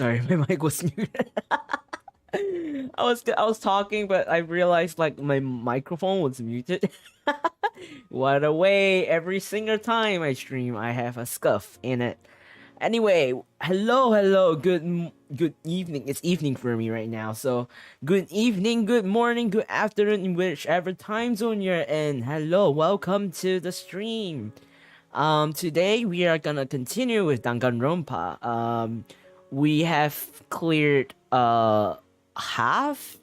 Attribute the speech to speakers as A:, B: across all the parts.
A: Sorry, my mic was muted. I was talking, but I realized like my microphone was muted. What a way! Every single time I stream, I have a scuff in it. Anyway, hello. Good evening. It's evening for me right now. So good evening, good morning, good afternoon, in whichever time zone you're in. Hello, welcome to the stream. Today we are gonna continue with Danganronpa. We have cleared half,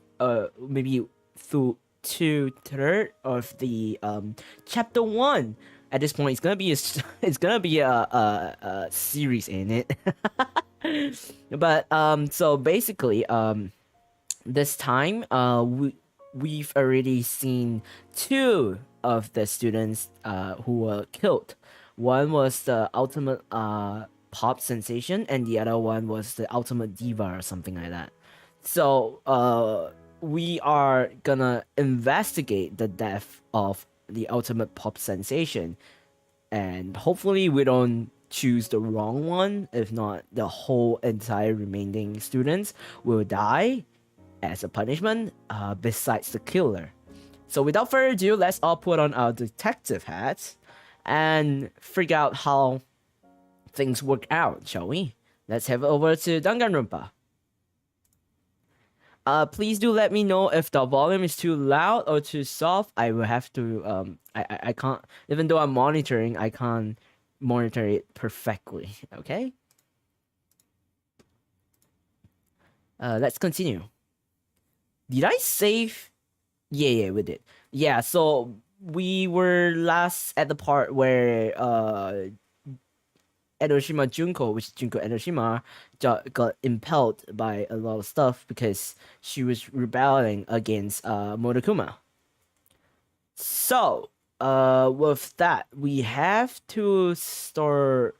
A: maybe through 2/3 of the chapter 1. At this point, it's gonna be it's gonna be a series in it. But so basically this time we've already seen two of the students who were killed. One was the ultimate pop sensation, and the other one was the ultimate diva or something like that. So we are gonna investigate the death of the ultimate pop sensation, and hopefully we don't choose the wrong one. If not, the whole entire remaining students will die as a punishment, besides the killer. So without further ado, let's all put on our detective hats and figure out how things work out, shall we? Let's head over to Danganronpa. Please do let me know if the volume is too loud or too soft. I will have to I can't, even though I'm monitoring, I can't monitor it perfectly. Okay? Let's continue. Did I save? Yeah, we did. Yeah, so we were last at the part where Enoshima Junko, which is Junko Enoshima, got impelled by a lot of stuff because she was rebelling against Monokuma. So, with that, we have to start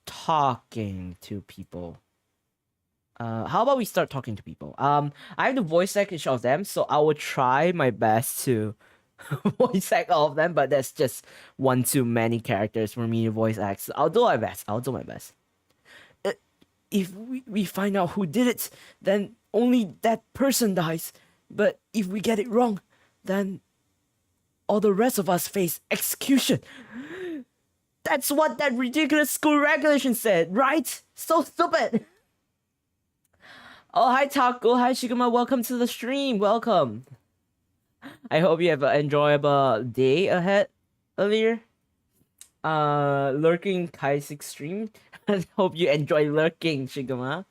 A: talking to people. How about we start talking to people? I have the voice acting of them, so I will try my best to voice act all of them, but that's just one too many characters for me to voice act. So I'll do my best. If we find out who did it, then only that person dies. But if we get it wrong, then all the rest of us face execution. That's what that ridiculous school regulation said, right? So stupid. Oh, hi Taco, hi Shiguma, welcome to the stream, welcome. I hope you have an enjoyable day ahead earlier. Lurking Kaissics stream. I hope you enjoy lurking, Shiguma.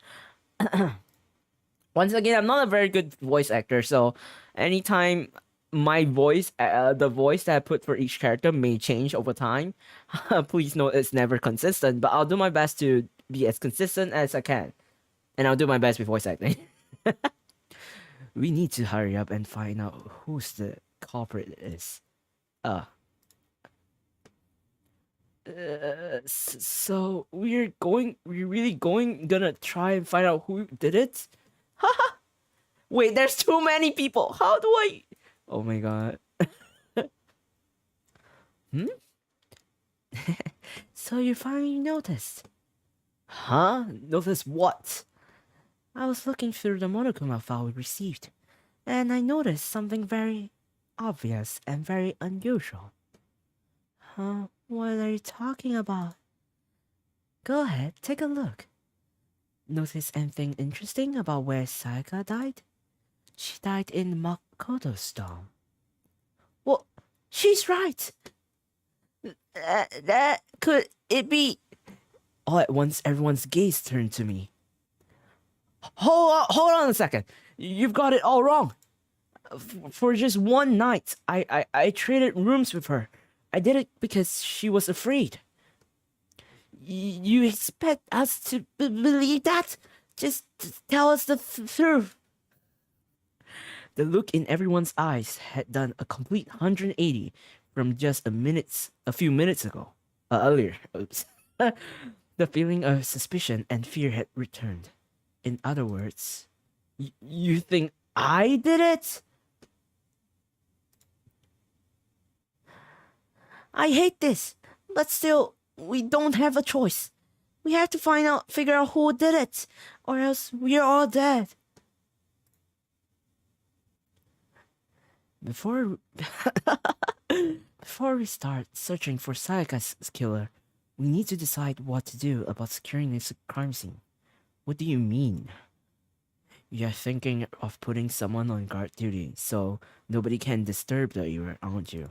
A: Once again, I'm not a very good voice actor, so anytime my voice, the voice that I put for each character may change over time. Please note it's never consistent, but I'll do my best to be as consistent as I can. And I'll do my best with voice acting. We need to hurry up and find out who's the culprit is. So we're really gonna try and find out who did it? Haha! Wait, there's too many people! How do I... Oh my god. So you finally noticed? Huh? Noticed what? I was looking through the Monokuma file we received, and I noticed something very obvious and very unusual. Huh? What are you talking about? Go ahead, take a look. Notice anything interesting about where Sayaka died? She died in Makoto's dome. Well, she's right! That could it be... All at once, everyone's gaze turned to me. Hold on a second. You've got it all wrong. For just one night, I traded rooms with her. I did it because she was afraid. You expect us to believe that? Just tell us the truth. The look in everyone's eyes had done a complete 180 from just a few minutes ago. Earlier. Oops. The feeling of suspicion and fear had returned. In other words, you think I did it? I hate this, but still, we don't have a choice. We have to figure out who did it, or else we're all dead. Before we start searching for Sayaka's killer, we need to decide what to do about securing this crime scene. What do you mean? You're thinking of putting someone on guard duty so nobody can disturb the area, aren't you?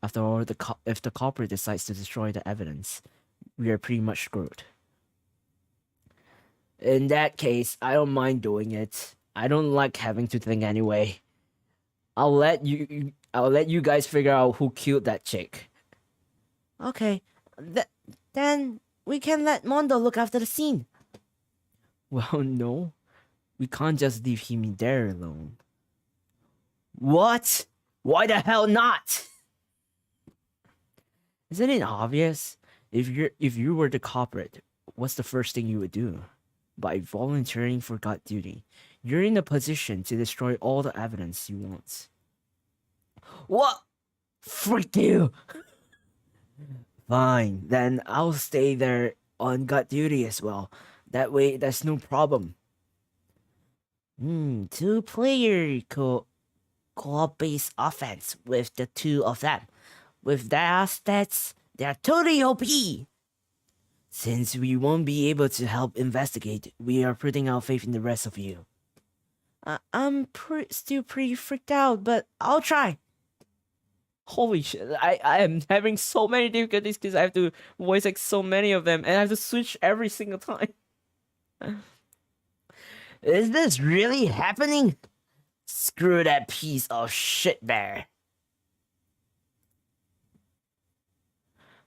A: After all, if the culprit decides to destroy the evidence, we are pretty much screwed. In that case, I don't mind doing it. I don't like having to think anyway. I'll let you guys figure out who killed that chick. Okay, then we can let Mondo look after the scene. Well, no. We can't just leave him there alone. What? Why the hell not? Isn't it obvious? If you were the culprit, what's the first thing you would do? By volunteering for guard duty, you're in a position to destroy all the evidence you want. What? Freak you! Fine, then I'll stay there on guard duty as well. That way, there's no problem. Two-player co-op-based offense with the two of them. With their stats, they're totally OP. Since we won't be able to help investigate, we are putting our faith in the rest of you. I'm still pretty freaked out, but I'll try. Holy shit, I am having so many difficulties because I have to voice like so many of them and I have to switch every single time. Is this really happening? Screw that piece of shit bear.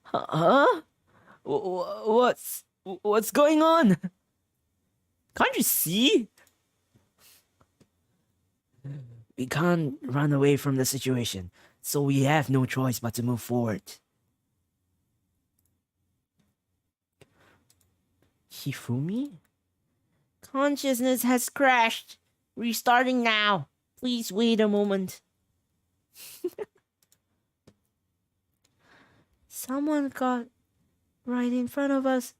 A: Huh? What's going on? Can't you see? We can't run away from the situation, so we have no choice but to move forward. Hifumi? Consciousness has crashed. Restarting now. Please wait a moment. Someone got right in front of us.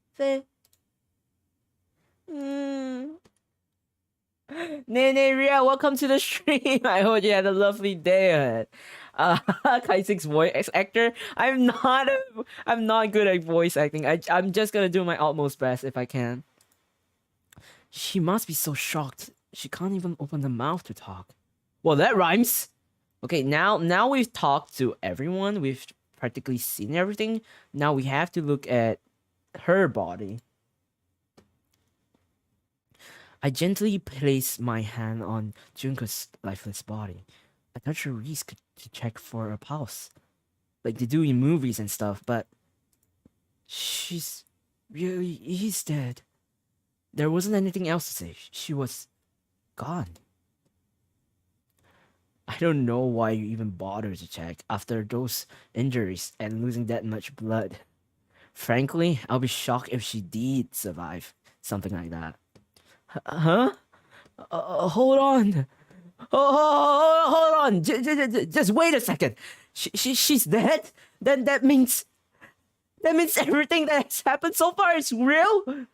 A: Nene Ria, welcome to the stream. I hope you had a lovely day ahead. Kaissics voice actor. I'm not good at voice acting. I'm just gonna do my utmost best if I can. She must be so shocked. She can't even open her mouth to talk. Well, that rhymes. Okay, now we've talked to everyone. We've practically seen everything. Now we have to look at her body. I gently place my hand on Junko's lifeless body. I touch her wrist to check for a pulse, like they do in movies and stuff, but she's he's dead. There wasn't anything else to say. She was gone. I don't know why you even bother to check after those injuries and losing that much blood. Frankly, I'll be shocked if she did survive something like that. Huh? Hold on. Hold on. Just wait a second. She's dead? Then that means everything that has happened so far is real?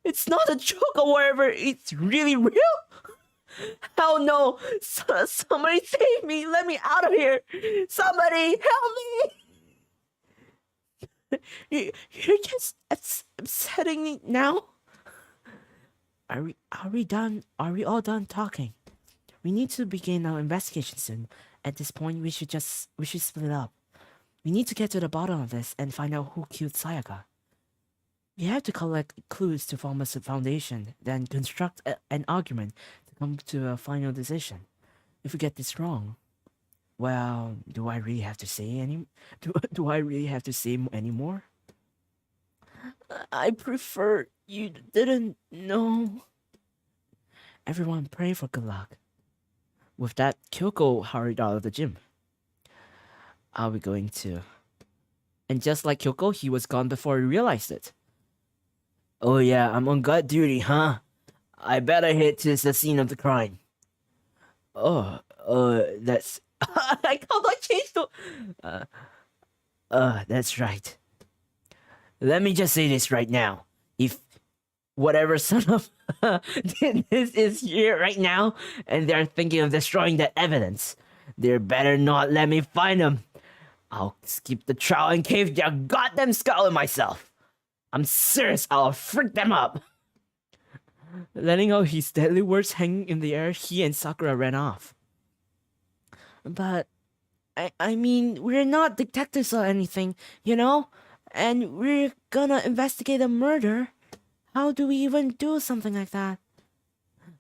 A: It's not a joke or whatever. It's really real? Hell no. Somebody save me. Let me out of here. Somebody help me. You're just upsetting me now? Are we done? Are we all done talking? We need to begin our investigation soon. At this point, we should split up. We need to get to the bottom of this and find out who killed Sayaka. We have to collect clues to form a foundation, then construct an argument to come to a final decision. If we get this wrong, well, do I really have to say any more? I prefer you didn't know. Everyone pray for good luck. With that, Kyoko hurried out of the gym. Are we going to? And just like Kyoko, he was gone before he realized it. Oh yeah, I'm on guard duty, huh? I better head to the scene of the crime. That's... I can't change the... that's right. Let me just say this right now. If whatever son of did this is here right now, and they're thinking of destroying that evidence, they better not let me find them. I'll skip the trial and cave their goddamn skull in myself. I'm serious, I'll freak them up. Letting out his deadly words hanging in the air, he and Sakura ran off. But, I mean, we're not detectives or anything, you know? And we're gonna investigate a murder. How do we even do something like that?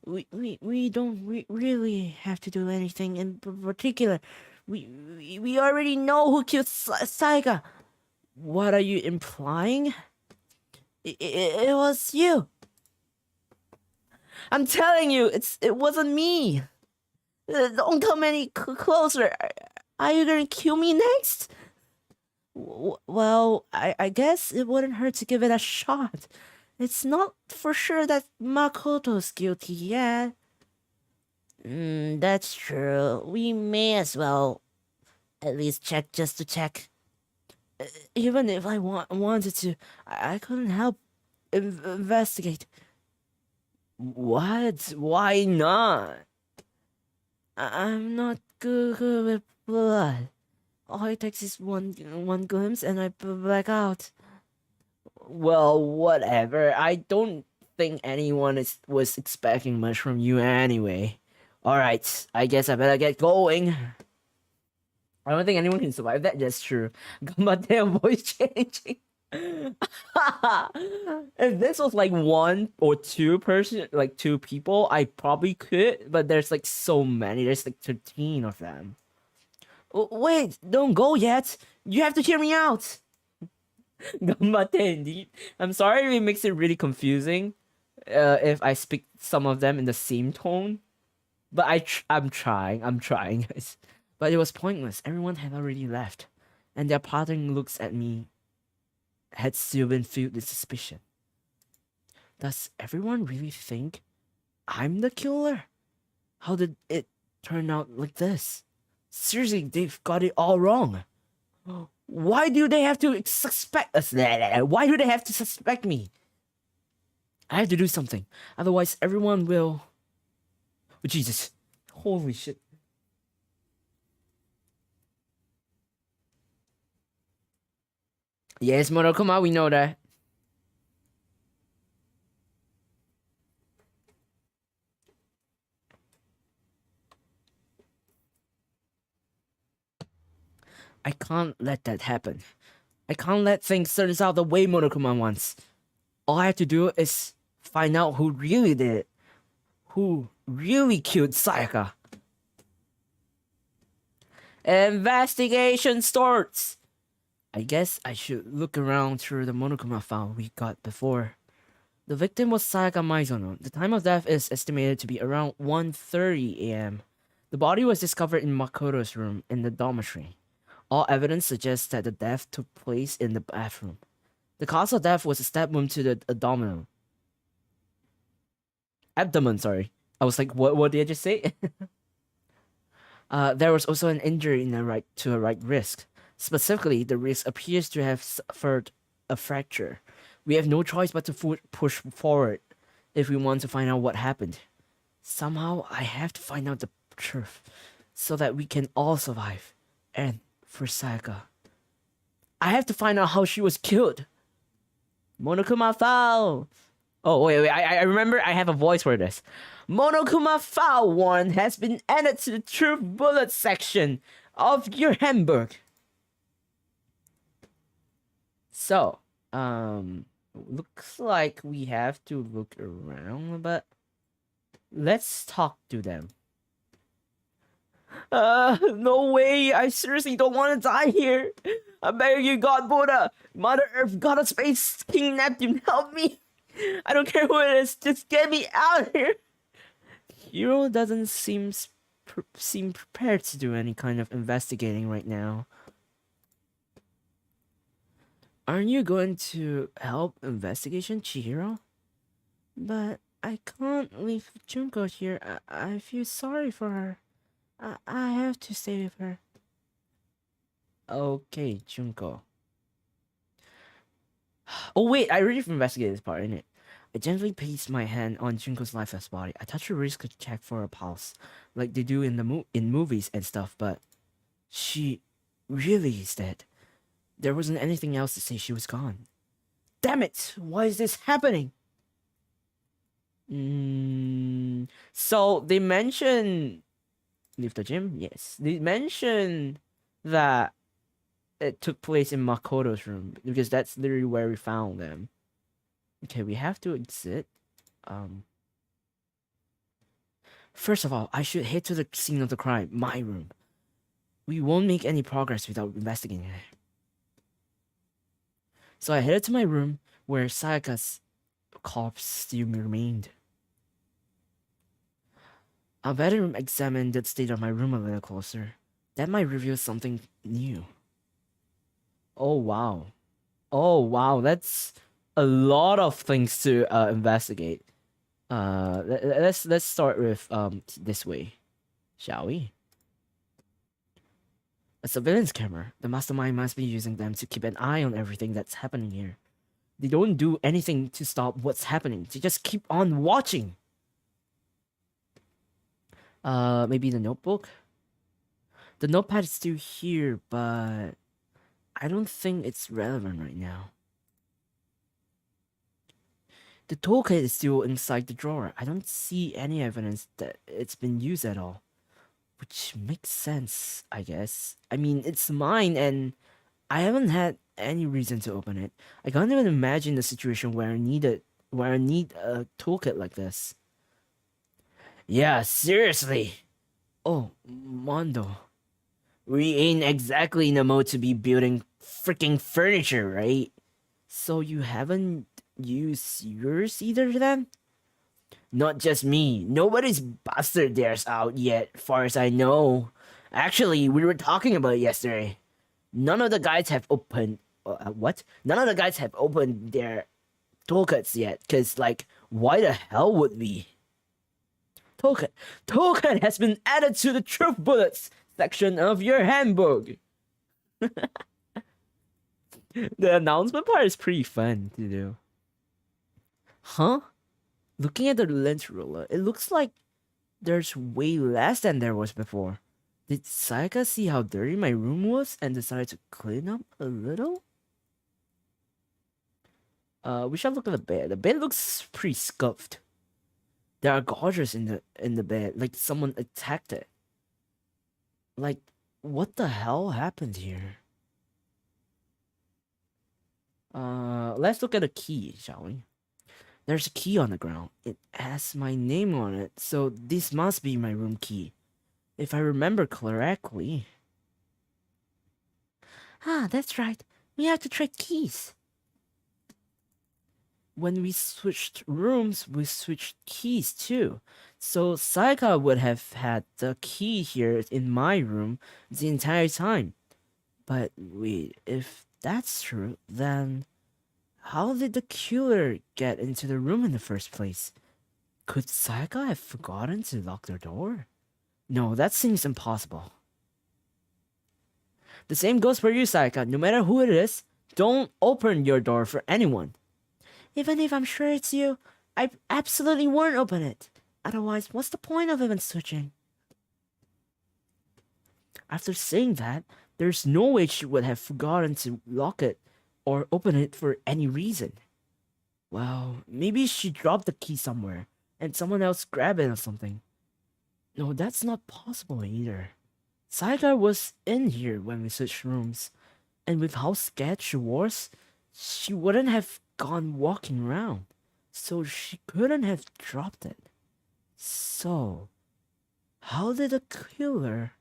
A: We don't really have to do anything in particular. We already know who killed Sayaka. What are you implying? It was you. I'm telling you, it wasn't me. Don't come any closer. Are you gonna kill me next? Well, I guess it wouldn't hurt to give it a shot. It's not for sure that Makoto's guilty yet. That's true. We may as well at least check just to check. Even if I wanted to, I couldn't help investigate. What? Why not? I'm not good with blood. All it takes is one glimpse and I black out. Well, whatever. I don't think anyone was expecting much from you anyway. Alright, I guess I better get going. I don't think anyone can survive that gesture. But their voice changing. If this was like one or two people, I probably could, but there's like so many. There's like 13 of them. Wait, don't go yet. You have to hear me out. Ganbatte indeed. I'm sorry if it makes it really confusing if I speak some of them in the same tone. But I'm trying, guys. But it was pointless. Everyone had already left. And their parting looks at me had still been filled with suspicion. Does everyone really think I'm the killer? How did it turn out like this? Seriously, they've got it all wrong. Why do they have to suspect us? Why do they have to suspect me? I have to do something. Otherwise, everyone will... Oh, Jesus. Holy shit. Yes, Monokuma, we know that. I can't let that happen. I can't let things turn out the way Monokuma wants. All I have to do is find out who really did it. Who really killed Sayaka. Investigation starts! I guess I should look around through the Monokuma file we got before. The victim was Sayaka Maizono. The time of death is estimated to be around 1:30 a.m. The body was discovered in Makoto's room in the dormitory. All evidence suggests that the death took place in the bathroom. The cause of death was a stab wound to the abdomen, sorry. I was like, what did I just say? There was also an injury in to a right wrist. Specifically, the wrist appears to have suffered a fracture. We have no choice but to push forward if we want to find out what happened. Somehow, I have to find out the truth so that we can all survive. And for Sayaka, I have to find out how she was killed. Monokuma Foul! Oh, wait, I remember I have a voice for this. Monokuma Foul 1 has been added to the Truth Bullet section of your handbook. So, looks like we have to look around, but let's talk to them. No way, I seriously don't want to die here. I beg you, God Buddha, Mother Earth, God of Space, King Neptune, help me. I don't care who it is, just get me out of here. Hiro doesn't seem prepared to do any kind of investigating right now. Aren't you going to help investigation, Chihiro? But I can't leave Junko here. I feel sorry for her. I have to stay with her. Okay, Junko. Oh wait, I already investigated this part, innit? I gently placed my hand on Junko's lifeless body. I touched her wrist to check for a pulse, like they do in in movies and stuff. But she really is dead. There wasn't anything else to say she was gone. Damn it! Why is this happening? So they mentioned leave the gym. Yes, they mentioned that it took place in Makoto's room because that's literally where we found them. Okay, we have to exit. First of all, I should head to the scene of the crime, my room. We won't make any progress without investigating it. So I headed to my room where Sayaka's corpse still remained. I better examine the state of my room a little closer. That might reveal something new. Oh wow. Oh wow, that's a lot of things to investigate. Let's start with this way, shall we? A surveillance camera. The mastermind must be using them to keep an eye on everything that's happening here. They don't do anything to stop what's happening. They just keep on watching. Maybe the notebook? The notepad is still here, but I don't think it's relevant right now. The toolkit is still inside the drawer. I don't see any evidence that it's been used at all. Which makes sense, I guess. I mean, it's mine and I haven't had any reason to open it. I can't even imagine the situation where I need a toolkit like this. Yeah, seriously. Oh, Mondo. We ain't exactly in the mode to be building freaking furniture, right? So you haven't used yours either then? Not just me. Nobody's busted theirs out yet, far as I know. Actually, we were talking about it yesterday. None of the guys have opened... what? None of the guys have opened their toolkits yet, because, like, why the hell would we? Toolkit. Toolkit has been added to the truth bullets section of your handbook. The announcement part is pretty fun to do. Huh? Looking at the lens ruler, it looks like there's way less than there was before. Did Sayaka see how dirty my room was and decided to clean up a little? We shall look at the bed. The bed looks pretty scuffed. There are gouges in the bed, like someone attacked it. Like, what the hell happened here? Let's look at a key, shall we? There's a key on the ground. It has my name on it, so this must be my room key. If I remember correctly. Ah, that's right. We have to trade keys. When we switched rooms, we switched keys too. So Sayaka would have had the key here in my room the entire time. But wait, if that's true, then how did the killer get into the room in the first place? Could Sayaka have forgotten to lock the door? No, that seems impossible. The same goes for you, Sayaka. No matter who it is, don't open your door for anyone. Even if I'm sure it's you, I absolutely won't open it. Otherwise, what's the point of even switching? After saying that, there's no way she would have forgotten to lock it or open it for any reason. Well, maybe she dropped the key somewhere and someone else grabbed it or something. No, that's not possible either. Sayaka was in here when we switched rooms, and with how scared she was, she wouldn't have gone walking around, so she couldn't have dropped it. So, how did the killer...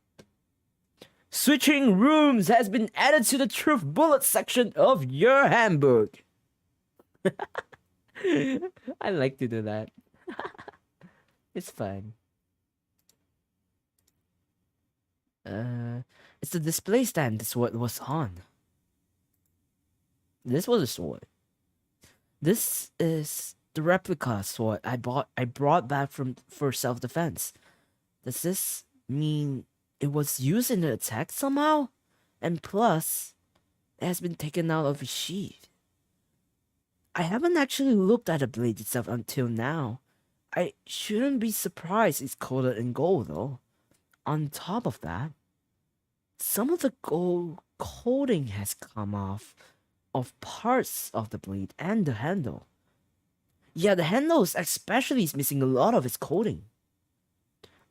A: Switching rooms has been added to the truth bullet section of your handbook. I like to do that. It's fun. It's the display stand this what was on. This was a sword. This is the replica sword I brought back for self-defense. Does this mean it was used in the attack somehow? And plus, it has been taken out of its sheath. I haven't actually looked at the blade itself until now. I shouldn't be surprised it's coated in gold though. On top of that, some of the gold coating has come off of parts of the blade and the handle. Yeah, the handle especially is missing a lot of its coating.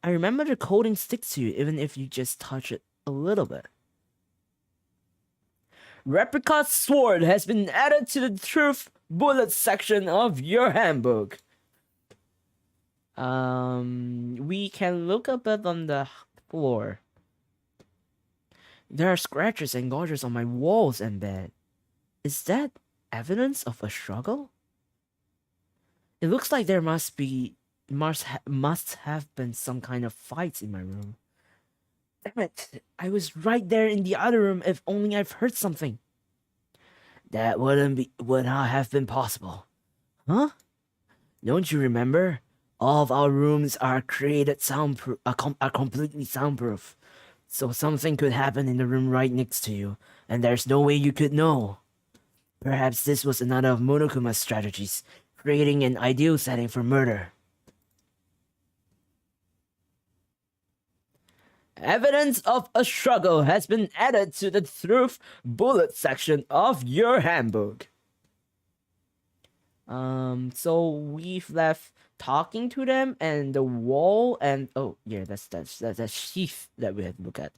A: I remember the coating sticks to you even if you just touch it a little bit. Replica sword has been added to the truth bullet section of your handbook. We can look a bit on the floor. There are scratches and gouges on my walls and bed. Is that evidence of a struggle? It looks like there must have been some kind of fight in my room. Damn it! I was right there in the other room. If only I've heard something. That would not have been possible. Huh? Don't you remember? All of our rooms are created soundproof, are completely soundproof. So something could happen in the room right next to you, and there's no way you could know. Perhaps this was another of Monokuma's strategies, creating an ideal setting for murder. Evidence of a struggle has been added to the truth bullet section of your handbook. So we've left talking to them and the wall and oh yeah, that's a sheath that we had to look at.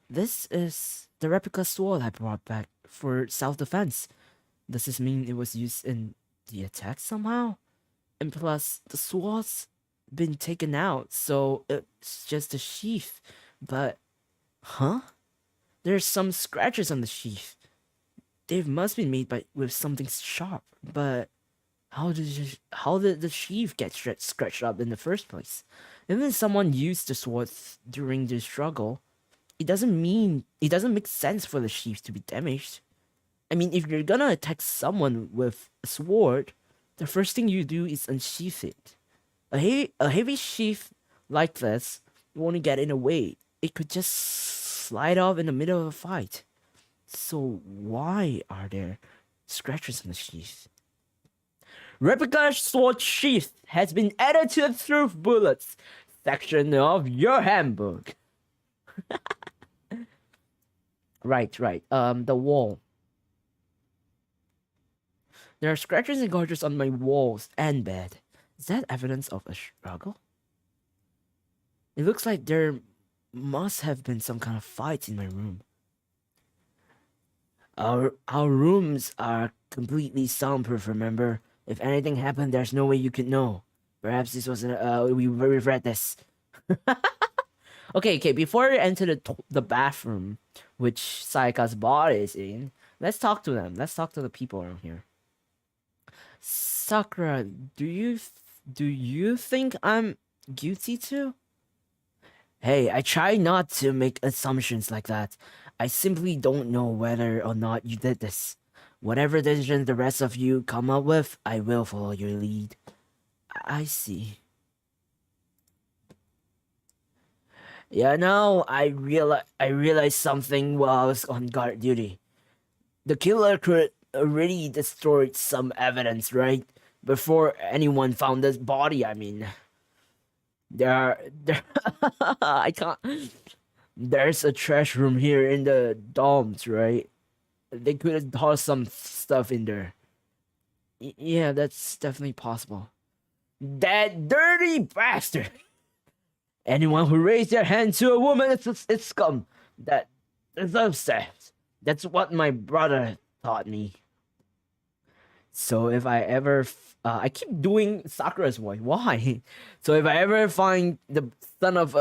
A: This is the replica sword I brought back for self-defense. Does this mean it was used in the attack somehow? And plus, the sword's been taken out, so it's just a sheath. But, huh? There's some scratches on the sheath. They must be made with something sharp. But how did the sheath get scratched up in the first place? Even if someone used the sword during the struggle, it doesn't make sense for the sheath to be damaged. I mean, if you're gonna attack someone with a sword, the first thing you do is unsheath it. A heavy sheath like this won't get in the way. It could just slide off in the middle of a fight. So why are there scratches on the sheath? Replica sword sheath has been added to the truth bullets section of your handbook. Right. The wall. There are scratches and gouges on my walls and bed. Is that evidence of a struggle? It looks like there must have been some kind of fight in my room. Our rooms are completely soundproof, remember? If anything happened, there's no way you could know. Perhaps this was we've read this. Okay, before we enter the bathroom, which Sayaka's body is in, let's talk to them. Let's talk to the people around here. Sakura, do you think I'm guilty too? Hey, I try not to make assumptions like that. I simply don't know whether or not you did this. Whatever decision the rest of you come up with, I will follow your lead. I see. Yeah, no, I realized something while I was on guard duty. The killer could already destroyed some evidence, right? Before anyone found this body, I mean. There I can't. There's a trash room here in the dorms, right? They could have tossed some stuff in there. Yeah, that's definitely possible. That dirty bastard! Anyone who raised their hand to a woman is scum. That deserves that. That's what my brother taught me. So if I ever, I keep doing Sakura's voice. Why? So if I ever find the son of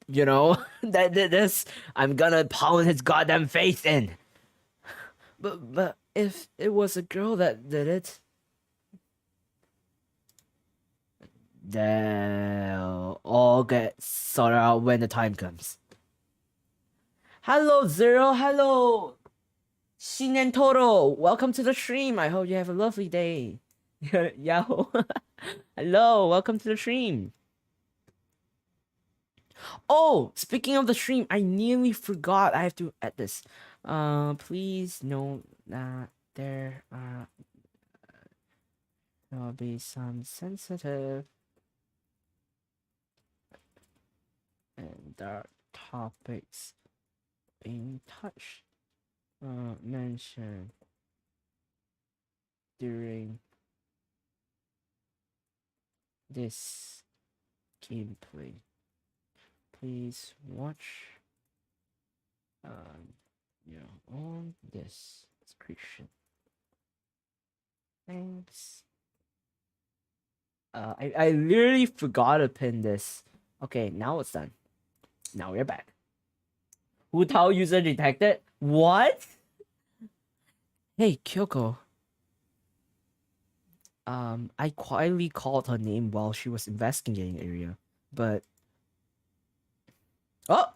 A: you know, that did this, I'm gonna pound his goddamn face in. But if it was a girl that did it, they'll all get sorted out when the time comes. Hello, Zero. Hello, Shin and Toro. Welcome to the stream. I hope you have a lovely day. Yahoo. Hello, welcome to the stream. Oh, speaking of the stream, I nearly forgot. I have to add this. Please note that there will be some sensitive and dark topics being touched, mentioned during this gameplay. Please watch your own description. Thanks. I literally forgot to pin this. Okay, now it's done. Now we're back. Hu Tao user detected? What? Hey, Kyoko. I quietly called her name while she was investigating the area, but... Oh!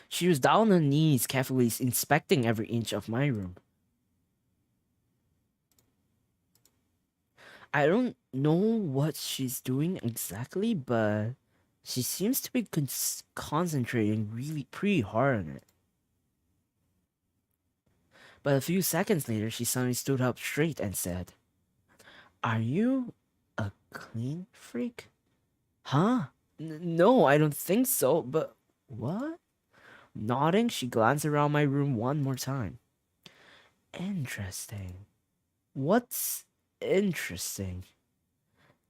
A: She was down on her knees, carefully inspecting every inch of my room. I don't know what she's doing exactly, but she seems to be concentrating pretty hard on it. But a few seconds later, she suddenly stood up straight and said, "Are you a clean freak?" Huh? No, I don't think so, but what? Nodding, she glanced around my room one more time. Interesting. What's interesting?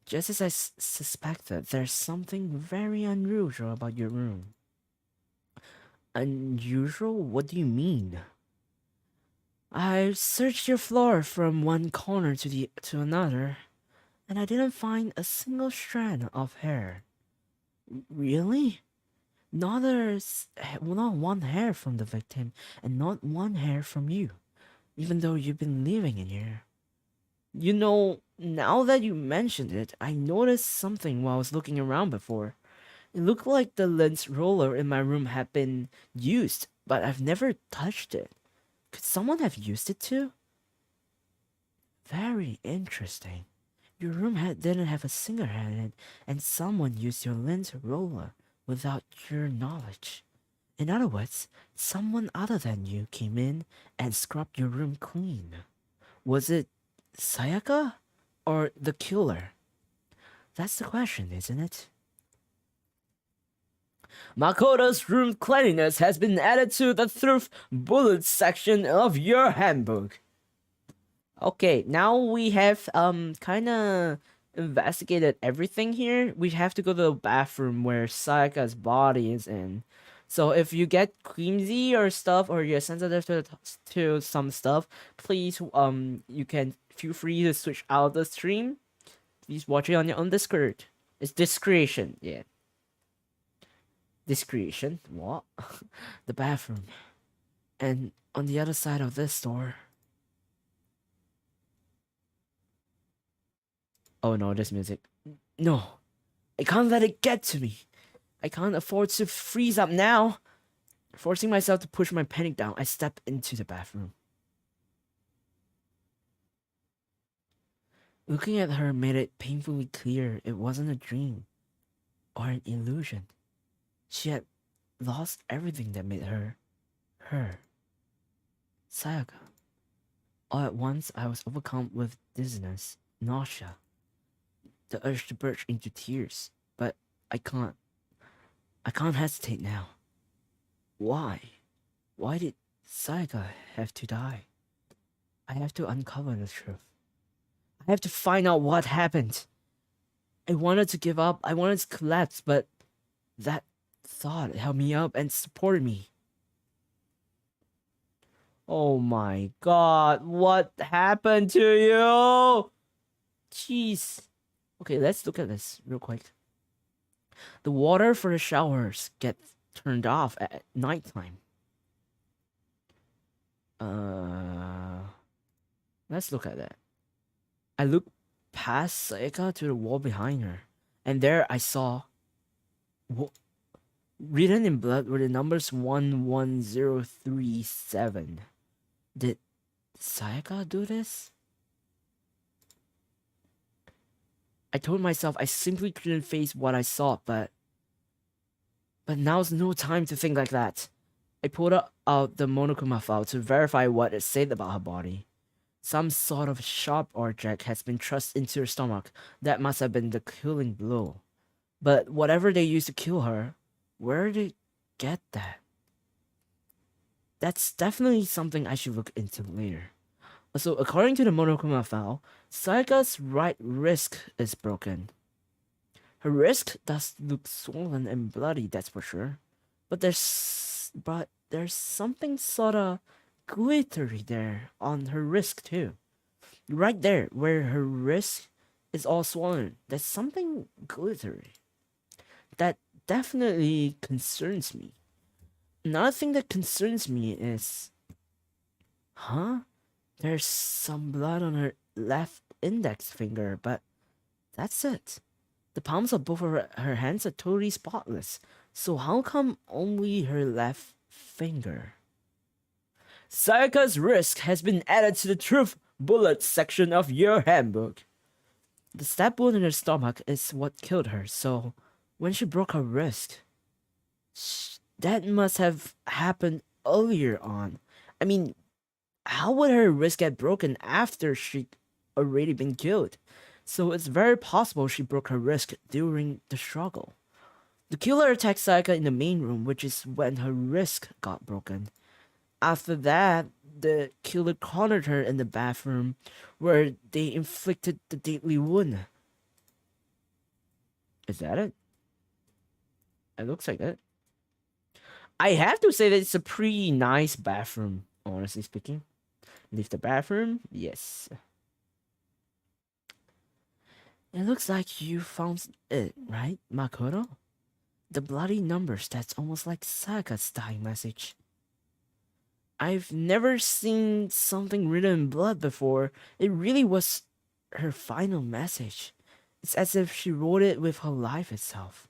A: Just as I suspected, there's something very unusual about your room. Unusual? What do you mean? I searched your floor from one corner to another, and I didn't find a single strand of hair. Really? Not one hair from the victim, and not one hair from you, even though you've been living in here. You know, now that you mentioned it, I noticed something while I was looking around before. It looked like the lens roller in my room had been used, but I've never touched it. Could someone have used it too? Very interesting. Your room didn't have a single hair in it, and someone used your lens roller without your knowledge. In other words, someone other than you came in and scrubbed your room clean. Was it Sayaka or the killer? That's the question, isn't it? Makoto's room cleanliness has been added to the through bullets section of your handbook. Okay, now we have kind of investigated everything here. We have to go to the bathroom where Sayaka's body is in. So if you get queasy or stuff, or you're sensitive to some stuff, please you can feel free to switch out the stream. Please watch it on your own Discord. It's discretion, yeah. Discretion? What? The bathroom. And on the other side of this door. Oh no, this music. No. I can't let it get to me. I can't afford to freeze up now. Forcing myself to push my panic down, I step into the bathroom. Looking at her made it painfully clear it wasn't a dream or an illusion. She had lost everything that made her, her. Sayaka. All at once, I was overcome with dizziness, nausea, the urge to burst into tears, but I can't hesitate now. Why? Why did Sayaka have to die? I have to uncover the truth. I have to find out what happened. I wanted to give up, I wanted to collapse, but that thought held me up and supported me. Oh my god, what happened to you? Jeez. Okay, let's look at this real quick. The water for the showers gets turned off at nighttime. Let's look at that. I looked past Sayaka to the wall behind her, and there I saw, written in blood were the numbers 11037. Did Sayaka do this? I told myself I simply couldn't face what I saw, but But now's no time to think like that. I pulled out the monokuma file to verify what it said about her body. Some sort of sharp object has been thrust into her stomach. That must have been the killing blow. But whatever they used to kill her, where did they get that? That's definitely something I should look into later. Also, according to the monokuma file, Sayaka's right wrist is broken. Her wrist does look swollen and bloody, that's for sure. But there's something sorta glittery there on her wrist too. Right there, where her wrist is all swollen, there's something glittery. That definitely concerns me. Another thing that concerns me is... Huh? There's some blood on her left index finger, but that's it. The palms of both of her hands are totally spotless. So how come only her left finger? Sayaka's wrist has been added to the truth bullet section of your handbook. The stab wound in her stomach is what killed her, so when she broke her wrist, that must have happened earlier on. I mean, how would her wrist get broken after she'd already been killed? So it's very possible she broke her wrist during the struggle. The killer attacked Sayaka in the main room, which is when her wrist got broken. After that, the killer cornered her in the bathroom, where they inflicted the deadly wound. Is that it? It looks like it. I have to say that it's a pretty nice bathroom, honestly speaking. Leave the bathroom? Yes. It looks like you found it, right, Makoto? The bloody numbers, that's almost like Sayaka's dying message. I've never seen something written in blood before. It really was her final message. It's as if she wrote it with her life itself.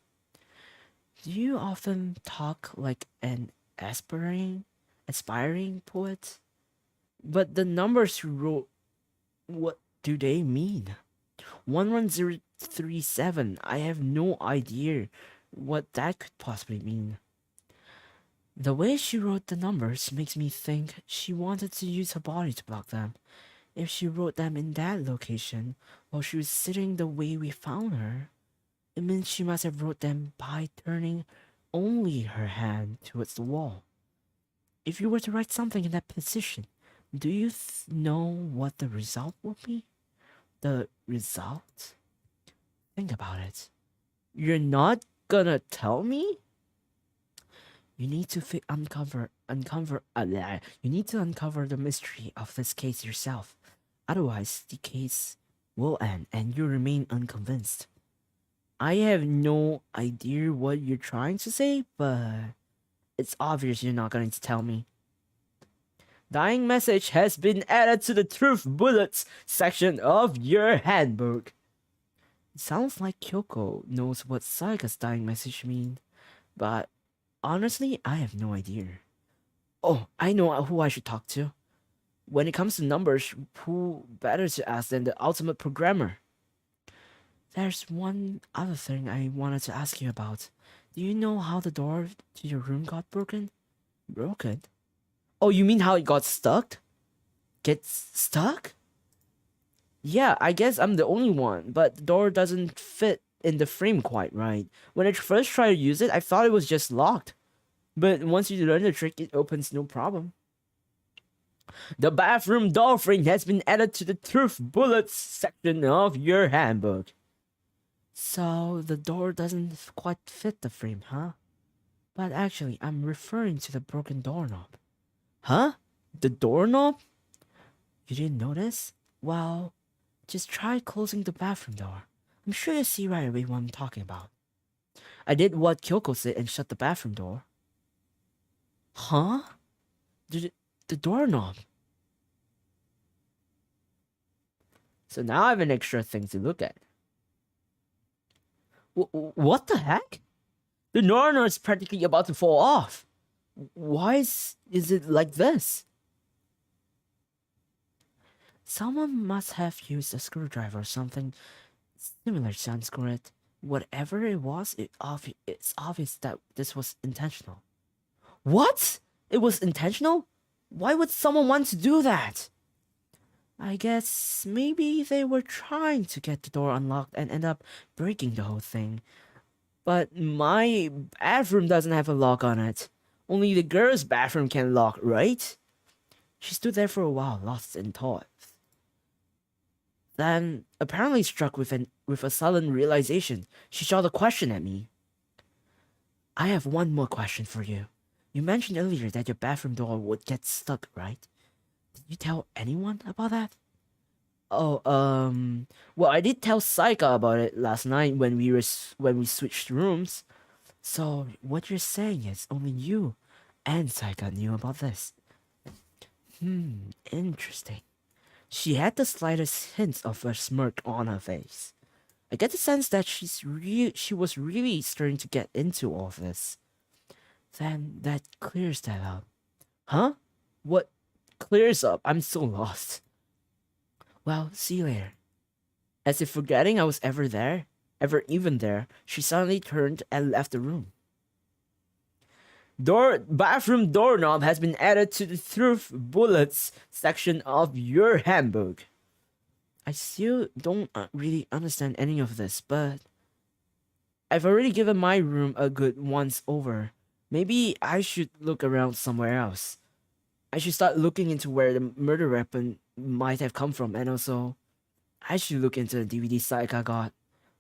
A: Do you often talk like an aspiring poet? But the numbers you wrote, what do they mean? 11037, I have no idea what that could possibly mean. The way she wrote the numbers makes me think she wanted to use her body to block them. If she wrote them in that location while she was sitting the way we found her, it means she must have wrote them by turning only her hand towards the wall. If you were to write something in that position, do you know what the result would be? The result? Think about it. You're not gonna tell me? You need to uncover the mystery of this case yourself. Otherwise, the case will end and you remain unconvinced. I have no idea what you're trying to say, but it's obvious you're not going to tell me. Dying message has been added to the truth bullets section of your handbook. It sounds like Kyoko knows what Sayaka's dying message means, but honestly, I have no idea. Oh, I know who I should talk to. When it comes to numbers, who better to ask than the ultimate programmer? There's one other thing I wanted to ask you about. Do you know how the door to your room got broken? Broken? Oh, you mean how it got stuck? Gets stuck? Yeah, I guess I'm the only one, but the door doesn't fit in the frame quite right. When I first tried to use it, I thought it was just locked. But once you learn the trick, it opens no problem. The bathroom door frame has been added to the truth bullets section of your handbook. So the door doesn't quite fit the frame, huh? But actually, I'm referring to the broken doorknob. Huh? The doorknob? You didn't notice? Well, just try closing the bathroom door. I'm sure you'll see right away what I'm talking about. I did what Kyoko said and shut the bathroom door. Huh? The doorknob. So now I have an extra thing to look at. What the heck? The doorknob is practically about to fall off. Why is it like this? Someone must have used a screwdriver or something similar to unscrew it. Whatever it was, it's obvious that this was intentional. What? It was intentional? Why would someone want to do that? I guess maybe they were trying to get the door unlocked and end up breaking the whole thing. But my bathroom doesn't have a lock on it. Only the girls' bathroom can lock, right? She stood there for a while, lost in thought. Then, apparently struck with a sudden realization, she shot a question at me. I have one more question for you. You mentioned earlier that your bathroom door would get stuck, right? Did you tell anyone about that? Oh, well, I did tell Sayaka about it last night when we switched rooms. So what you're saying is only you and Sayaka knew about this. Interesting. She had the slightest hint of a smirk on her face. I get the sense that she was really starting to get into all of this. Then that clears that up. Huh? What clears up? I'm so lost. Well, see you later. As if forgetting I was ever even there, she suddenly turned and left the room. Bathroom doorknob has been added to the truth bullets section of your handbook. I still don't really understand any of this, but I've already given my room a good once over. Maybe I should look around somewhere else. I should start looking into where the murder weapon might have come from, and also, I should look into the DVD Sayaka got.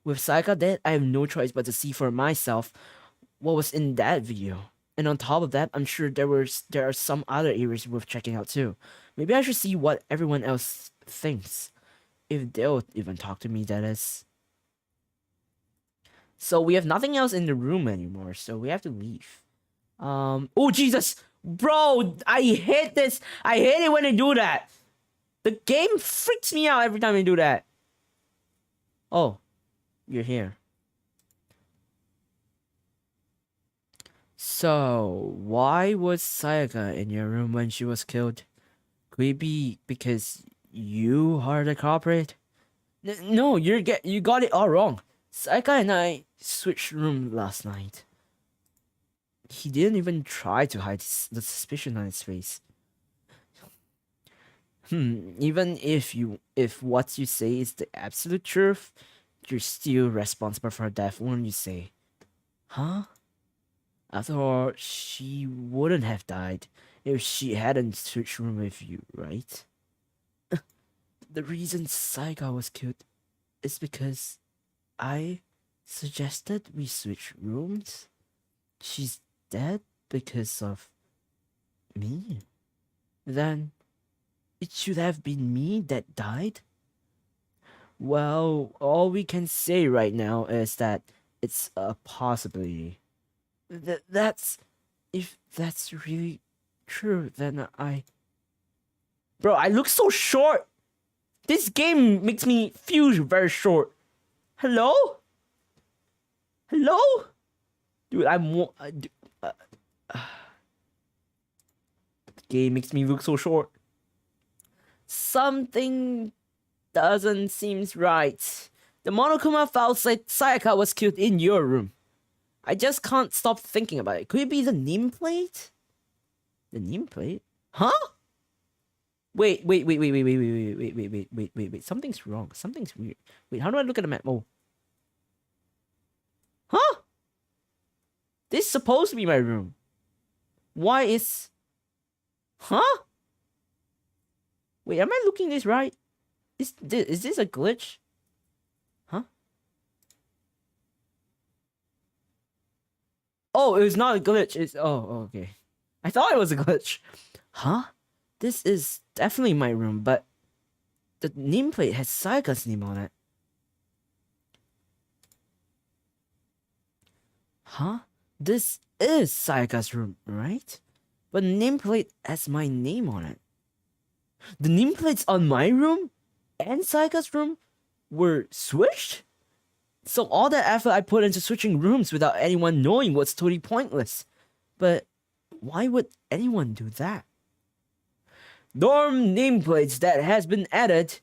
A: With Sayaka dead, I have no choice but to see for myself what was in that video. And on top of that, I'm sure there are some other areas worth checking out too. Maybe I should see what everyone else thinks. If they'll even talk to me, that is. So we have nothing else in the room anymore, so we have to leave. Oh Jesus! Bro, I hate this! I hate it when they do that! The game freaks me out every time they do that. Oh, you're here. So, why was Sayaka in your room when she was killed? Could it be because you are the culprit? No, you got it all wrong. Sayaka and I switched rooms last night. He didn't even try to hide the suspicion on his face. Even if what you say is the absolute truth, you're still responsible for her death, wouldn't you say? Huh? After all, she wouldn't have died if she hadn't switched room with you, right? The reason Sayaka was killed is because I suggested we switch rooms. She's dead because of me. Then it should have been me that died. Well, all we can say right now is that it's a possibility. If that's really true, then Bro, I look so short! This game makes me feel very short. Hello? Hello? Dude, the game makes me look so short. Something doesn't seem right. The Monokuma file said Sayaka was killed in your room. I just can't stop thinking about it. Could it be the nameplate? The nameplate? Huh? Wait. Something's wrong. Something's weird. Wait, how do I look at the map? Oh. Huh? This is supposed to be my room. Why is... Huh? Wait, am I looking this right? Is this a glitch? Huh? Oh, it's not a glitch. It's... Oh, okay. I thought it was a glitch. Huh? This is definitely my room, but the nameplate has Sayaka's name on it. Huh? This is Sayaka's room, right? But the nameplate has my name on it. The nameplates on my room and Sayaka's room were switched? So all that effort I put into switching rooms without anyone knowing was totally pointless. But why would anyone do that? Dorm nameplates that has been added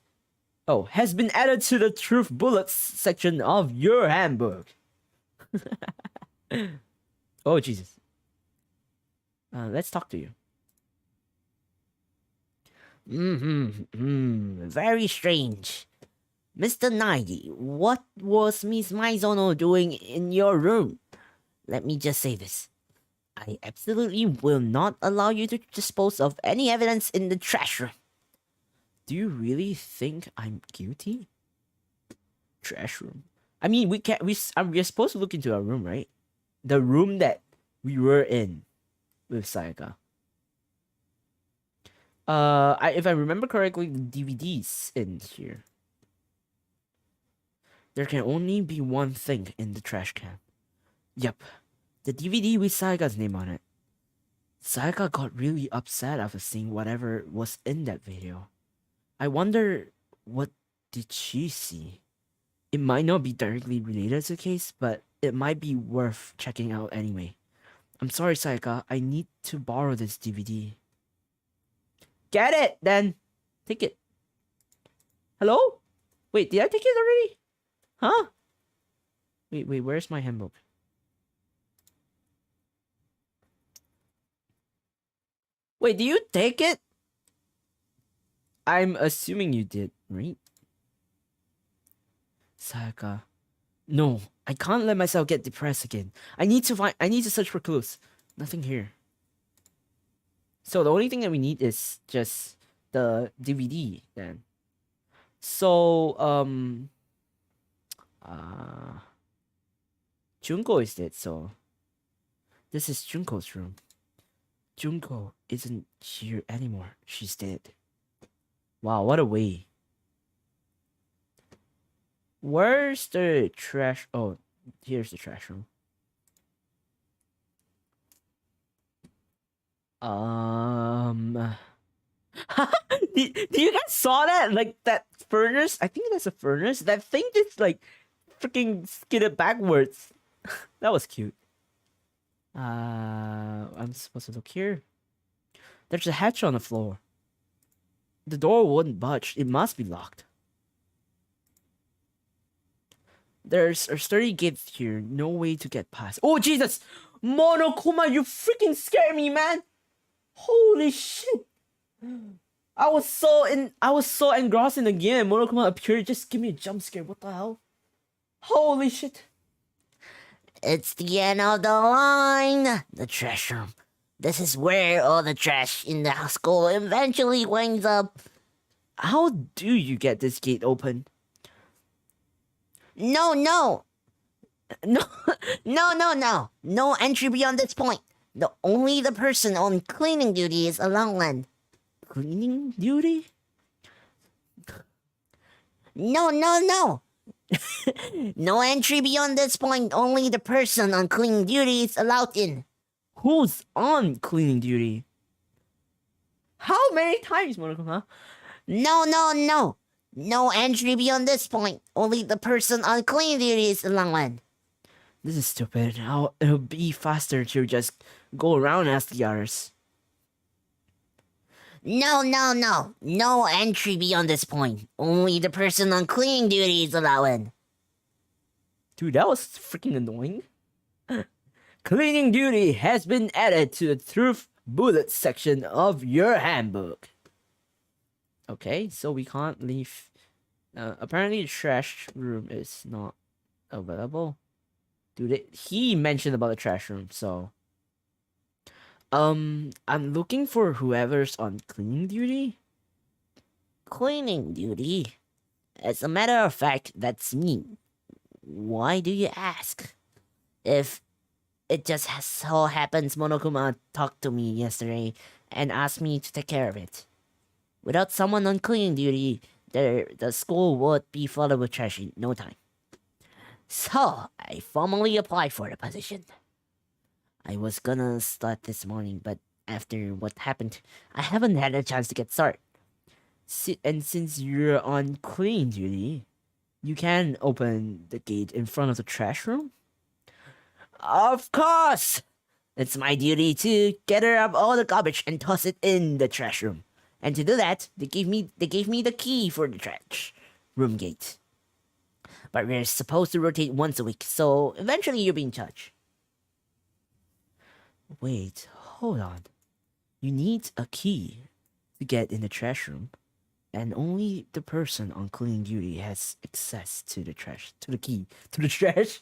A: Oh, has been added to the truth bullets section of your handbook. Oh, Jesus. Let's talk to you. Very strange. Mr. Nagy, what was Miss Maizono doing in your room? Let me just say this. I absolutely will not allow you to dispose of any evidence in the trash room. Do you really think I'm guilty? Trash room. I mean, we're supposed to look into our room, right? The room that we were in with Sayaka. If I remember correctly, the DVD's in here. There can only be one thing in the trash can. Yep, the DVD with Sayaka's name on it. Sayaka got really upset after seeing whatever was in that video. I wonder, what did she see? It might not be directly related to the case, but it might be worth checking out anyway. I'm sorry, Sayaka. I need to borrow this DVD. Get it, then. Take it. Hello? Wait, did I take it already? Huh? Wait, where's my handbook? Wait, do you take it? I'm assuming you did, right? Sayaka. No, I can't let myself get depressed again. I need to search for clues. Nothing here. So the only thing that we need is just the DVD then. So Junko is dead, so this is Junko's room. Junko isn't here anymore. She's dead. Wow, what a way. Where's the trash? Oh, here's the trash room. Do you guys saw that? Like that furnace? I think that's a furnace. That thing just like freaking skidded backwards. That was cute. I'm supposed to look here. There's a hatch on the floor. The door wouldn't budge. It must be locked. There's a sturdy gate here. No way to get past. Oh, Jesus! Monokuma, you freaking scare me, man! Holy shit! I was so engrossed in the game. Monokuma appeared. Just give me a jump scare. What the hell? Holy shit! It's the end of the line. The trash room. This is where all the trash in the school eventually winds up. How do you get this gate open? No. No entry beyond this point. Only the person on cleaning duty is allowed. Cleaning duty? No. No entry beyond this point. Only the person on cleaning duty is allowed in. Who's on cleaning duty? How many times, Monokuma? No. No entry beyond this point. Only the person on cleaning duty is allowed. This is stupid. It'll be faster to just go around and ask the others. No. No entry beyond this point. Only the person on cleaning duty is allowed. Dude, that was freaking annoying. Cleaning duty has been added to the truth bullet section of your handbook. Okay, so we can't leave. Apparently the trash room is not available. Dude, he mentioned about the trash room, so I'm looking for whoever's on cleaning duty. Cleaning duty? As a matter of fact, that's me. Why do you ask? If it just so happens Monokuma talked to me yesterday and asked me to take care of it. Without someone on cleaning duty, the school would be flooded with trash in no time. So, I formally applied for the position. I was gonna start this morning, but after what happened, I haven't had a chance to get started. And since you're on cleaning duty, you can open the gate in front of the trash room? Of course! It's my duty to gather up all the garbage and toss it in the trash room. And to do that, they gave me the key for the trash. room gate. But we're supposed to rotate once a week, so eventually you'll be in charge. Wait, hold on. You need a key to get in the trash room, and only the person on cleaning duty has access to the trash, to the key, to the trash.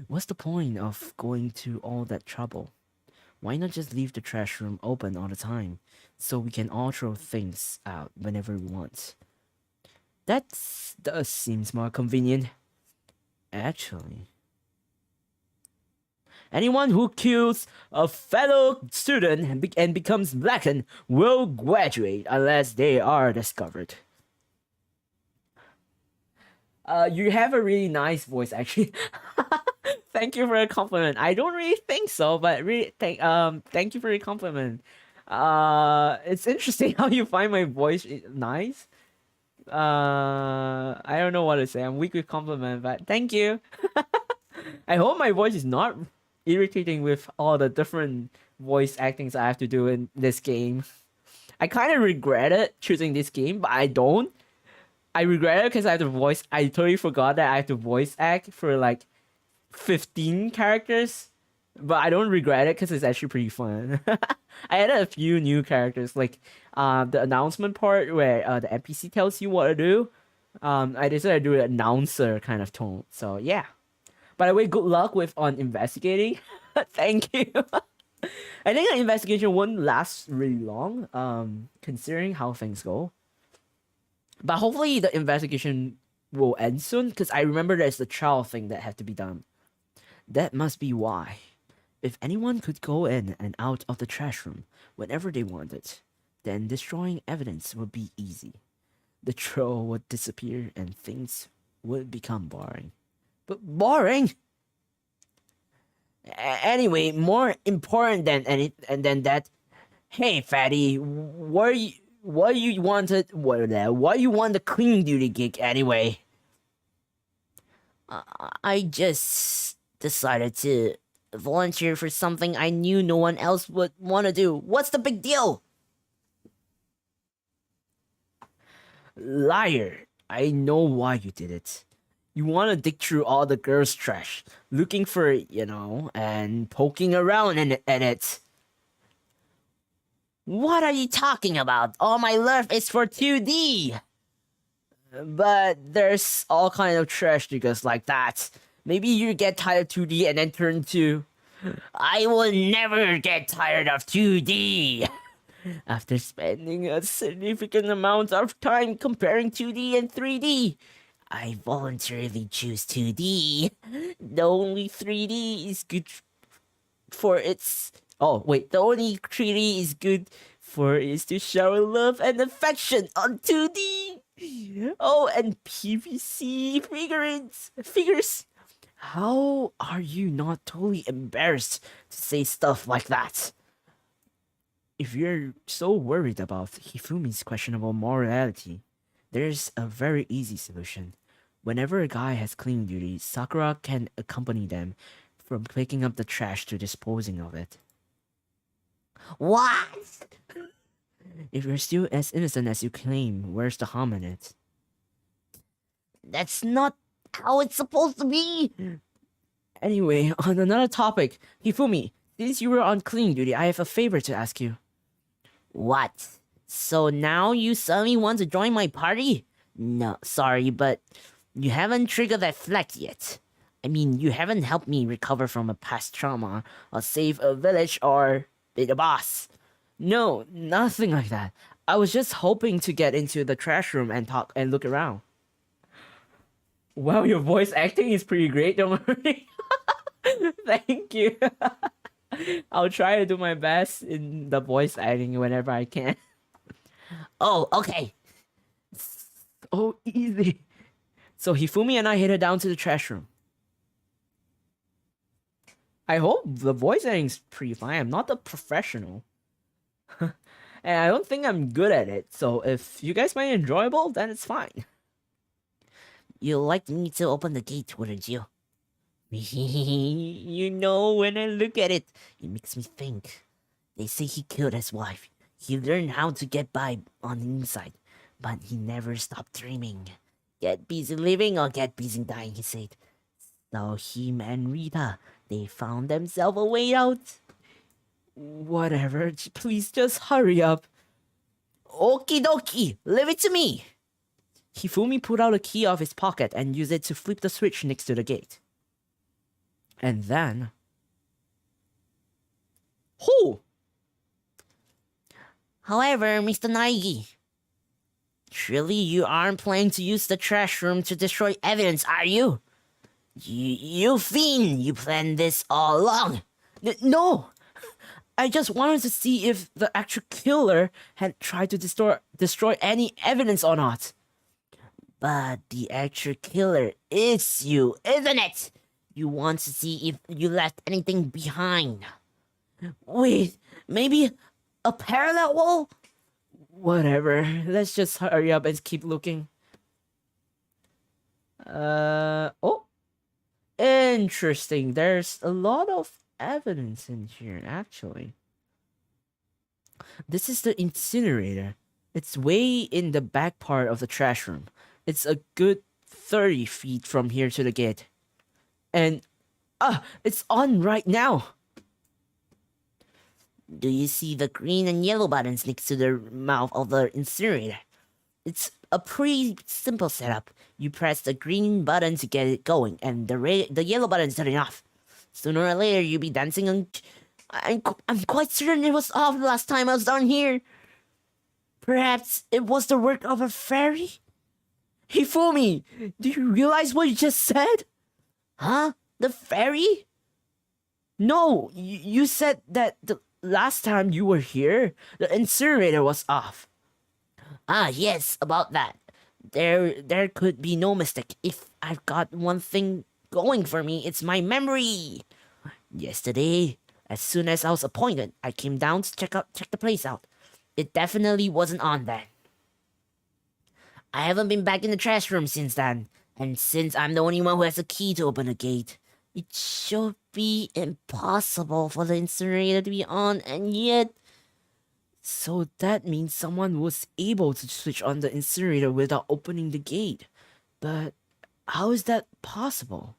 A: What's the point of going to all that trouble? Why not just leave the trash room open all the time, so we can all throw things out whenever we want? That does seems more convenient. Actually. Anyone who kills a fellow student and becomes blackened will graduate unless they are discovered. You have a really nice voice, actually. Thank you for a compliment. I don't really think so, but really thank you for your compliment. It's interesting how you find my voice nice. I don't know what to say. I'm weak with compliment, but thank you. I hope my voice is not irritating with all the different voice actings I have to do in this game. I kind of regret it choosing this game, but I don't. I regret it because I have to voice. I totally forgot that I have to voice act for like 15 characters, but I don't regret it because it's actually pretty fun. I added a few new characters, like the announcement part where the NPC tells you what to do. I decided to do an announcer kind of tone. So yeah. By the way, good luck with on investigating. Thank you. I think the investigation won't last really long, considering how things go. But hopefully the investigation will end soon, because I remember there's the trial thing that had to be done. That must be why. If anyone could go in and out of the trash room whenever they wanted, then destroying evidence would be easy. The troll would disappear and things would become boring. But boring? Anyway, more important than that. Hey, fatty, what you want the cleaning duty gig anyway? I just decided to volunteer for something I knew no one else would want to do. What's the big deal? Liar. I know why you did it. You want to dig through all the girls' trash, looking for it, and poking around in it. What are you talking about? All my love is for 2D. But there's all kind of trash diggers like that. Maybe you get tired of 2D and then turn to... I will never get tired of 2D. After spending a significant amount of time comparing 2D and 3D, I voluntarily choose 2D. The only 3D is good for its... Oh, wait. The only 3D is good for is to shower love and affection on 2D. Oh, and PVC figures. How are you not totally embarrassed to say stuff like that? If you're so worried about Hifumi's questionable morality, there's a very easy solution. Whenever a guy has cleaning duty, Sakura can accompany them from picking up the trash to disposing of it. What? If you're still as innocent as you claim, where's the harm in it? That's not how it's supposed to be! Anyway, on another topic, Hifumi, since you were on cleaning duty, I have a favor to ask you. What? So now you suddenly want to join my party? No, sorry, but you haven't triggered that flag yet. I mean, you haven't helped me recover from a past trauma, or save a village, or be the boss. No, nothing like that. I was just hoping to get into the trash room and talk and look around. Wow, your voice acting is pretty great, don't worry. Thank you. I'll try to do my best in the voice acting whenever I can. Oh, okay. So easy. So Hifumi and I headed down to the trash room. I hope the voice acting's pretty fine. I'm not a professional. And I don't think I'm good at it. So if you guys find it enjoyable, then it's fine. You'd like me to open the gate, wouldn't you? You know, when I look at it, it makes me think. They say he killed his wife. He learned how to get by on the inside. But he never stopped dreaming. Get busy living or get busy dying, he said. So him and Rita, they found themselves a way out. Whatever, please just hurry up. Okie dokie, leave it to me. Hifumi pulled out a key off his pocket and used it to flip the switch next to the gate. And then... Who? However, Mr. Naigi, surely you aren't planning to use the trash room to destroy evidence, are you? You fiend, you planned this all along. No! I just wanted to see if the actual killer had tried to destroy any evidence or not. But the actual killer is you, isn't it? You want to see if you left anything behind. Wait, maybe a parallel wall? Whatever, let's just hurry up and keep looking. Oh. Interesting, there's a lot of evidence in here, actually. This is the incinerator. It's way in the back part of the trash room. It's a good 30 feet from here to the gate. And, it's on right now. Do you see the green and yellow buttons next to the mouth of the incinerator? It's a pretty simple setup. You press the green button to get it going, and the yellow button is turning off. Sooner or later, you'll be dancing on... I'm quite certain it was off the last time I was down here. Perhaps it was the work of a fairy? Hifumi, do you realize what you just said? Huh? The fairy? No, you said that the last time you were here, the incinerator was off. Ah, yes, about that. There could be no mistake. If I've got one thing going for me, it's my memory. Yesterday, as soon as I was appointed, I came down to check the place out. It definitely wasn't on then. I haven't been back in the trash room since then, and since I'm the only one who has a key to open the gate, it should be impossible for the incinerator to be on, and yet... So that means someone was able to switch on the incinerator without opening the gate. But how is that possible?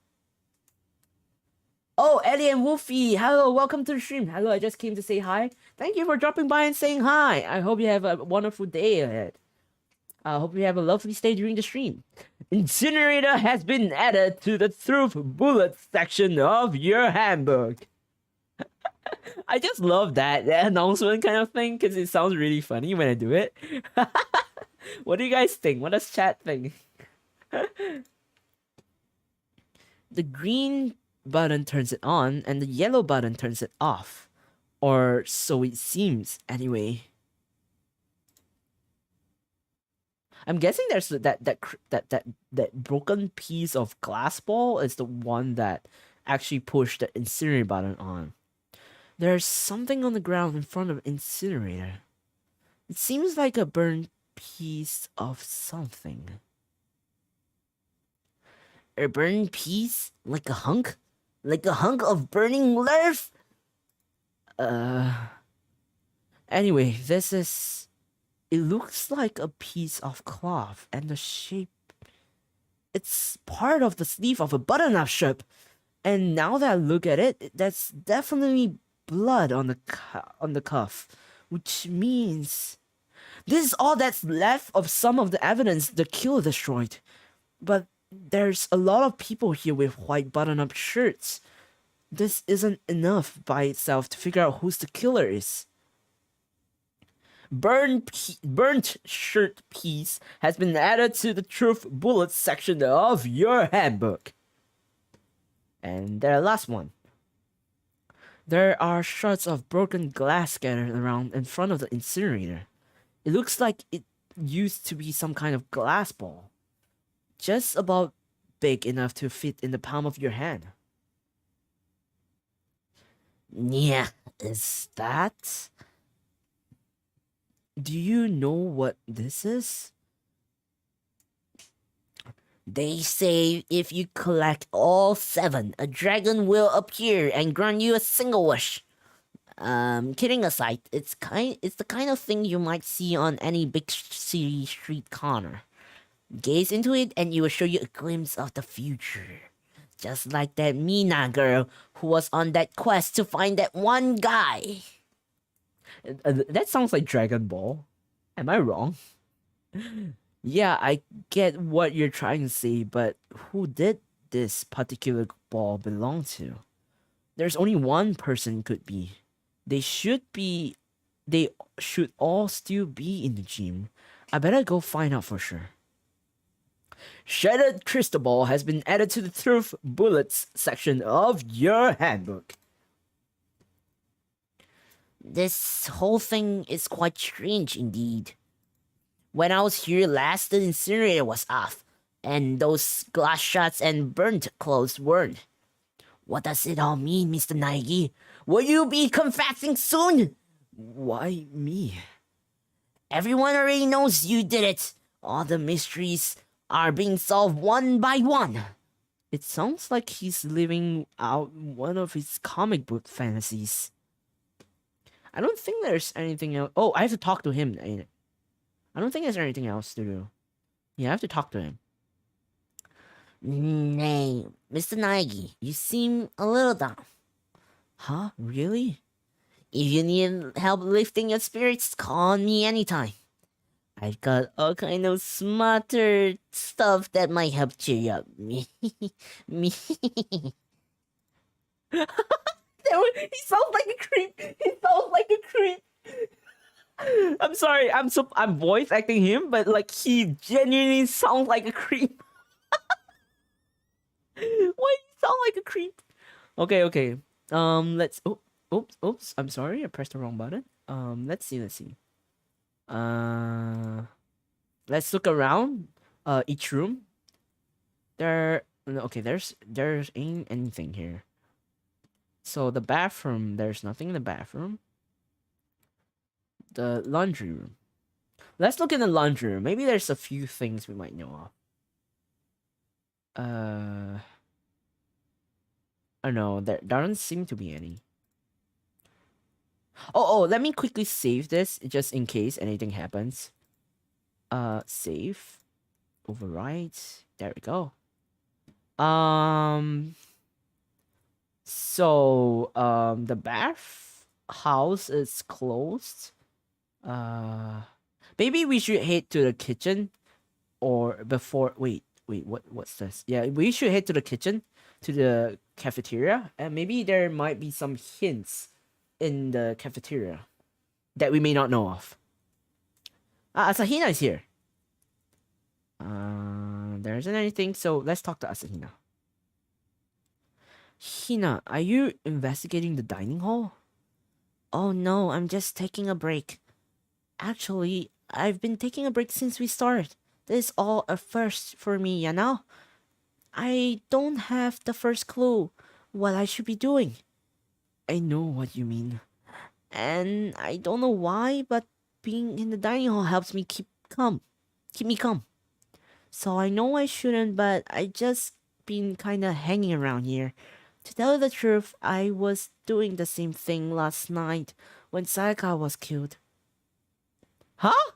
A: Oh, Ellie and Wolfie, hello, welcome to the stream. Hello, I just came to say hi. Thank you for dropping by and saying hi. I hope you have a wonderful day ahead. I hope you have a lovely stay during the stream. Incinerator has been added to the Truth Bullet section of your handbook. I just love that announcement kind of thing because it sounds really funny when I do it. What do you guys think? What does chat think? The green button turns it on and the yellow button turns it off. Or so it seems, anyway. I'm guessing there's that broken piece of glass ball is the one that actually pushed the incinerator button on. There's something on the ground in front of incinerator. It seems like a burned piece of something. A burned piece? Like a hunk? Like a hunk of burning earth? Anyway, this is... It looks like a piece of cloth, and the shape... It's part of the sleeve of a button-up shirt. And now that I look at it, that's definitely blood on the cuff. Which means... This is all that's left of some of the evidence the killer destroyed. But there's a lot of people here with white button-up shirts. This isn't enough by itself to figure out who the killer is. Burnt shirt piece has been added to the Truth Bullet section of your handbook. And the last one. There are shards of broken glass scattered around in front of the incinerator. It looks like it used to be some kind of glass ball. Just about big enough to fit in the palm of your hand. Yeah, is that... Do you know what this is? They say if you collect all 7, a dragon will appear and grant you a single wish. Kidding aside, it's the kind of thing you might see on any big city street corner. Gaze into it and it will show you a glimpse of the future. Just like that Mina girl who was on that quest to find that one guy. That sounds like Dragon Ball. Am I wrong? Yeah, I get what you're trying to say, but who did this particular ball belong to? There's only one person could be. They should all still be in the gym. I better go find out for sure. Shattered crystal ball has been added to the truth bullets section of your handbook. This whole thing is quite strange indeed. When I was here last, the incinerator was off, and those glass shots and burnt clothes weren't. What does it all mean, Mr. Naegi? Will you be confessing soon? Why me? Everyone already knows you did it. All the mysteries are being solved one by one. It sounds like he's living out one of his comic book fantasies. I don't think there's anything else. Oh, I have to talk to him. I don't think there's anything else to do. Yeah, I have to talk to him. Nay, Mr. Naegi, you seem a little down. Huh? Really? If you need help lifting your spirits, call on me anytime. I've got all kind of smarter stuff that might help cheer you up. Me. He sounds like a creep. I'm sorry, I'm voice acting him, but like he genuinely sounds like a creep. Why do you sound like a creep? Okay. Let's oops, I'm sorry, I pressed the wrong button. Let's see. Let's look around each room. There's ain't anything here. So the bathroom, there's nothing in the bathroom. The laundry room. Let's look in the laundry room. Maybe there's a few things we might know of. Oh no, there doesn't seem to be any. Oh, let me quickly save this just in case anything happens. Save. Overwrite. There we go. So, the bath house is closed. Maybe we should head to the kitchen or before. Wait, what's this? Yeah, we should head to the kitchen, to the cafeteria, and maybe there might be some hints in the cafeteria that we may not know of. Asahina is here. There isn't anything, so let's talk to Asahina. Hina, are you investigating the dining hall? Oh no, I'm just taking a break. Actually, I've been taking a break since we started. This is all a first for me, you know? I don't have the first clue what I should be doing. I know what you mean. And I don't know why, but being in the dining hall helps me keep me calm. So I know I shouldn't, but I just been kinda hanging around here. To tell you the truth, I was doing the same thing last night when Sayaka was killed. Huh?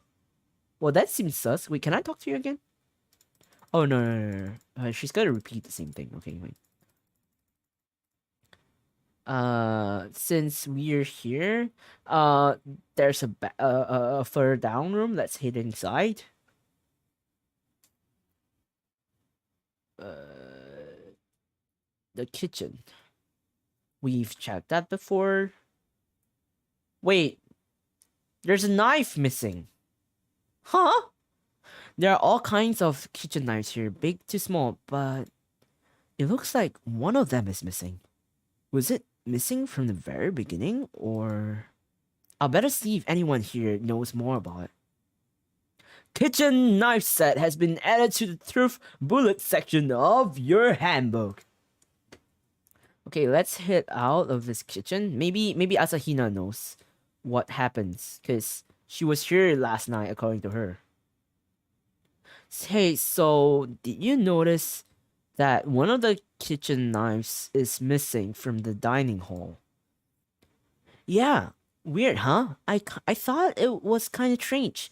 A: Well, that seems sus. Wait, can I talk to you again? Oh, no. She's gonna repeat the same thing. Okay, wait. Since we're here, there's a further down room. Let's head inside. The kitchen. We've checked that before. Wait, there's a knife missing. Huh? There are all kinds of kitchen knives here, big to small, but it looks like one of them is missing. Was it missing from the very beginning, or... I'll better see if anyone here knows more about it. Kitchen knife set has been added to the truth bullet section of your handbook. Okay, let's head out of this kitchen. Maybe Asahina knows what happens, because she was here last night, according to her. Hey, so did you notice that one of the kitchen knives is missing from the dining hall? Yeah, weird, huh? I thought it was kind of strange.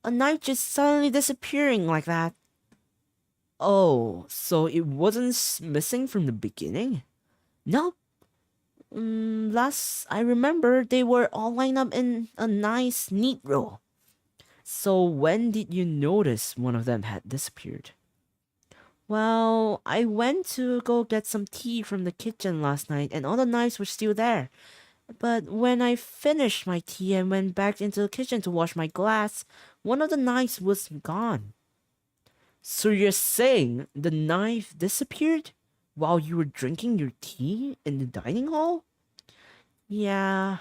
A: A knife just suddenly disappearing like that. Oh, so it wasn't missing from the beginning? No. Last I remember, they were all lined up in a nice, neat row. So when did you notice one of them had disappeared? Well, I went to go get some tea from the kitchen last night and all the knives were still there. But when I finished my tea and went back into the kitchen to wash my glass, one of the knives was gone. So you're saying the knife disappeared while you were drinking your tea in the dining hall? Yeah.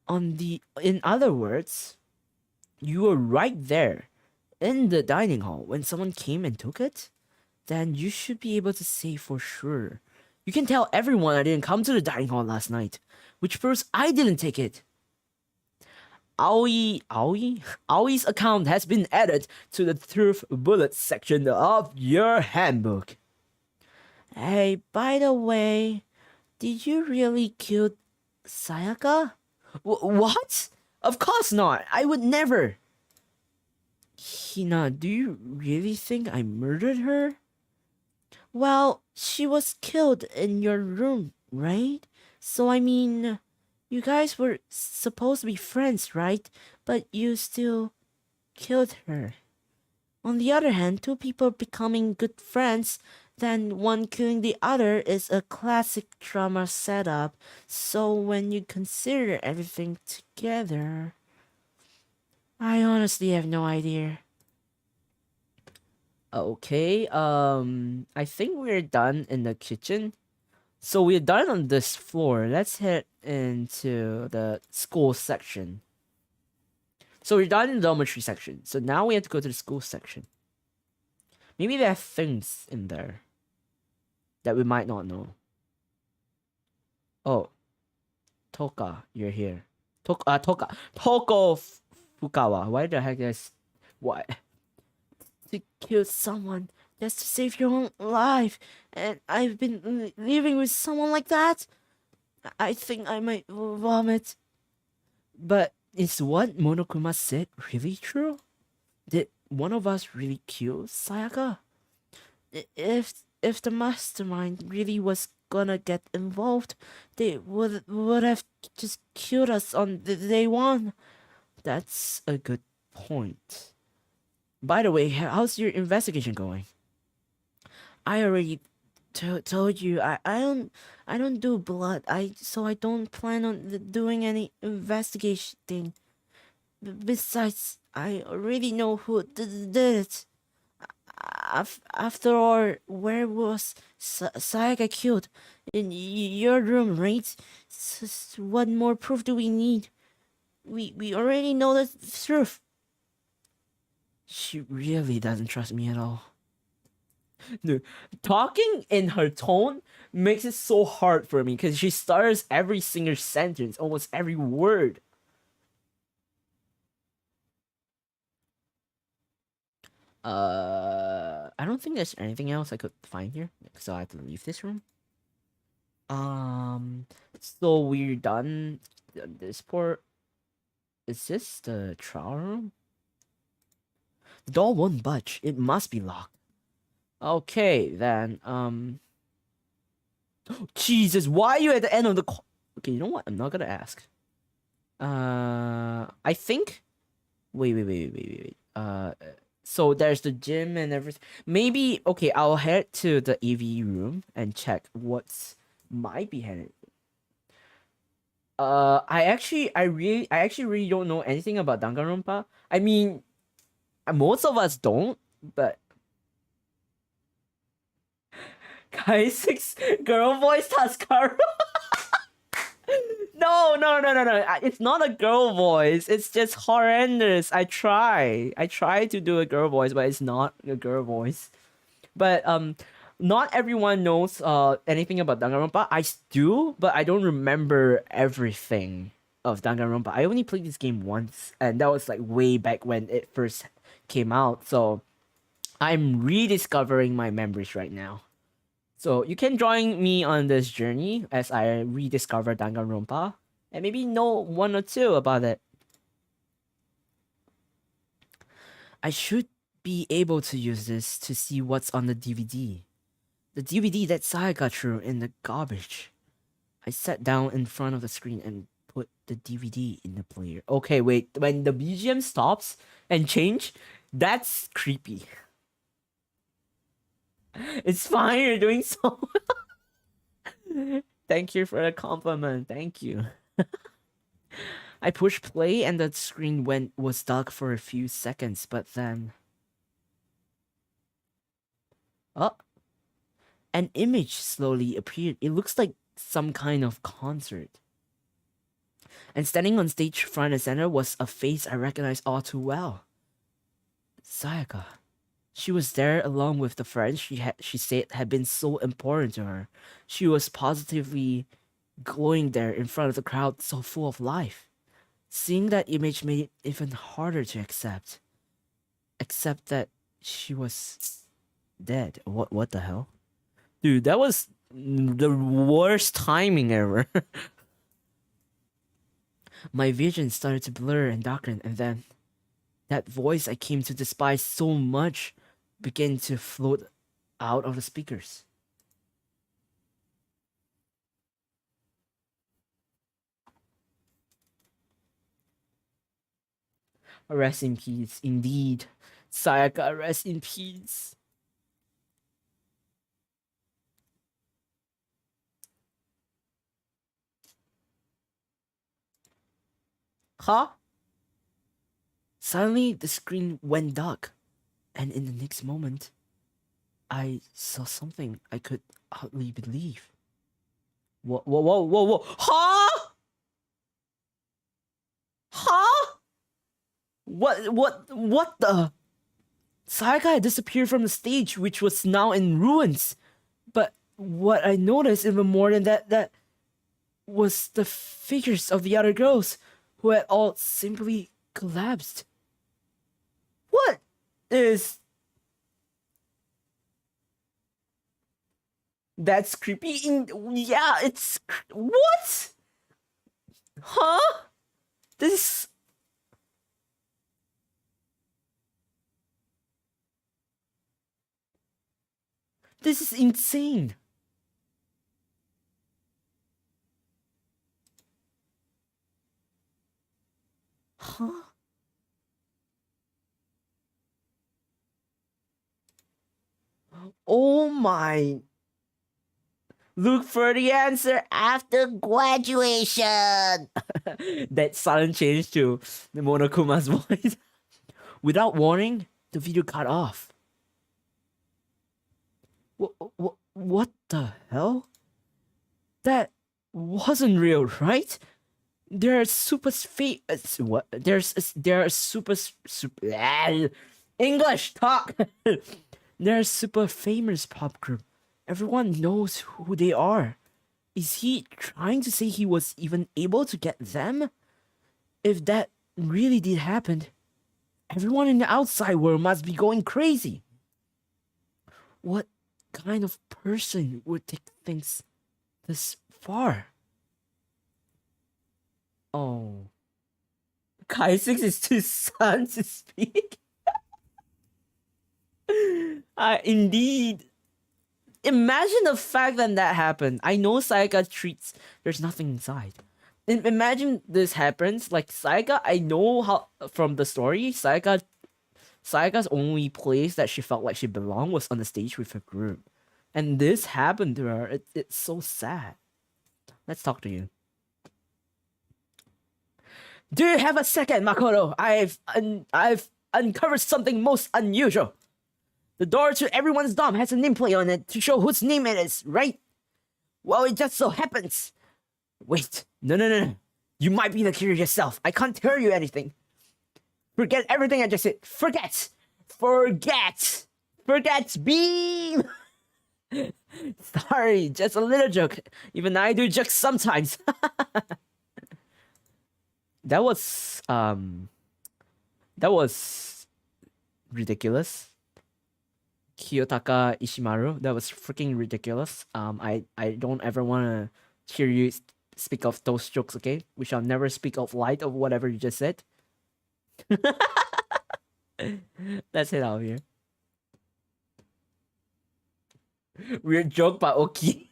A: In other words, you were right there in the dining hall when someone came and took it? Then you should be able to say for sure. You can tell everyone I didn't come to the dining hall last night, which proves I didn't take it. Aoi's account has been added to the truth bullet section of your handbook. Hey, by the way, did you really kill Sayaka? What? Of course not. I would never. Hina, do you really think I murdered her? Well, she was killed in your room, right? So I mean, you guys were supposed to be friends, right? But you still killed her. On the other hand, two people becoming good friends, then one killing the other is a classic drama setup. So when you consider everything together, I honestly have no idea. Okay, I think we're done in the kitchen. So we're done on this floor. Let's head into the school section. So we're done in the dormitory section. So now we have to go to the school section. Maybe there are things in there that we might not know. Oh, Toka, you're here. Toko Fukawa. Why the heck is what? To kill someone just to save your own life, and I've been living with someone like that. I think I might vomit. But is what Monokuma said really true? Did one of us really kill Sayaka? If the mastermind really was gonna get involved, they would have just killed us on the day one. That's a good point. By the way, how's your investigation going? I already told you I don't do blood. I don't plan on doing any investigation. Besides, I already know who did it. After all, where was Sayaka killed? In your room, right? What more proof do we need? We already know the truth. She really doesn't trust me at all. Dude, talking in her tone makes it so hard for me because she stutters every single sentence, almost every word. I don't think there's anything else I could find here, so I have to leave this room. So we're done. This part. Is this the trial room? The door won't budge. It must be locked. Okay, then. Jesus, why are you at the end of the? Okay, you know what? I'm not gonna ask. I think. Wait. So there's the gym and everything. Maybe okay. I'll head to the AV room and check what's might be headed. I actually really don't know anything about Danganronpa. I mean, most of us don't, but Kaissics girl voice Taskaru. No. It's not a girl voice. It's just horrendous. I try to do a girl voice, but it's not a girl voice. But not everyone knows anything about Danganronpa. I do, but I don't remember everything of Danganronpa. I only played this game once, and that was like way back when it first came out. So I'm rediscovering my memories right now. So you can join me on this journey as I rediscover Danganronpa. and maybe know one or two about it. I should be able to use this to see what's on the DVD. The DVD that Sayaka threw in the garbage. I sat down in front of the screen and put the DVD in the player. Okay, wait. When the BGM stops and change, that's creepy. It's fine. You're doing so. Thank you for the compliment. Thank you. I pushed play and the screen was dark for a few seconds, but then oh, an image slowly appeared. It looks like some kind of concert. And standing on stage front and center was a face I recognized all too well. Sayaka. She was there along with the friends she said had been so important to her. She was positively glowing there in front of the crowd, so full of life. Seeing that image made it even harder to accept. Except that she was dead. What the hell? Dude, that was the worst timing ever. My vision started to blur and darken, and then that voice I came to despise so much began to float out of the speakers. Rest in peace, indeed. Sayaka, rest in peace. Huh? Suddenly, the screen went dark, and in the next moment, I saw something I could hardly believe. Whoa. Huh? Huh? What the? Sayaka had disappeared from the stage, which was now in ruins. But what I noticed even more than that was the figures of the other girls, who had all simply collapsed. What is... That's creepy. Yeah, it's... What? Huh? This... This is insane. Huh? Oh my... Look for the answer after graduation. That sudden change to the Monokuma's voice. Without warning, the video cut off. What the hell? That wasn't real, right? There are what? There are super English talk. They're a super famous pop group. Everyone knows who they are. Is he trying to say he was even able to get them? If that really did happen, everyone in the outside world must be going crazy. What kind of person would take things this far? Oh. Kaissics is too son to speak? Indeed. Imagine the fact that happened. I know Sayaka treats... There's nothing inside. Imagine this happens. Like, Sayaka, I know how... From the story, Sayaka's only place that she felt like she belonged was on the stage with her group. And this happened to her. It's so sad. Let's talk to you. Do you have a second, Makoto? I've uncovered something most unusual. The door to everyone's dorm has a nameplate on it to show whose name it is, right? Well, it just so happens. Wait, no. You might be the killer yourself. I can't tell you anything. Forget everything I just said. Forget, beam. Sorry, just a little joke. Even I do jokes sometimes. That was ridiculous. Kiyotaka Ishimaru, that was freaking ridiculous. I don't ever want to hear you speak of those jokes, okay? We shall never speak of light of whatever you just said. Let's head out here. Weird joke, but okay.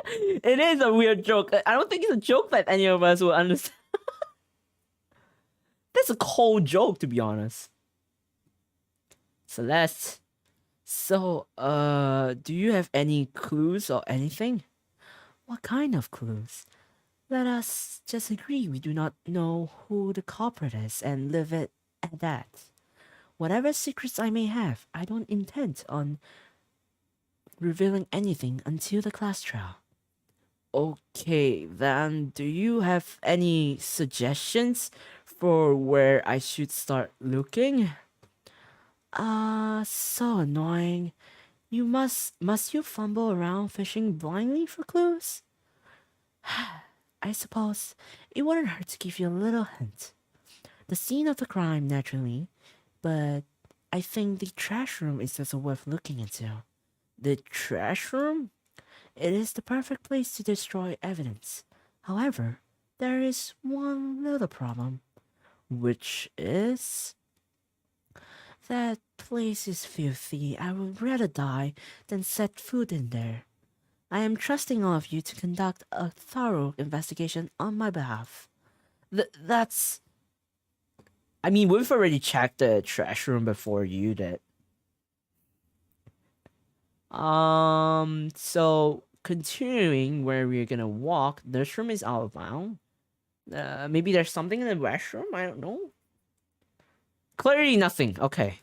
A: It is a weird joke. I don't think it's a joke that any of us will understand. That's a cold joke, to be honest. Celeste. So, do you have any clues or anything? What kind of clues? Let us just agree we do not know who the culprit is and leave it at that. Whatever secrets I may have, I don't intend on revealing anything until the class trial. Okay, then do you have any suggestions for where I should start looking? So annoying. Must you fumble around fishing blindly for clues? I suppose it wouldn't hurt to give you a little hint. The scene of the crime, naturally, but I think the trash room is also worth looking into. The trash room? It is the perfect place to destroy evidence. However, there is one little problem, which is that place is filthy. I would rather die than set foot in there. I am trusting all of you to conduct a thorough investigation on my behalf. That's... I mean, we've already checked the trash room before you did. So continuing where we're gonna walk, this room is outbound. Maybe there's something in the restroom. I don't know. Clearly nothing. Okay,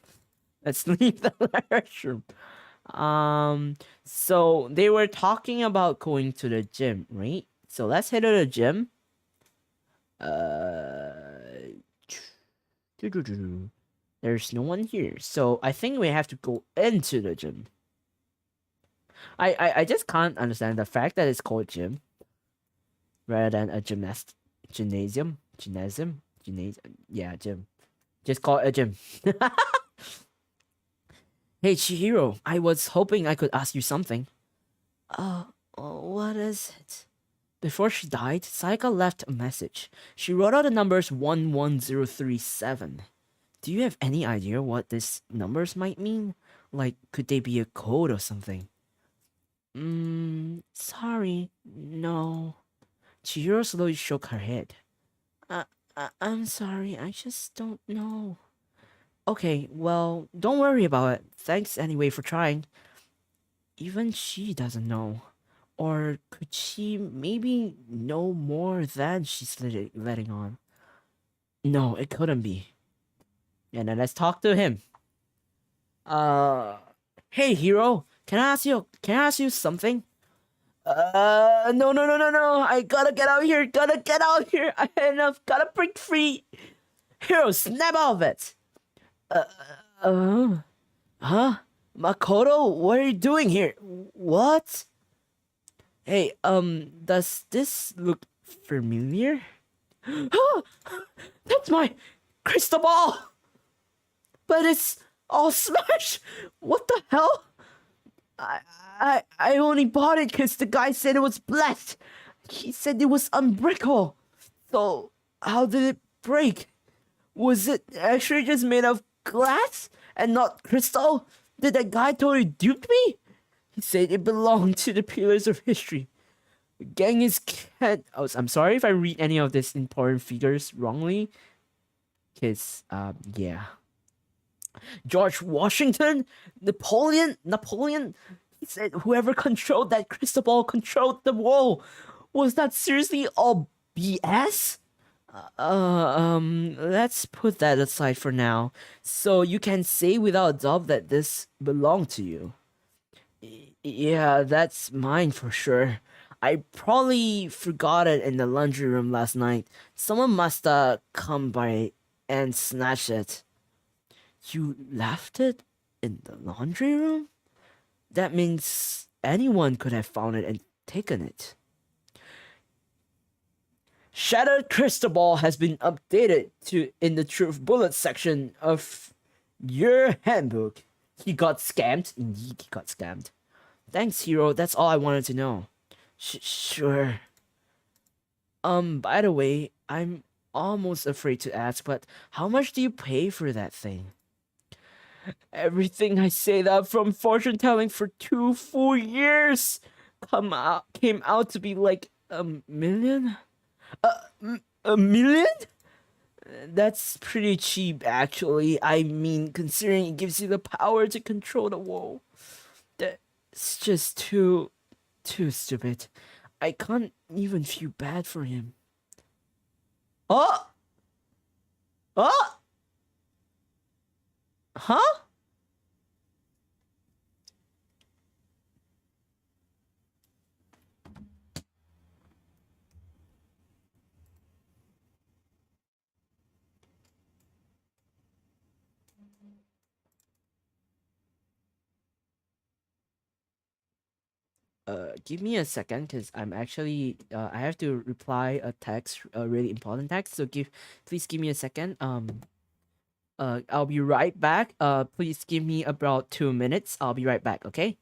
A: let's leave the restroom. So they were talking about going to the gym, right? So let's head to the gym. There's no one here, so I think we have to go into the gym. I just can't understand the fact that it's called gym rather than a gymnasium. Yeah, gym. Just call it a gym. Hey, Chihiro, I was hoping I could ask you something. What is it? Before she died, Sayaka left a message. She wrote out the numbers 11037. Do you have any idea what these numbers might mean? Like, could they be a code or something? Sorry, no. Chihiro slowly shook her head. I'm sorry, I just don't know. Okay, well, don't worry about it. Thanks anyway for trying. Even she doesn't know. Or could she maybe know more than she's letting on? No, it couldn't be. And then let's talk to him. Hey, Hero, can I ask you something? No. I gotta get out here. I had enough. Gotta break free. Hero, snap out of it. Huh? Makoto, what are you doing here? What? Hey, does this look familiar? That's my crystal ball! But it's all smashed! What the hell? I only bought it because the guy said it was blessed. He said it was unbreakable. So, how did it break? Was it actually just made of glass and not crystal? Did that guy totally dupe me? He said it belonged to the pillars of history. The gang is I'm sorry if I read any of these important figures wrongly. Cause yeah. George Washington, Napoleon. He said whoever controlled that crystal ball controlled the world. Was that seriously all BS? Let's put that aside for now. So you can say without a doubt that this belonged to you. Yeah, that's mine for sure. I probably forgot it in the laundry room last night. Someone must come by and snatch it. You left it in the laundry room? That means anyone could have found it and taken it. Shattered Crystal Ball has been updated in the Truth Bullet section of your handbook. He got scammed. Indeed, he got scammed. Thanks, Hero. That's all I wanted to know. Sure. By the way, I'm almost afraid to ask, but how much do you pay for that thing? Everything I saved up from fortune telling for 2 full years came out to be like a million? A million? That's pretty cheap, actually. I mean, considering it gives you the power to control the world. That's just too stupid. I can't even feel bad for him. Oh! Oh! Huh? Give me a second, cause I'm actually I have to reply a text, a really important text. So please give me a second. I'll be right back. Please give me about 2 minutes. I'll be right back. Okay.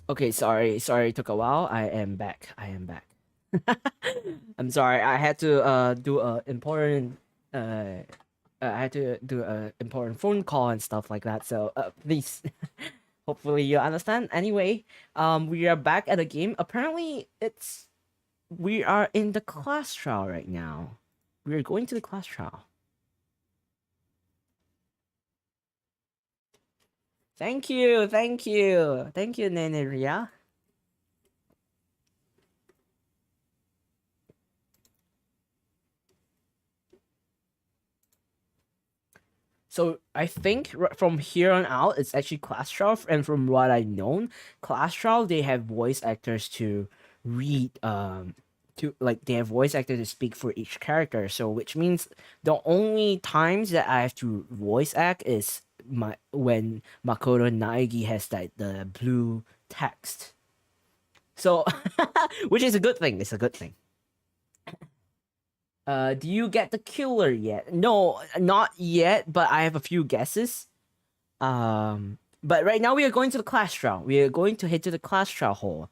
A: Okay, sorry, it took a while. I am back. I'm sorry. I had to do a important I had to do a important phone call and stuff like that. So please, hopefully you understand. Anyway, we are back at the game. Apparently, we are in the class trial right now. We are going to the class trial. Thank you, Neneria. So I think from here on out, it's actually class trial, and from what I known, class trial they have voice actors to read to like they have voice actors to speak for each character. So which means the only times that I have to voice act is when Makoto Naegi has the blue text. So which is a good thing. It's a good thing. Do you get the killer yet? No, not yet, but I have a few guesses. But right now we are going to the class trial. We are going to head to the class trial hall.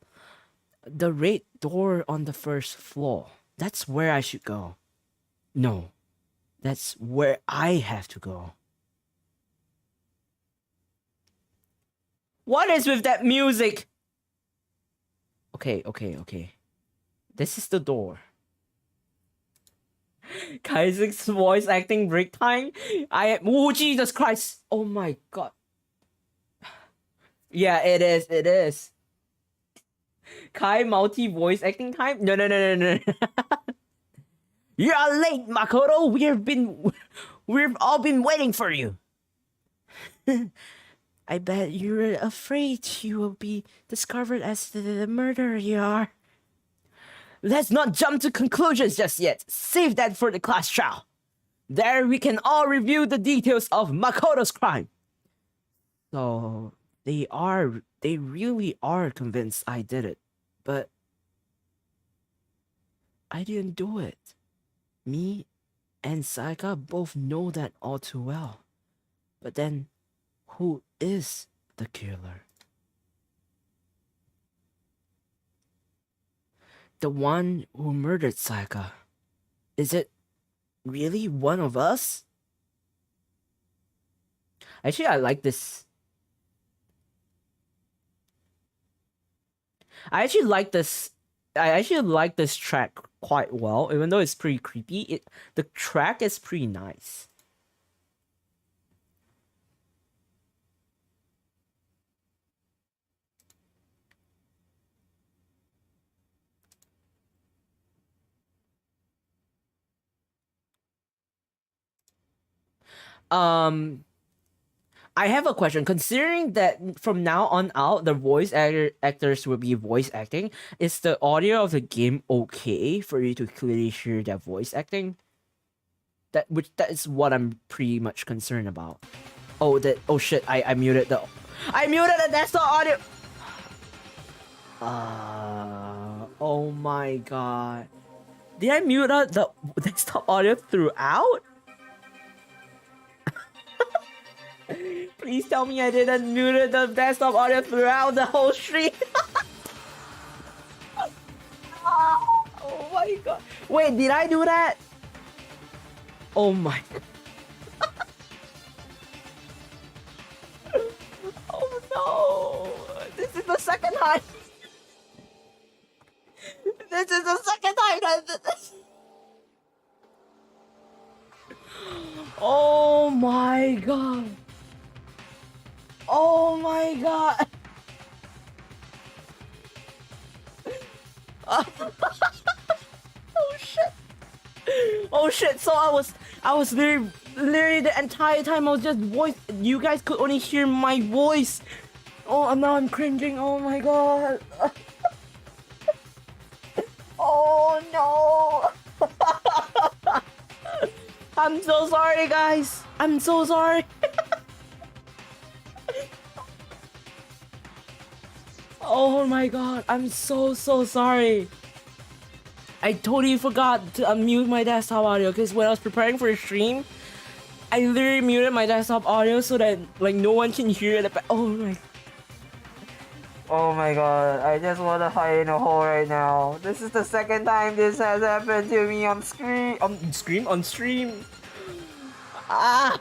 A: The red door on the first floor. That's where I should go. No, that's where I have to go. What is with that music? Okay. This is the door. Kaissics voice acting break time. Oh Jesus Christ! Oh my god. Yeah, it is. Kai multi voice acting time? No. You are late, Makoto. We've all been waiting for you. I bet you're afraid you will be discovered as the murderer you are. Let's not jump to conclusions just yet. Save that for the class trial. There we can all review the details of Makoto's crime. So they really are convinced I did it. But I didn't do it. Me and Sayaka both know that all too well. But then, who is the killer? The one who murdered Sayaka. Is it really one of us? Actually, I like this. I actually like this track quite well, even though it's pretty creepy. The track is pretty nice. I have a question. Considering that from now on out, the actors will be voice acting, is the audio of the game okay for you to clearly hear their voice acting? That is what I'm pretty much concerned about. Oh shit! I muted the desktop audio. Oh my god! Did I mute the desktop audio throughout? Please tell me I didn't mute the desktop audio throughout the whole stream. Oh my god. Wait, did I do that? Oh my god. Oh no. This is the second time. This is the second time I did this. Oh my god. Oh my god. Oh shit. So I was literally the entire time I was just you guys could only hear my voice. Oh, now I'm cringing. Oh my god. Oh no. I'm so sorry, guys. I'm so sorry. Oh my god, I'm so sorry. I totally forgot to unmute my desktop audio because when I was preparing for the stream, I literally muted my desktop audio so that like no one can hear it. Oh my. Oh my god, I just wanna hide in a hole right now. This is the second time this has happened to me on screen. On stream. Ah!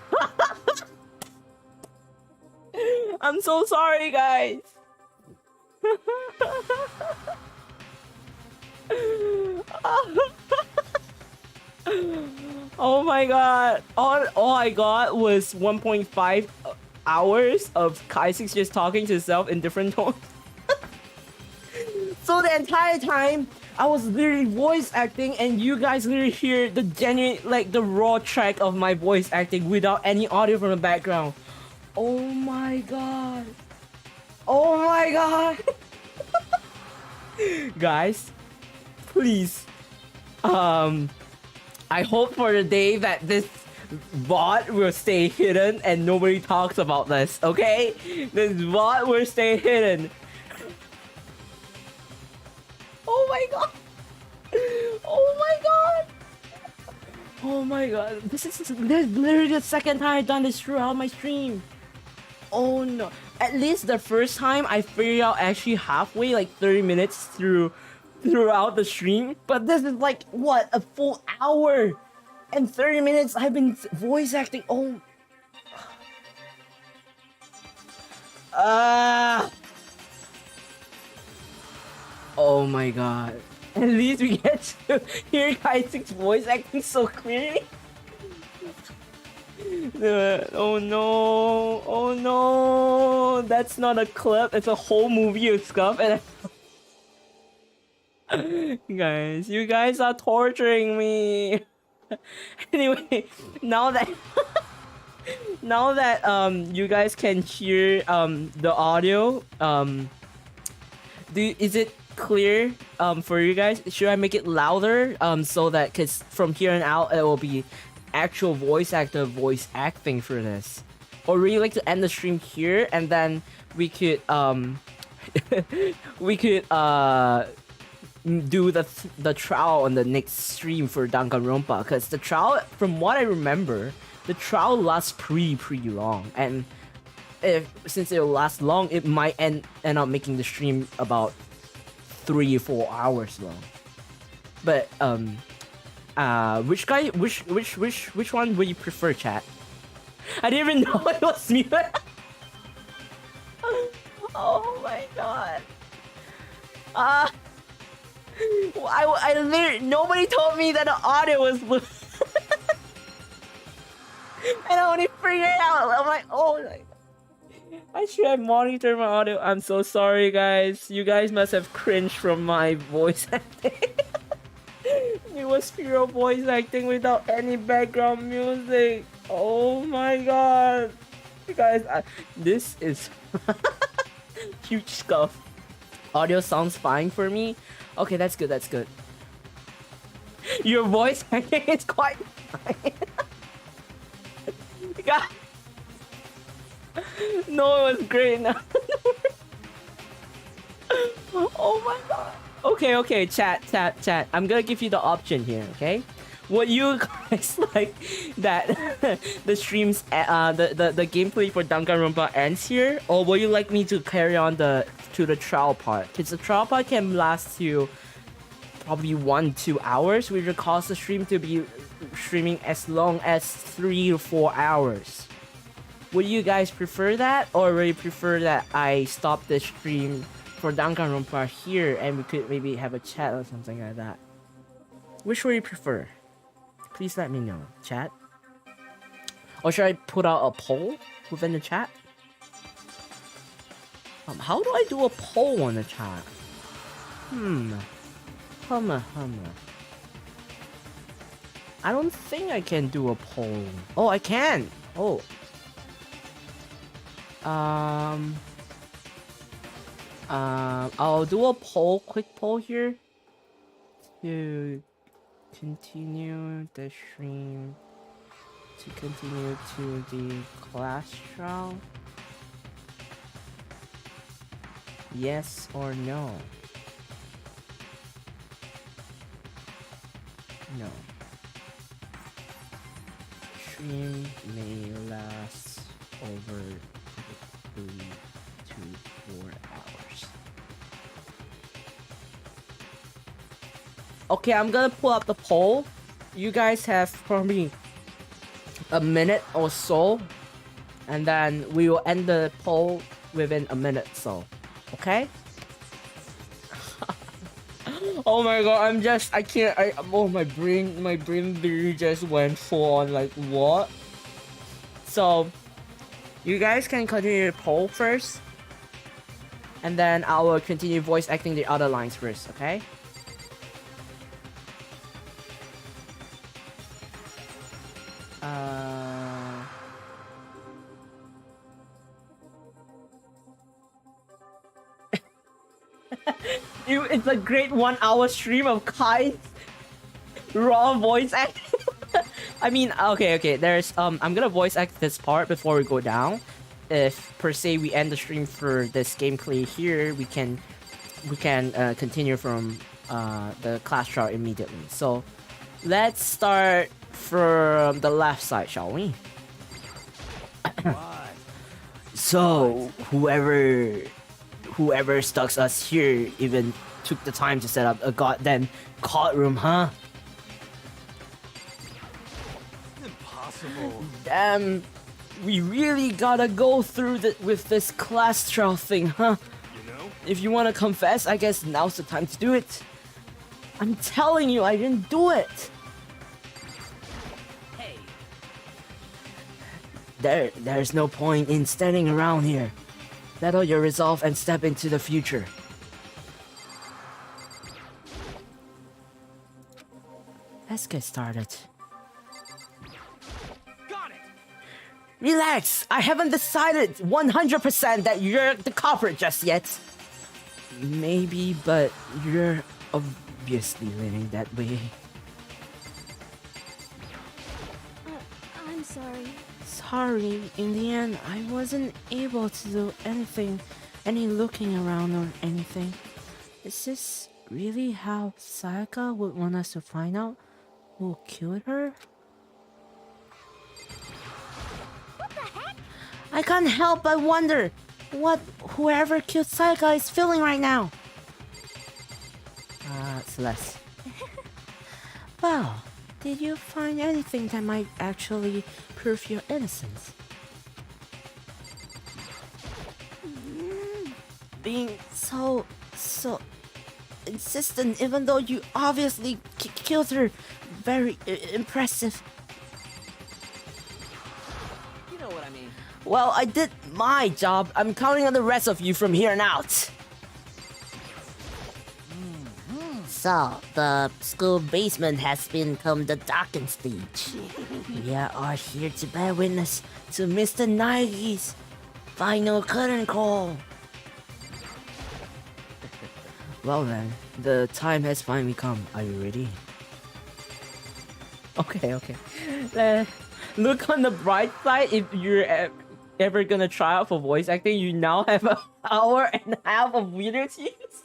A: I'm so sorry, guys. Oh my god. All I got was 1.5 hours of Kaissics just talking to himself in different tones. So the entire time, I was literally voice acting, and you guys literally hear the genuine, like the raw track of my voice acting without any audio from the background. Oh my god. Oh my god. Guys, please. I hope for the day that this bot will stay hidden and nobody talks about this, okay? This bot will stay hidden. Oh my god! Oh my god! Oh my god! This is literally the second time I've done this throughout my stream. Oh no! At least the first time I figured out actually halfway, like 30 minutes throughout the stream. But this is like what, a full hour and 30 minutes I've been voice acting. Oh. Oh my god. At least we get to hear Kaissics voice acting so clearly. Oh no. Oh no. That's not a clip. It's a whole movie of stuff. And guys, you guys are torturing me. Anyway, now that you guys can hear the audio, is it clear for you guys? Should I make it louder so that, because from here on out it will be actual voice actor voice acting for this? Or would you like to end the stream here and then we could do the trial on the next stream for Danganronpa? Because the trial, from what I remember, the trial lasts pretty long, and since it'll last long, it might end up making the stream about 3 or 4 hours long. But which one would you prefer, chat? I didn't even know it was muted. Oh my god. I literally, nobody told me that the audio was blue. And I only figured it out. I'm like, oh my. I should have monitored my audio. I'm so sorry, guys. You guys must have cringed from my voice acting. It was pure voice acting without any background music. Oh my god. You guys, this is huge scuff. Audio sounds fine for me. Okay, that's good, that's good. Your voice acting is quite fine. God. No, it was great. No. Oh my god. Okay, chat. I'm gonna give you the option here, okay? Would you guys like that the streams, the gameplay for Danganronpa ends here, or would you like me to carry on to the trial part? Because the trial part can last you probably 1-2 hours, which will cause the stream to be streaming as long as 3 to 4 hours. Would you guys prefer that, or would you prefer that I stop the stream for Danganronpa here and we could maybe have a chat or something like that? Which would you prefer? Please let me know, chat. Or should I put out a poll within the chat? How do I do a poll on the chat? I don't think I can do a poll. Oh, I can. Oh. I'll do a quick poll here to continue the stream, to continue to the class trial. Yes or no? No. Stream may last over 3 to hours. Okay, I'm gonna pull up the poll. You guys have probably a minute or so, and then we will end the poll within a minute so. Okay? Oh my god, oh, my brain literally just went full on, like, what? So, you guys can continue the poll first, and then I will continue voice acting the other lines first, okay? It's a great 1 hour stream of Kai's raw voice acting. I mean, okay, there's I'm gonna voice act this part before we go down. If per se we end the stream for this gameplay here, we can continue from the class trial immediately. So let's start from the left side, shall we? So whoever stuck us here even took the time to set up a goddamn courtroom, huh?
B: Impossible.
A: Damn, we really gotta go through with this class trial thing, huh?
B: You know?
A: If you wanna confess, I guess now's the time to do it. I'm telling you, I didn't do it.
C: Hey.
A: There's no point in standing around here. Settle your resolve and step into the future. Let's get started.
B: Got it.
A: Relax! I haven't decided 100% that you're the culprit just yet. Maybe, but you're obviously living that way.
D: I'm sorry.
A: Sorry, in the end, I wasn't able to do any looking around or anything. Is this really how Sayaka would want us to find out who killed her?
D: What the heck?
A: I can't help but wonder what whoever killed Sayaka is feeling right now. Celeste. Well, did you find anything that might actually prove your innocence? Being so insistent, even though you obviously killed her, very impressive.
C: You know what I mean.
A: Well, I did my job. I'm counting on the rest of you from here on out. So, the school basement has become the darkened stage. We are here to bear witness to Mr. Nagi's final curtain call. Well then, the time has finally come. Are you ready? Okay. Look on the bright side, if you're ever gonna try out for voice acting, you now have an hour and a half of video to use.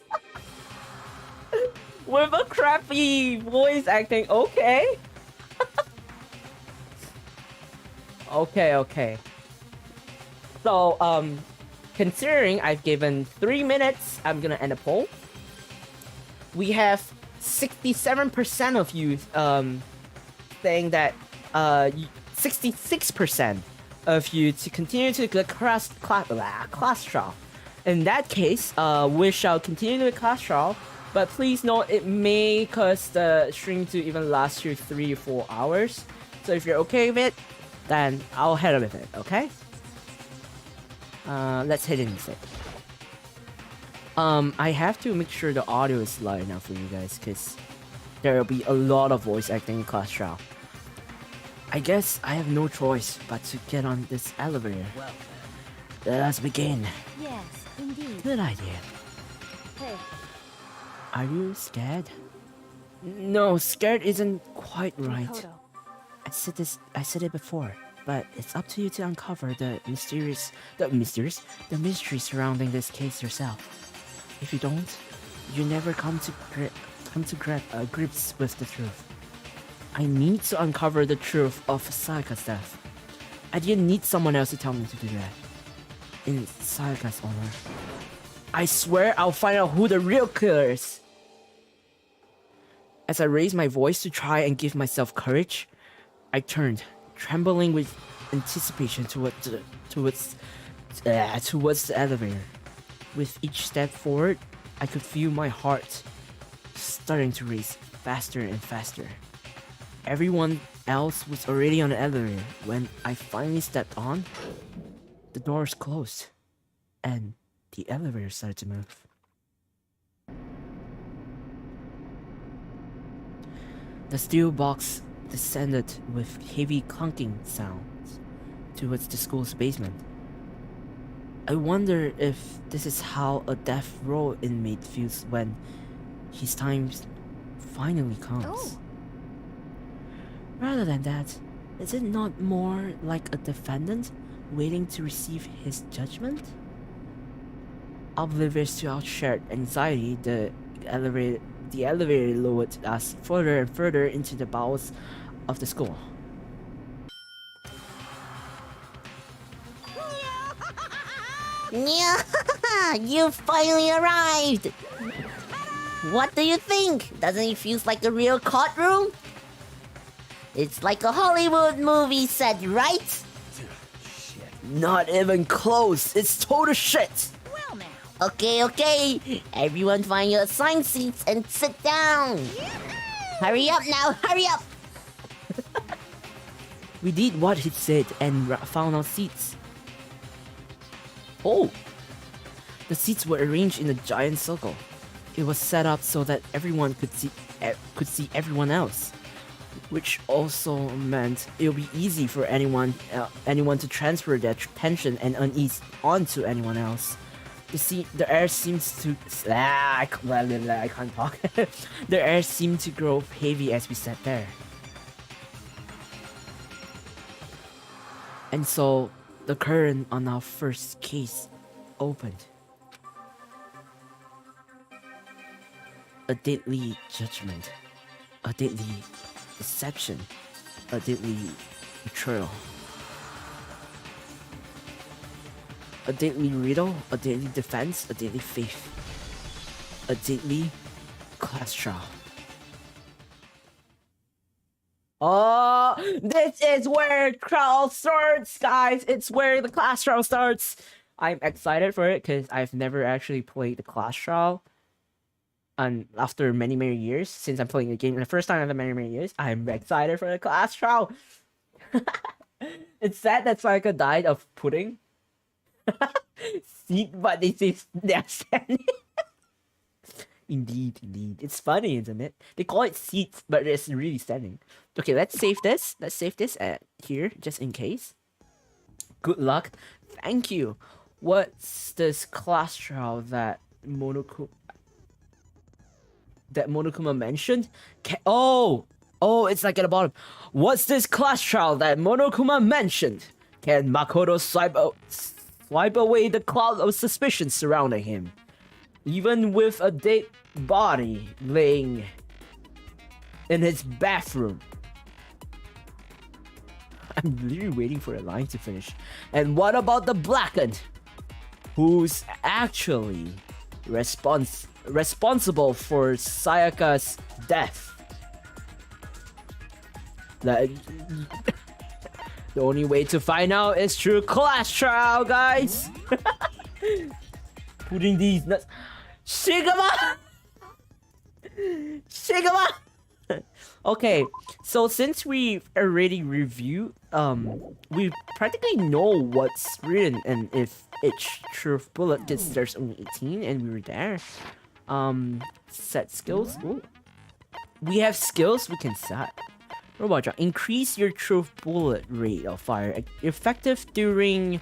A: With a crappy voice acting, okay. Okay. So, considering I've given 3 minutes, I'm gonna end a poll. We have 67% of you saying that 66% of you to continue to the class trial. In that case, we shall continue the class trial, but please note it may cause the stream to even last you 3 or 4 hours. So if you're okay with it, then I'll head with it, okay? Let's hit it instead. I have to make sure the audio is loud enough for you guys, because there will be a lot of voice acting in class trial. I guess I have no choice but to get on this elevator.
C: Well,
A: Let us begin.
D: Yes, indeed.
A: Good idea.
D: Hey,
A: Are you scared? No, scared isn't quite right.
D: Makoto.
A: I said it before, but it's up to you to uncover the mystery surrounding this case yourself. If you don't, you never come to grips with the truth. I need to uncover the truth of Sayaka's death. I didn't need someone else to tell me to do that. In Sayaka's honor. I swear I'll find out who the real killer is. As I raised my voice to try and give myself courage, I turned, trembling with anticipation towards the elevator. With each step forward, I could feel my heart starting to race faster and faster. Everyone else was already on the elevator when I finally stepped on. The doors closed, and the elevator started to move. The steel box descended with heavy clunking sounds towards the school's basement. I wonder if this is how a death row inmate feels when his time finally comes.
D: Oh.
A: Rather than that, is it not more like a defendant waiting to receive his judgment? Oblivious to our shared anxiety, the elevator lowered us further and further into the bowels of the school.
B: Yeah, you finally arrived! What do you think? Doesn't it feel like a real courtroom? It's like a Hollywood movie set, right?
A: Not even close. It's total shit.
D: Well now.
B: Okay. Everyone find your assigned seats and sit down. Hurry up now, hurry up!
A: We did what he said and found our seats. Oh! The seats were arranged in a giant circle. It was set up so that everyone could see everyone else, which also meant it would be easy for anyone to transfer their tension and unease onto anyone else. The air seems to I can't talk. The air seemed to grow heavy as we sat there. And so the curtain on our first case opened. A deadly judgment, a deadly deception, a deadly betrayal. A deadly riddle, a deadly defense, a deadly faith. A deadly class trial. Oh, this is where trial starts, guys. It's where the class trial starts. I'm excited for it because I've never actually played the class trial. And after many years, since I'm playing the game the first time after many years, I'm excited for the class trial. It's sad that Sayaka died of pudding. Seat, but they say they're standing. Indeed. It's funny, isn't it? They call it seats, but it's really standing. Okay, let's save this. Let's save this at here, just in case. Good luck. Thank you. What's this class trial that Monokuma mentioned? It's like at the bottom. What's this class trial that Monokuma mentioned? Can Makoto swipe away the cloud of suspicion surrounding him, even with a dead body laying in his bathroom? I'm literally waiting for the line to finish. And what about the blackened? Who's actually responsible for Sayaka's death? The only way to find out is through class trial, guys. Putting these nuts. Shigama! Okay, so since we've already reviewed, we practically know what's written and if each truth bullet, because there's only 18 and we were there. Set skills. Ooh. We have skills we can set. Robot John, increase your truth bullet rate of fire, effective during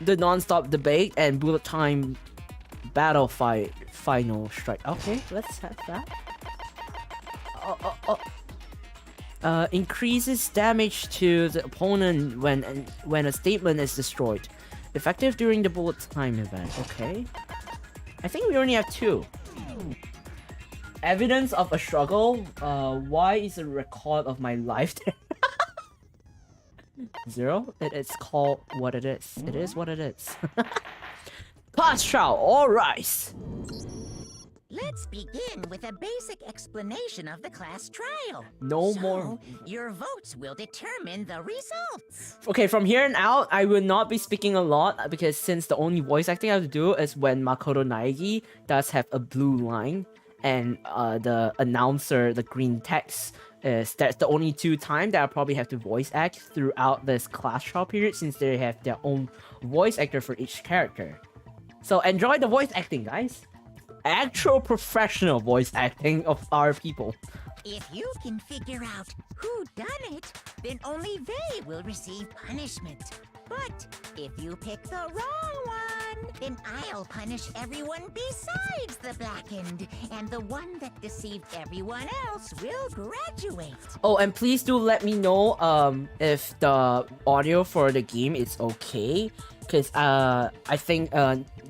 A: the non-stop debate and bullet time battle final strike. Okay, let's have that. Increases damage to the opponent when a statement is destroyed, effective during the bullet time event. Okay, I think we only have 2. Evidence of a struggle. Why is a record of my life there? 0. It is called what it is. It is what it is. Class trial, alright.
E: Let's begin with a basic explanation of the class trial.
A: No more.
E: Your votes will determine the results.
A: Okay, from here on out, I will not be speaking a lot because since the only voice acting I have to do is when Makoto Naegi does have a blue line and the announcer, the green text, that's the only two times that I probably have to voice act throughout this class trial period since they have their own voice actor for each character. So enjoy the voice acting, guys. Actual professional voice acting of our people.
E: If you can figure out who done it, then only they will receive punishment. But if you pick the wrong one, then I'll punish everyone besides the blackened, and the one that deceived everyone else will graduate.
A: Oh, and please do let me know if the audio for the game is okay, because I think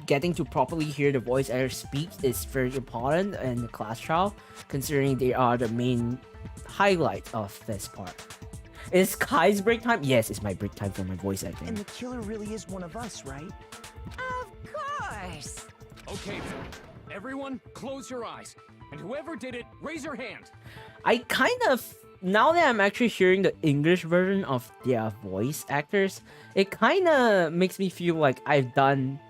A: getting to properly hear the voice actor speak is very important in the class trial, considering they are the main highlight of this part. Is Kai's break time? Yes, it's my break time for my voice acting.
F: And the killer really is one of us, right?
E: Of course.
G: Okay then. Everyone, close your eyes. And whoever did it, raise your hand.
A: I kind of, now that I'm actually hearing the English version of their voice actors, it kind of makes me feel like I've done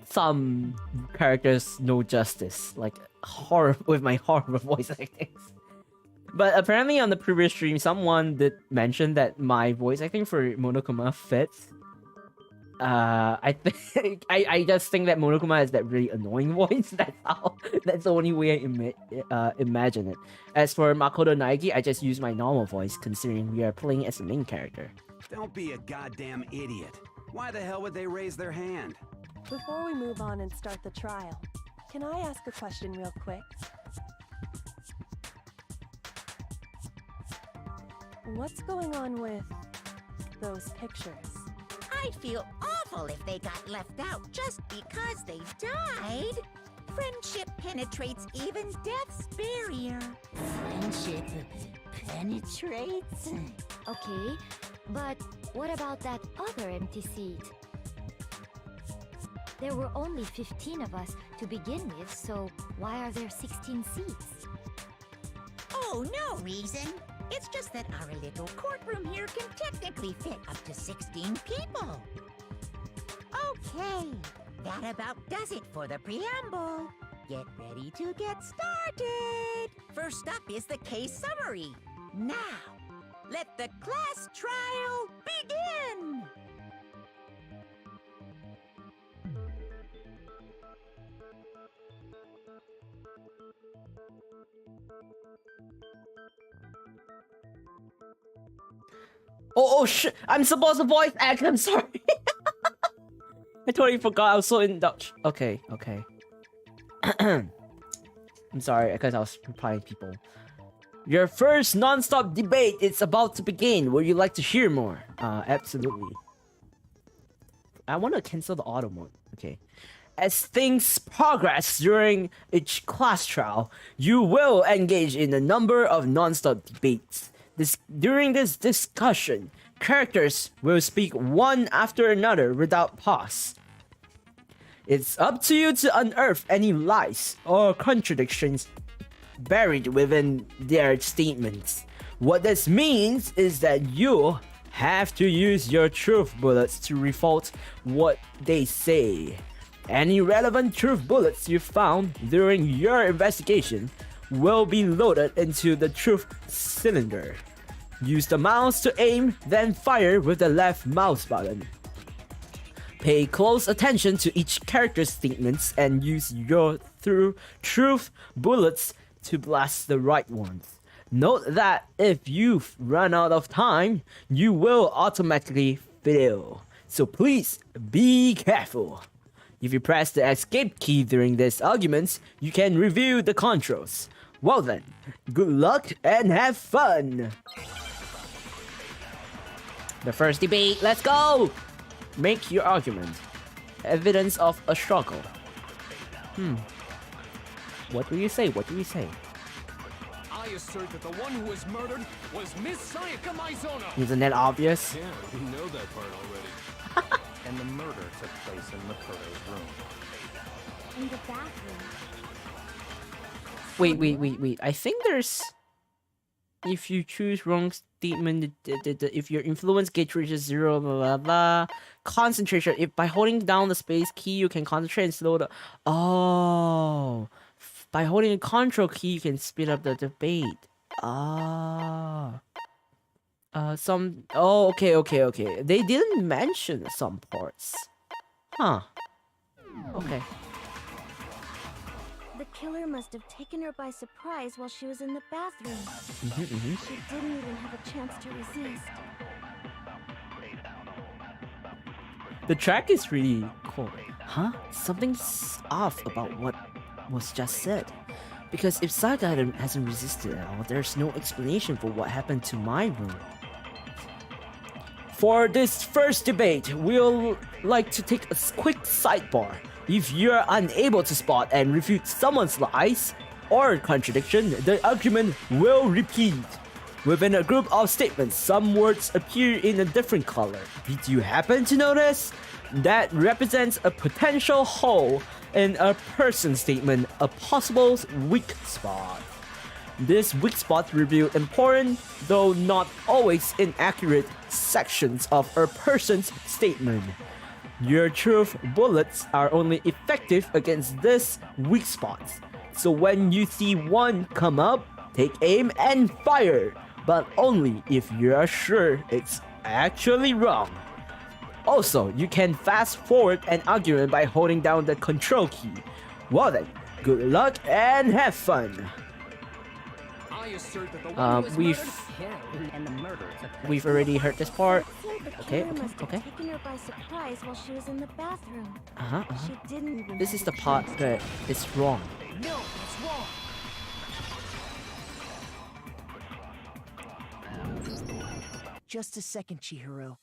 A: some characters no justice, like with my horrible voice acting. But apparently on the previous stream, someone did mention that my voice acting for Monokuma fits. I think I just think that Monokuma has that really annoying voice. That's the only way I imagine it. As for Makoto Naegi, I just use my normal voice, considering we are playing as the main character.
H: Don't be a goddamn idiot. Why the hell would they raise their hand?
D: Before we move on and start the trial, can I ask a question real quick? What's going on with those pictures?
E: I'd feel awful if they got left out just because they died. Friendship penetrates even death's barrier.
B: Friendship penetrates?
D: Okay, but what about that other empty seat? There were only 15 of us to begin with, so why are there 16 seats?
E: Oh, no reason. It's just that our little courtroom here can technically fit up to 16 people. Okay, that about does it for the preamble. Get ready to get started. First up is the case summary. Now, let the class trial begin.
A: Oh shit! I'm supposed to voice act. I'm sorry. I totally forgot. I was so in Dutch. Okay. I'm sorry because I was replying people. Your first non-stop debate is about to begin. Would you like to hear more? Absolutely. I want to cancel the auto mode. Okay. As things progress during each class trial, you will engage in a number of non-stop debates. During this discussion, characters will speak one after another without pause. It's up to you to unearth any lies or contradictions buried within their statements. What this means is that you have to use your truth bullets to refute what they say. Any relevant truth bullets you found during your investigation will be loaded into the truth cylinder. Use the mouse to aim, then fire with the left mouse button. Pay close attention to each character's statements and use your truth bullets to blast the right ones. Note that if you've run out of time, you will automatically fail. So please be careful. If you press the escape key during these arguments, you can review the controls. Well then, good luck and have fun! The first debate, let's go! Make your argument. Evidence of a struggle. What do you say?
G: I assert that the one who was murdered was Miss Sayaka Maizono.
A: Isn't that obvious?
I: Yeah, we know that part already. and the murder took place in Makoto's room.
D: In the bathroom.
A: Wait. I think there's... If you choose wrong statement, if your influence gauge reaches 0, blah, blah, blah. Concentration. If by holding down the space key, you can concentrate and slow the... Oh. By holding the control key, you can speed up the debate. Ah. Some... Oh, okay. They didn't mention some parts. Huh. Okay.
D: The killer must have taken her by surprise while she was in the bathroom.
A: Mm-hmm.
D: She didn't even have a chance to resist.
A: The track is really cool. Huh? Something's off about what was just said. Because if Sayaka hasn't resisted at all, there's no explanation for what happened to my room. For this first debate, we'll like to take a quick sidebar. If you're unable to spot and refute someone's lies or contradiction, the argument will repeat. Within a group of statements, some words appear in a different color. Did you happen to notice? That represents a potential hole in a person's statement, a possible weak spot. This weak spot reveal important, though not always inaccurate, sections of a person's statement. Your truth bullets are only effective against this weak spots. So when you see one come up, take aim and fire, but only if you are sure it's actually wrong. Also, you can fast forward an argument by holding down the control key. Well then, good luck and have fun.
G: I assert that the one who was murdered
C: And the murder took place.
A: We've already heard this part.
D: The
A: Okay,
D: killer must have
A: okay.
D: taken her by surprise while she was in the bathroom.
A: Uh-huh.
D: She didn't even
A: This
D: have
A: is
D: a
A: the part
D: chance
A: that is wrong.
F: No, it's wrong. Just a second, Chihiro.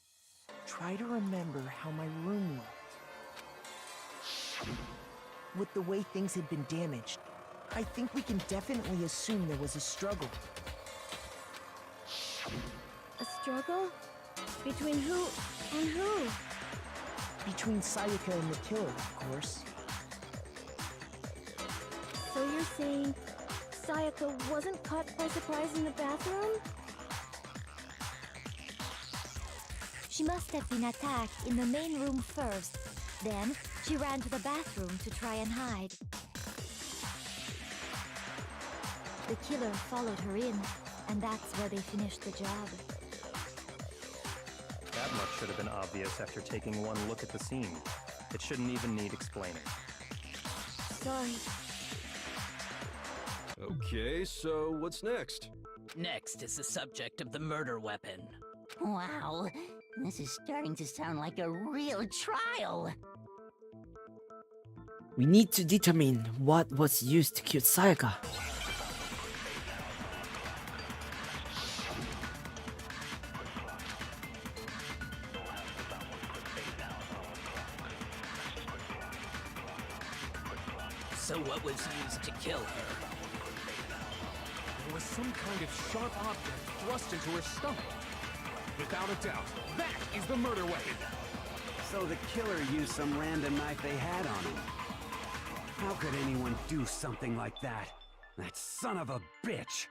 F: Try to remember how my room looked. With the way things had been damaged, I think we can definitely assume there was a struggle.
D: A struggle? Between who and who?
F: Between Sayaka and the killer, of course.
D: So you're saying Sayaka wasn't caught by surprise in the bathroom? She must have been attacked in the main room first. Then, she ran to the bathroom to try and hide. The killer followed her in, and that's where they finished the job.
I: That much should have been obvious after taking one look at the scene. It shouldn't even need explaining.
D: Sorry.
J: Okay, so what's next?
C: Next is the subject of the murder weapon.
E: Wow, this is starting to sound like a real trial.
A: We need to determine what was used to kill Sayaka.
C: So what was used to kill her?
G: There was some kind of sharp object thrust into her stomach. Without a doubt, that is the murder weapon.
H: So the killer used some random knife they had on him. How could anyone do something like that? That son of a bitch!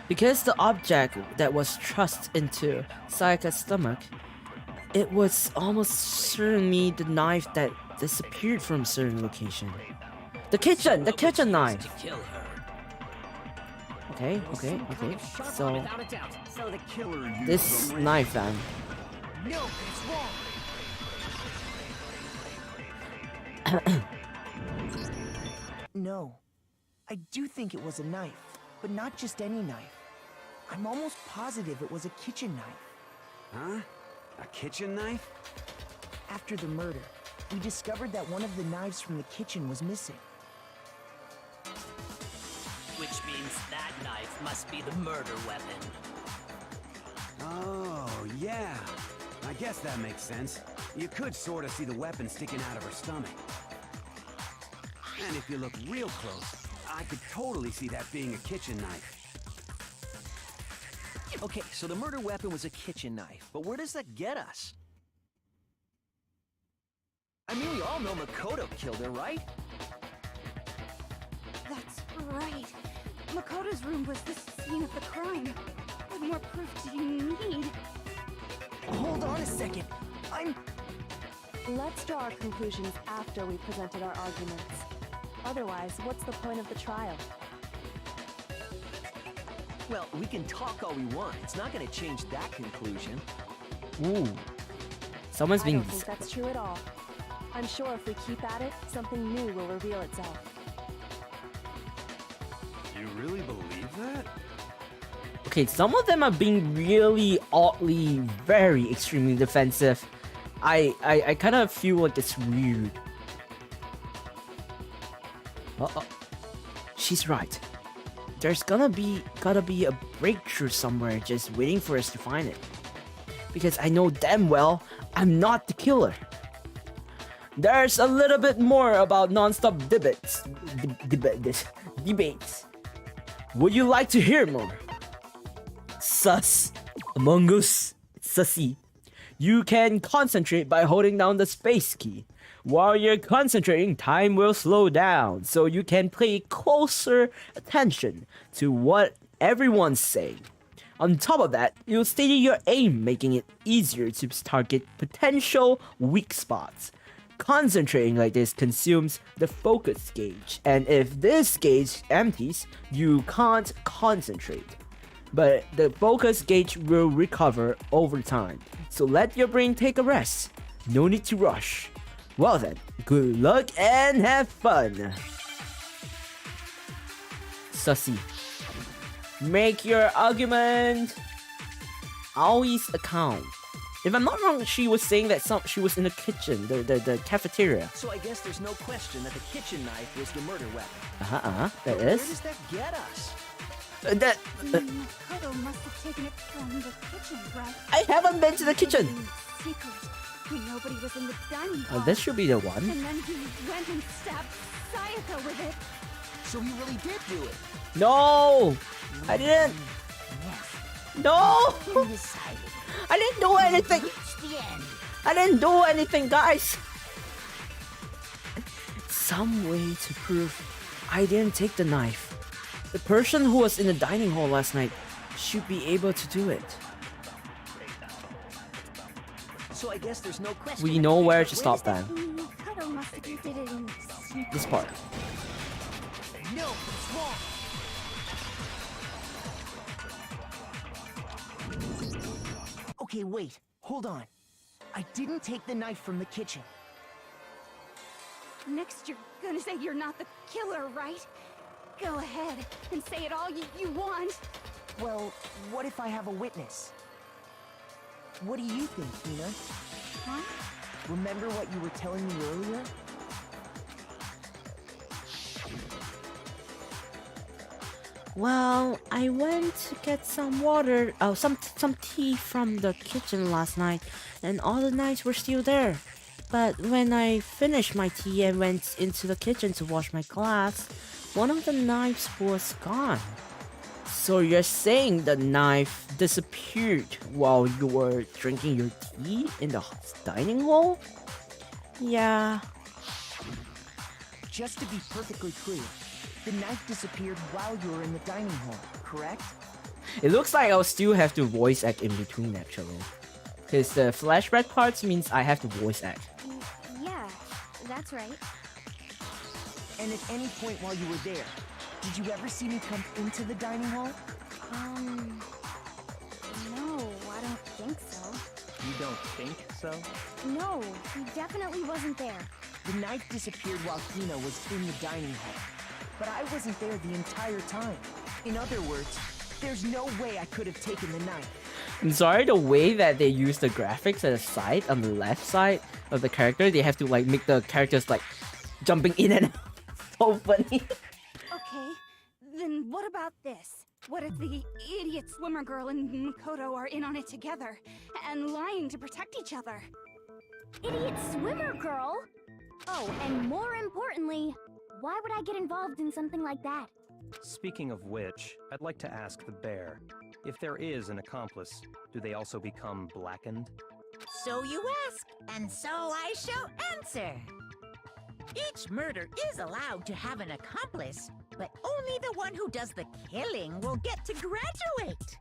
A: Because the object that was thrust into Sayaka's stomach, it was almost certainly the knife that disappeared from a certain location. The kitchen knife!
C: To kill her.
A: Okay. So,
C: Without a doubt.
H: So the killer used
A: this
H: some
A: knife then.
F: No, it's wrong. No. I do think it was a knife, but not just any knife. I'm almost positive it was a kitchen knife.
H: Huh? A kitchen knife?
F: After the murder, we discovered that one of the knives from the kitchen was missing.
C: Which means that knife must be the murder weapon.
H: Oh, yeah. I guess that makes sense. You could sort of see the weapon sticking out of her stomach. And if you look real close, I could totally see that being a kitchen knife.
C: If
F: Okay, so the murder weapon was a kitchen knife, but where does that get us? I mean, we all know Makoto killed her, right?
D: That's right. Makoto's room was the scene of the crime. What more proof do you need?
F: Hold on a second.
K: Let's draw our conclusions after we've presented our arguments. Otherwise, what's the point of the trial?
F: Well, we can talk all we want. It's not gonna change that conclusion.
A: Ooh. Someone's
K: I
A: being...
K: don't think that's true at all. I'm sure if we keep at it, something new will reveal itself.
J: You really believe that?
A: Okay, some of them are being really oddly, very extremely defensive. I kind of feel like it's weird. She's right. There's gotta be a breakthrough somewhere just waiting for us to find it. Because I know damn well I'm not the killer. There's a little bit more about non-stop debates. Would you like to hear more? Sus. Among Us. Sussy. You can concentrate by holding down the space key. While you're concentrating, time will slow down, so you can pay closer attention to what everyone's saying. On top of that, you'll steady your aim, making it easier to target potential weak spots. Concentrating like this consumes the focus gauge, and if this gauge empties, you can't concentrate. But the focus gauge will recover over time, so let your brain take a rest. No need to rush. Well then, good luck and have fun. Sussy. Make your argument. Always account. If I'm not wrong, she was saying that she was in the kitchen, the cafeteria.
F: So I guess there's no question that the kitchen knife was the murder weapon.
A: That
F: Where
A: is.
F: does that get us?
D: Makoto must have taken it from the kitchen, right?
A: I haven't been to the kitchen.
D: Secret, when nobody was in the dining hall.
A: This should be the one.
D: And then he went and stabbed Sayaka with it.
F: So he really did do it.
A: No, I didn't. No, I didn't do anything. I didn't do anything, guys. Some way to prove I didn't take the knife. The person who was in the dining hall last night should be able to do it.
F: So I guess there's no question.
A: We know where to stop then.
D: Makoto must have did it in secret.
A: This part.
F: No, it's wrong. Okay, wait. Hold on. I didn't take the knife from the kitchen.
D: Next, you're gonna say you're not the killer, right? Go ahead and say it all you want.
F: Well, what if I have a witness? What do you think, Tina?
D: Huh?
F: Remember what you were telling me earlier?
A: Well, I went to get some water, some tea from the kitchen last night, and all the knives were still there. But when I finished my tea and went into the kitchen to wash my glass, one of the knives was gone. So you're saying the knife disappeared while you were drinking your tea in the dining hall? Yeah.
F: Just to be perfectly clear, the knife disappeared while you were in the dining hall, correct?
A: It looks like I'll still have to voice act in between actually. Because the flashback parts means I have to voice act.
D: Yeah, that's right.
F: And at any point while you were there, did you ever see me come into the dining hall?
D: No, I don't think so.
I: You don't think so?
D: No, he definitely wasn't there.
F: The knife disappeared while Hina was in the dining hall. But I wasn't there the entire time. In other words, there's no way I could have taken the knife.
A: I'm sorry, the way that they use the graphics at the side, on the left side of the character, they have to like make the characters like jumping in and out. So funny.
D: Okay, then what about this? What if the idiot swimmer girl and Makoto are in on it together, and lying to protect each other?
L: Idiot swimmer girl? Oh, and more importantly, why would I get involved in something like that?
I: Speaking of which, I'd like to ask the bear, if there is an accomplice, do they also become blackened?
E: So you ask, and so I shall answer. Each murder is allowed to have an accomplice, but only the one who does the killing will get to graduate.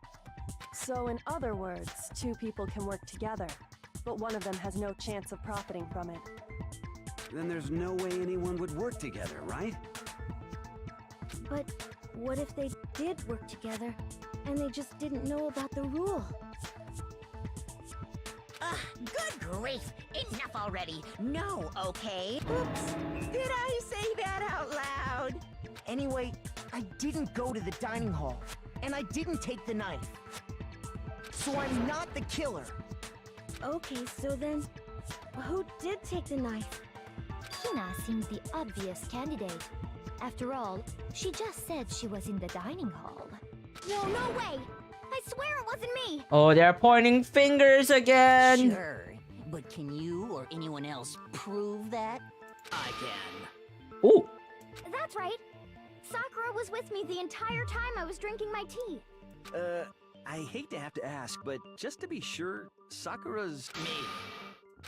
K: So in other words, two people can work together, but one of them has no chance of profiting from it.
H: Then there's no way anyone would work together, right?
L: But what if they did work together, and they just didn't know about the rule?
E: Ugh, good grief! Enough already! No, okay? Oops! Did I say that out loud?
F: Anyway, I didn't go to the dining hall, and I didn't take the knife. So I'm not the killer.
L: Okay, so then, who did take the knife?
M: Hina seems the obvious candidate. After all, she just said she was in the dining hall.
L: No, no way! I swear it wasn't me!
A: Oh, they're pointing fingers again.
C: Sure, but can you or anyone else prove that? I can.
A: Ooh.
L: That's right. Sakura was with me the entire time I was drinking my tea.
J: I hate to have to ask, but just to be sure, Sakura's...
C: Me.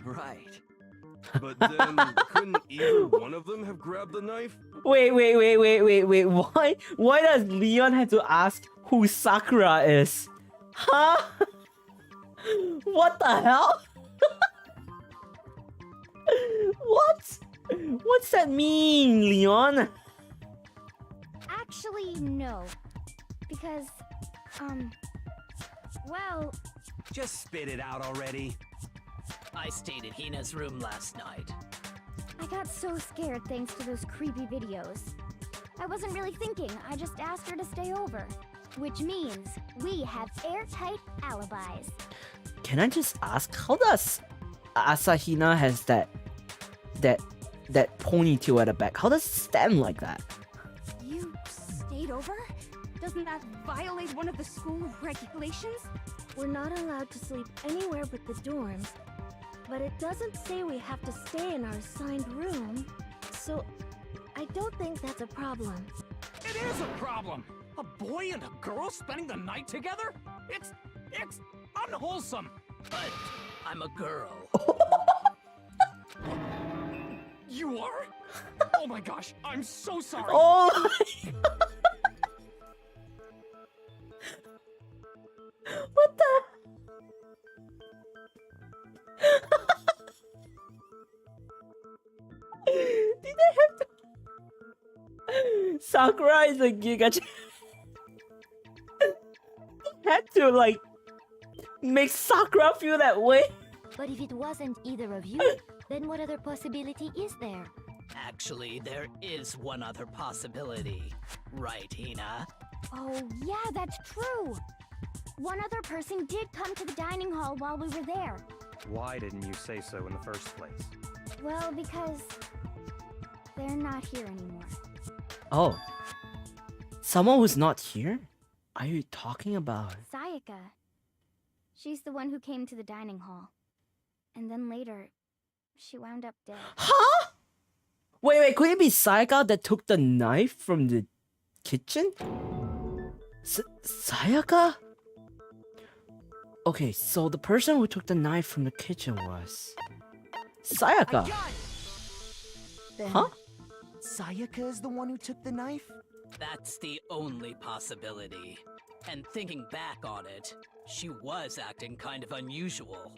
J: Right. But then, couldn't either one of them have grabbed the knife?
A: Wait. Why does Leon have to ask who Sakura is? Huh? What the hell? What? What's that mean, Leon?
L: Actually, no. Because, well...
H: Just spit it out already.
C: I stayed in Hina's room last night.
L: I got so scared thanks to those creepy videos. I wasn't really thinking, I just asked her to stay over. Which means we have airtight alibis.
A: Can I just ask, how does Asahina has that ponytail at the back? How does it stand like that?
D: You stayed over? Doesn't that violate one of the school regulations?
L: We're not allowed to sleep anywhere but the dorms. But it doesn't say we have to stay in our assigned room. So, I don't think that's a problem.
G: It is a problem! A boy and a girl spending the night together? It's unwholesome!
C: But I'm a girl.
G: You are? Oh my gosh, I'm so sorry!
A: Oh my god! What the? Did they have to? Sakura is a giga. They had to like make Sakura feel that way.
M: But if it wasn't either of you, then what other possibility is there?
C: Actually, there is one other possibility. Right, Hina?
L: Oh, yeah, that's true. One other person did come to the dining hall while we were there.
I: Why didn't you say so in the first place?
L: Well, because they're not here anymore.
A: Oh. Someone who's not here? Are you talking about?
L: Sayaka. She's the one who came to the dining hall. And then later, she wound up dead.
A: Huh? Wait, could it be Sayaka that took the knife from the kitchen? Sayaka? Okay, so the person who took the knife from the kitchen was... Sayaka!
F: Then,
A: huh?
F: Sayaka is the one who took the knife?
C: That's the only possibility. And thinking back on it, she was acting kind of unusual.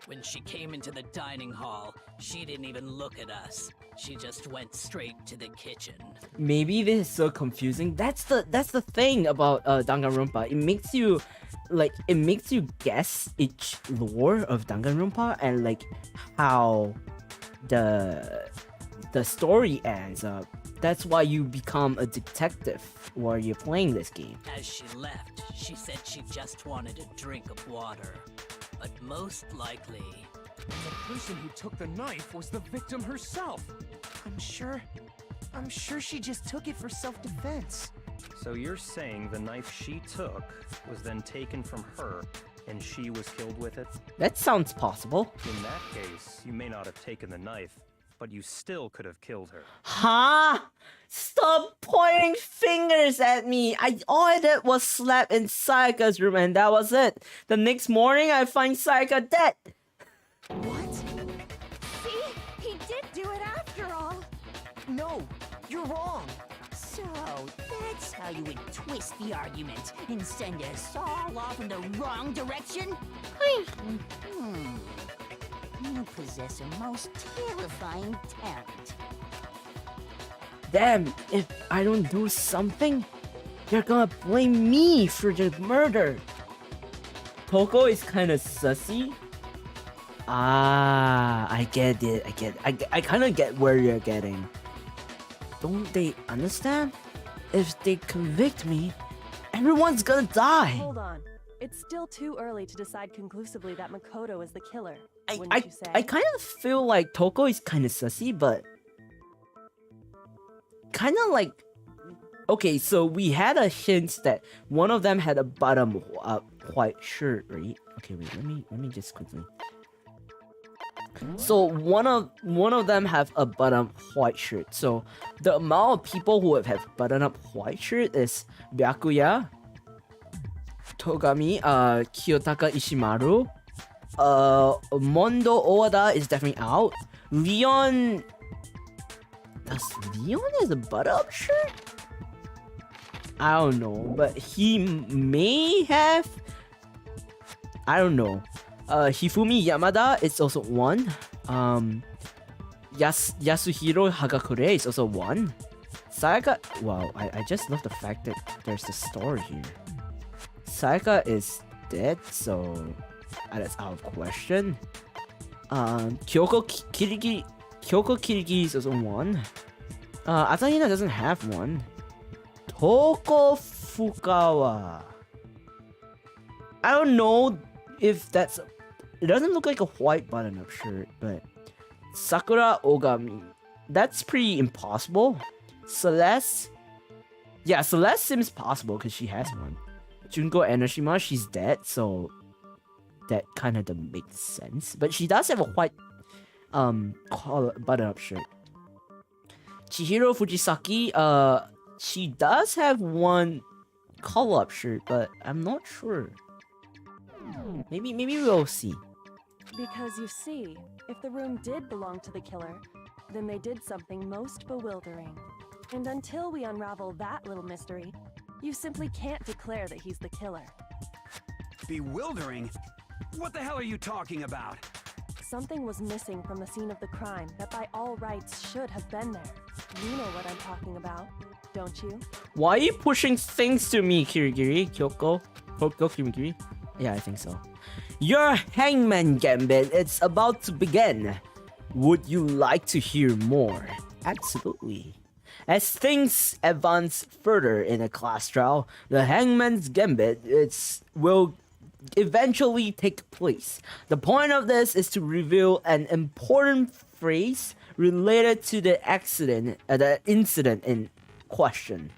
C: When she came into the dining hall, she didn't even look at us. She just went straight to the kitchen.
A: Maybe this is so confusing. That's the thing about Danganronpa. It makes you guess each lore of Danganronpa and like how the story ends up. That's why you become a detective while you're playing this game.
C: As she left, she said she just wanted a drink of water. But most likely...
G: the person who took the knife was the victim herself.
F: I'm sure she just took it for self-defense.
I: So you're saying the knife she took was then taken from her and she was killed with it?
A: That sounds possible.
I: In that case, you may not have taken the knife, but you still could have killed her.
A: Huh? Stop pointing fingers at me. All I did was sleep in Sayaka's room and that was it. The next morning I find Sayaka dead.
F: What?
D: See? He did do it after all.
F: No, you're wrong.
E: So, that's how you would twist the argument and send us all off in the wrong direction? You possess a most terrifying talent.
A: Damn, if I don't do something, you're gonna blame me for the murder. Toko is kinda sussy. Ah, I get it. I kinda get where you're getting. Don't they understand? If they convict me, everyone's gonna die.
K: Hold on. It's still too early to decide conclusively that Makoto is the killer, wouldn't
A: I
K: you say?
A: I kind of feel like Toko is kind of sussy, but kind of like, okay, so we had a hint that one of them had a bottom white shirt, right? Okay, wait, let me just quickly. So one of them have a bottom white shirt. So the amount of people who have button up white shirt is Byakuya, Togami, Kiyotaka Ishimaru, Mondo Oda is definitely out. Leon, does Leon has a button up shirt? I don't know, but he may have. I don't know. Hifumi Yamada is also one. Yasuhiro Hagakure is also one. Sayaka, wow, I just love the fact that there's the story here. Sayaka is dead, so that's out of question. Kyoko Kirigi is also one. Asahina doesn't have one. Toko Fukawa. I don't know if that's. It doesn't look like a white button-up shirt, but Sakura Ogami. That's pretty impossible. Celeste. Yeah, Celeste seems possible because she has one. Junko Enoshima, she's dead, so that kind of makes sense. But she does have a white button-up shirt. Chihiro Fujisaki, she does have one collar-up shirt, but I'm not sure. Maybe we'll see.
K: Because you see, if the room did belong to the killer, then they did something most bewildering. And until we unravel that little mystery, you simply can't declare that he's the killer.
H: Bewildering? What the hell are you talking about?
K: Something was missing from the scene of the crime that by all rights should have been there. You know what I'm talking about, don't you?
A: Why are you pushing things to me, Kirigiri? Kyoko Kirigiri? Yeah, I think so. Your Hangman Gambit, it's about to begin. Would you like to hear more? Absolutely. As things advance further in a class trial, the Hangman's Gambit will eventually take place. The point of this is to reveal an important phrase related to the incident in question.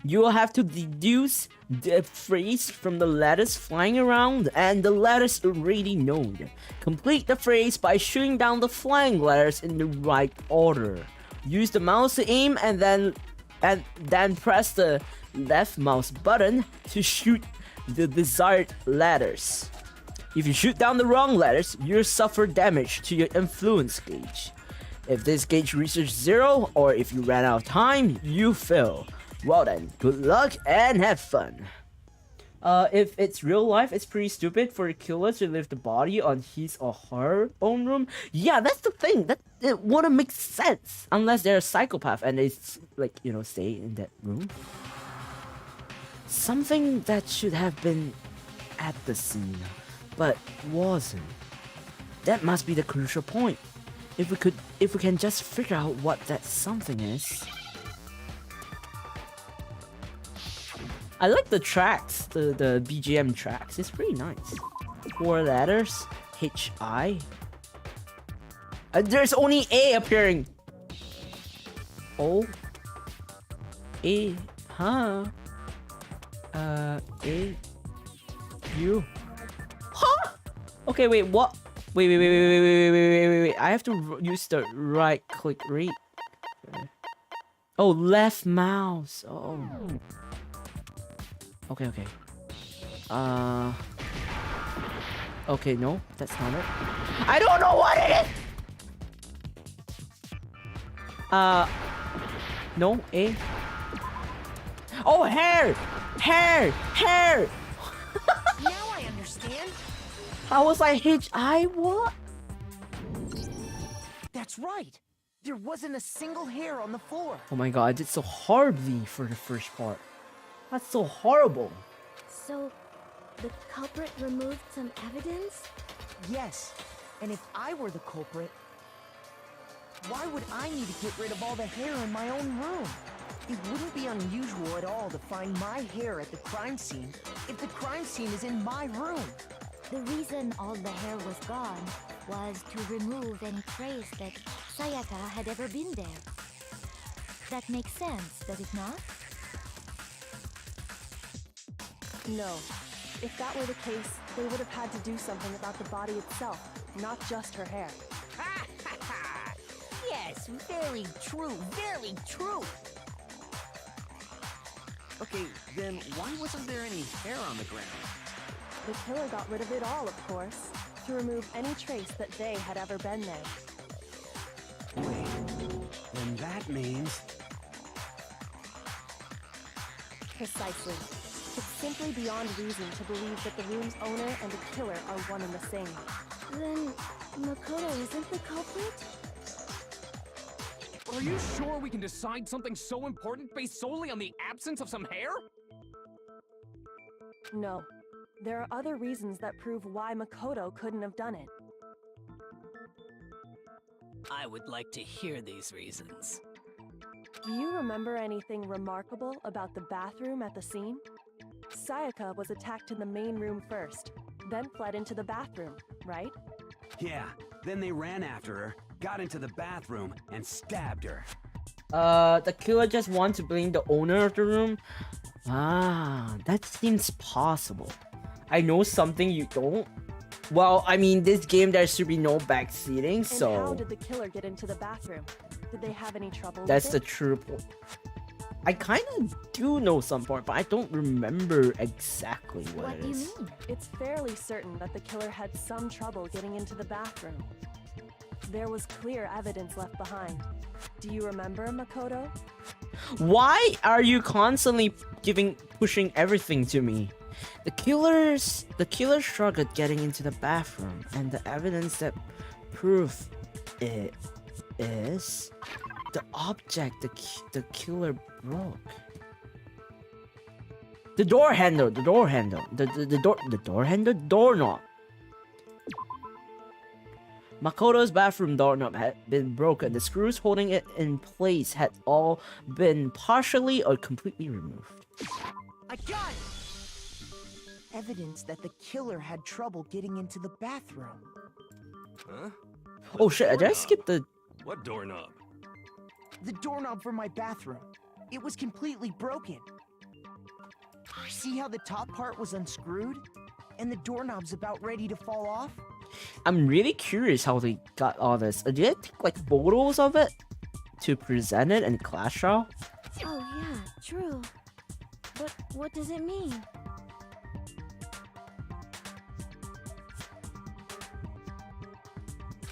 A: You will have to deduce the phrase from the letters flying around and the letters already known. Complete the phrase by shooting down the flying letters in the right order. Use the mouse to aim and then press the left mouse button to shoot the desired letters. If you shoot down the wrong letters, you'll suffer damage to your influence gauge. If this gauge reaches 0 or if you ran out of time, you fail. Well then, good luck and have fun. If it's real life, it's pretty stupid for a killer to leave the body on his or her own room. Yeah, that's the thing. That it wouldn't make sense unless they're a psychopath and they stay in that room. Something that should have been at the scene, but wasn't. That must be the crucial point. If we can just figure out what that something is. I like the tracks, the BGM tracks. It's pretty nice. 4 letters, H-I. There's only A appearing. O. A. Huh. A. U. Huh? Okay, wait, what? Wait. I have to use the right click rate. Oh, left mouse. Oh. Okay. Okay, no, that's not it. I don't know what it is! No, A. Oh, hair!
F: Now I understand.
A: How was I I what?
F: That's right. There wasn't a single hair on the floor.
A: Oh my god, I did so horribly for the first part. That's so horrible.
L: So, the culprit removed some evidence?
F: Yes. And if I were the culprit, why would I need to get rid of all the hair in my own room? It wouldn't be unusual at all to find my hair at the crime scene if the crime scene is in my room.
M: The reason all the hair was gone was to remove any trace that Sayaka had ever been there. That makes sense, does it not?
K: No. If that were the case, they would have had to do something about the body itself, not just her hair.
F: Yes, very true, very true.
J: Okay, then why wasn't there any hair on the ground?
K: The killer got rid of it all, of course, to remove any trace that they had ever been there.
H: Wait, then that means...
K: Precisely. It's simply beyond reason to believe that the room's owner and the killer are one and the same.
L: Then, Makoto isn't the culprit?
G: Are you sure we can decide something so important based solely on the absence of some hair?
K: No. There are other reasons that prove why Makoto couldn't have done it.
C: I would like to hear these reasons.
K: Do you remember anything remarkable about the bathroom at the scene? Sayaka was attacked in the main room first, then fled into the bathroom, right?
H: Yeah, then they ran after her, got into the bathroom, and stabbed her.
A: The killer just wants to blame the owner of the room? Ah, that seems possible. I know something you don't. Well, I mean, this game there should be no back seating, so...
K: And how did the killer get into the bathroom? Did they have any trouble
A: That's
K: with
A: the
K: it?
A: true point. I kind of do know some part, but I don't remember exactly what it is.
K: It's fairly certain that the killer had some trouble getting into the bathroom. There was clear evidence left behind. Do you remember, Makoto?
A: Why are you constantly pushing everything to me? The killer struggled getting into the bathroom, and the evidence that prove it is the object the killer broke. The door handle, doorknob. Makoto's bathroom doorknob had been broken. The screws holding it in place had all been partially or completely removed.
F: I got it! Evidence that the killer had trouble getting into the bathroom.
G: Huh?
A: Oh shit, did I skip the...
G: What doorknob?
F: The doorknob for my bathroom. It was completely broken. See how the top part was unscrewed? And the doorknob's about ready to fall off?
A: I'm really curious how they got all this. Did they take like photos of it to present it in class trial?
L: Oh yeah, true. But what does it mean?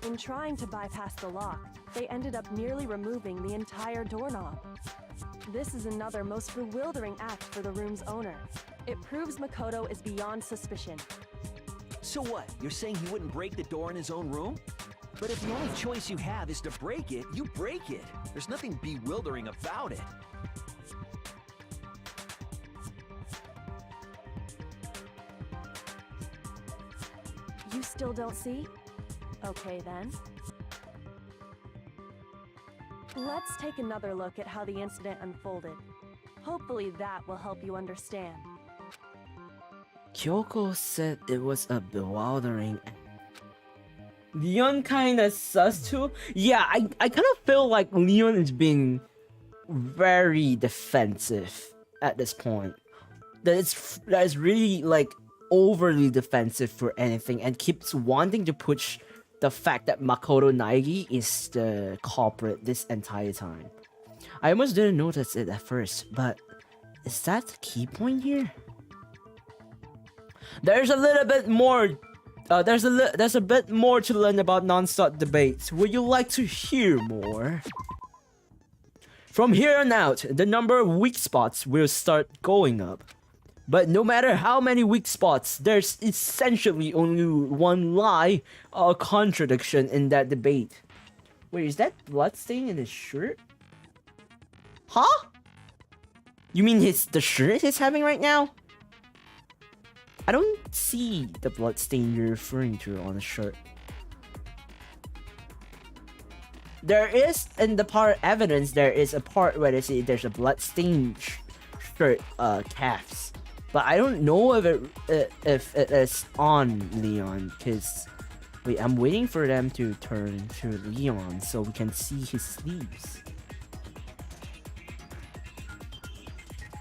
K: In trying to bypass the lock, they ended up nearly removing the entire doorknob. This is another most bewildering act for the room's owner. It proves Makoto is beyond suspicion.
J: So what? You're saying he wouldn't break the door in his own room? But if the only choice you have is to break it, you break it. There's nothing bewildering about it.
K: You still don't see? Okay then. Let's take another look at how the incident unfolded. Hopefully that will help you understand.
A: Kyoko said it was a bewildering. Leon kinda sus too. Yeah, I kind of feel like Leon is being very defensive at this point. That is really like overly defensive for anything and keeps wanting to push the fact that Makoto Naegi is the culprit this entire time. I almost didn't notice it at first, but is that the key point here? There's a little bit more. There's a bit more to learn about non-stop debates. Would you like to hear more? From here on out, the number of weak spots will start going up. But no matter how many weak spots, there's essentially only one lie or contradiction in that debate. Wait, is that bloodstain in his shirt? Huh? You mean the shirt he's having right now? I don't see the bloodstain you're referring to on the shirt. There is, in the part evidence, there is a part where they say there's a bloodstained shirt calves. But I don't know if it is on Leon, because wait, I'm waiting for them to turn to Leon so we can see his sleeves.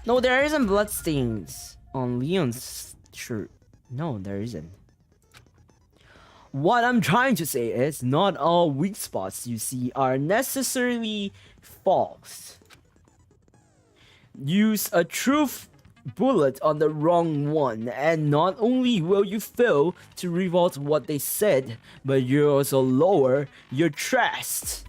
A: No, there isn't bloodstains on Leon's shirt. No, there isn't. What I'm trying to say is, not all weak spots you see are necessarily false. Use a truth bullet on the wrong one, and not only will you fail to revolt what they said, but you also lower your trust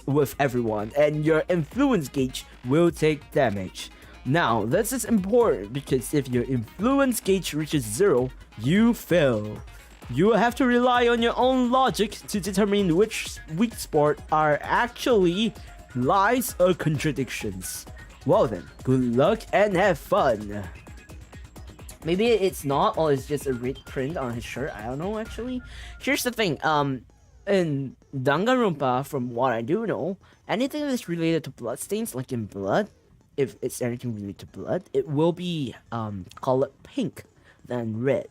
A: with everyone, and your influence gauge will take damage. Now, this is important because if your influence gauge reaches 0, you fail. You will have to rely on your own logic to determine which weak spots are actually lies or contradictions. Well then, good luck and have fun. Maybe it's not, or it's just a red print on his shirt. I don't know actually. Here's the thing. In Danganronpa, from what I do know, anything that's related to bloodstains, like in blood, if it's anything related to blood, it will be colored pink than red.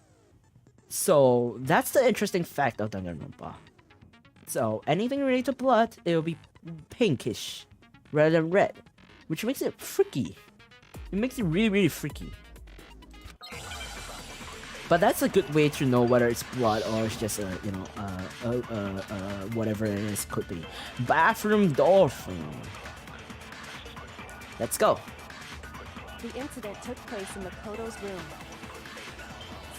A: So that's the interesting fact of Danganronpa. So anything related to blood, it will be pinkish rather than red, which makes it freaky. It makes it really, really freaky. But that's a good way to know whether it's blood or it's just a, you know, whatever it is could be. Bathroom door frame. Let's go.
K: The incident took place in Makoto's room.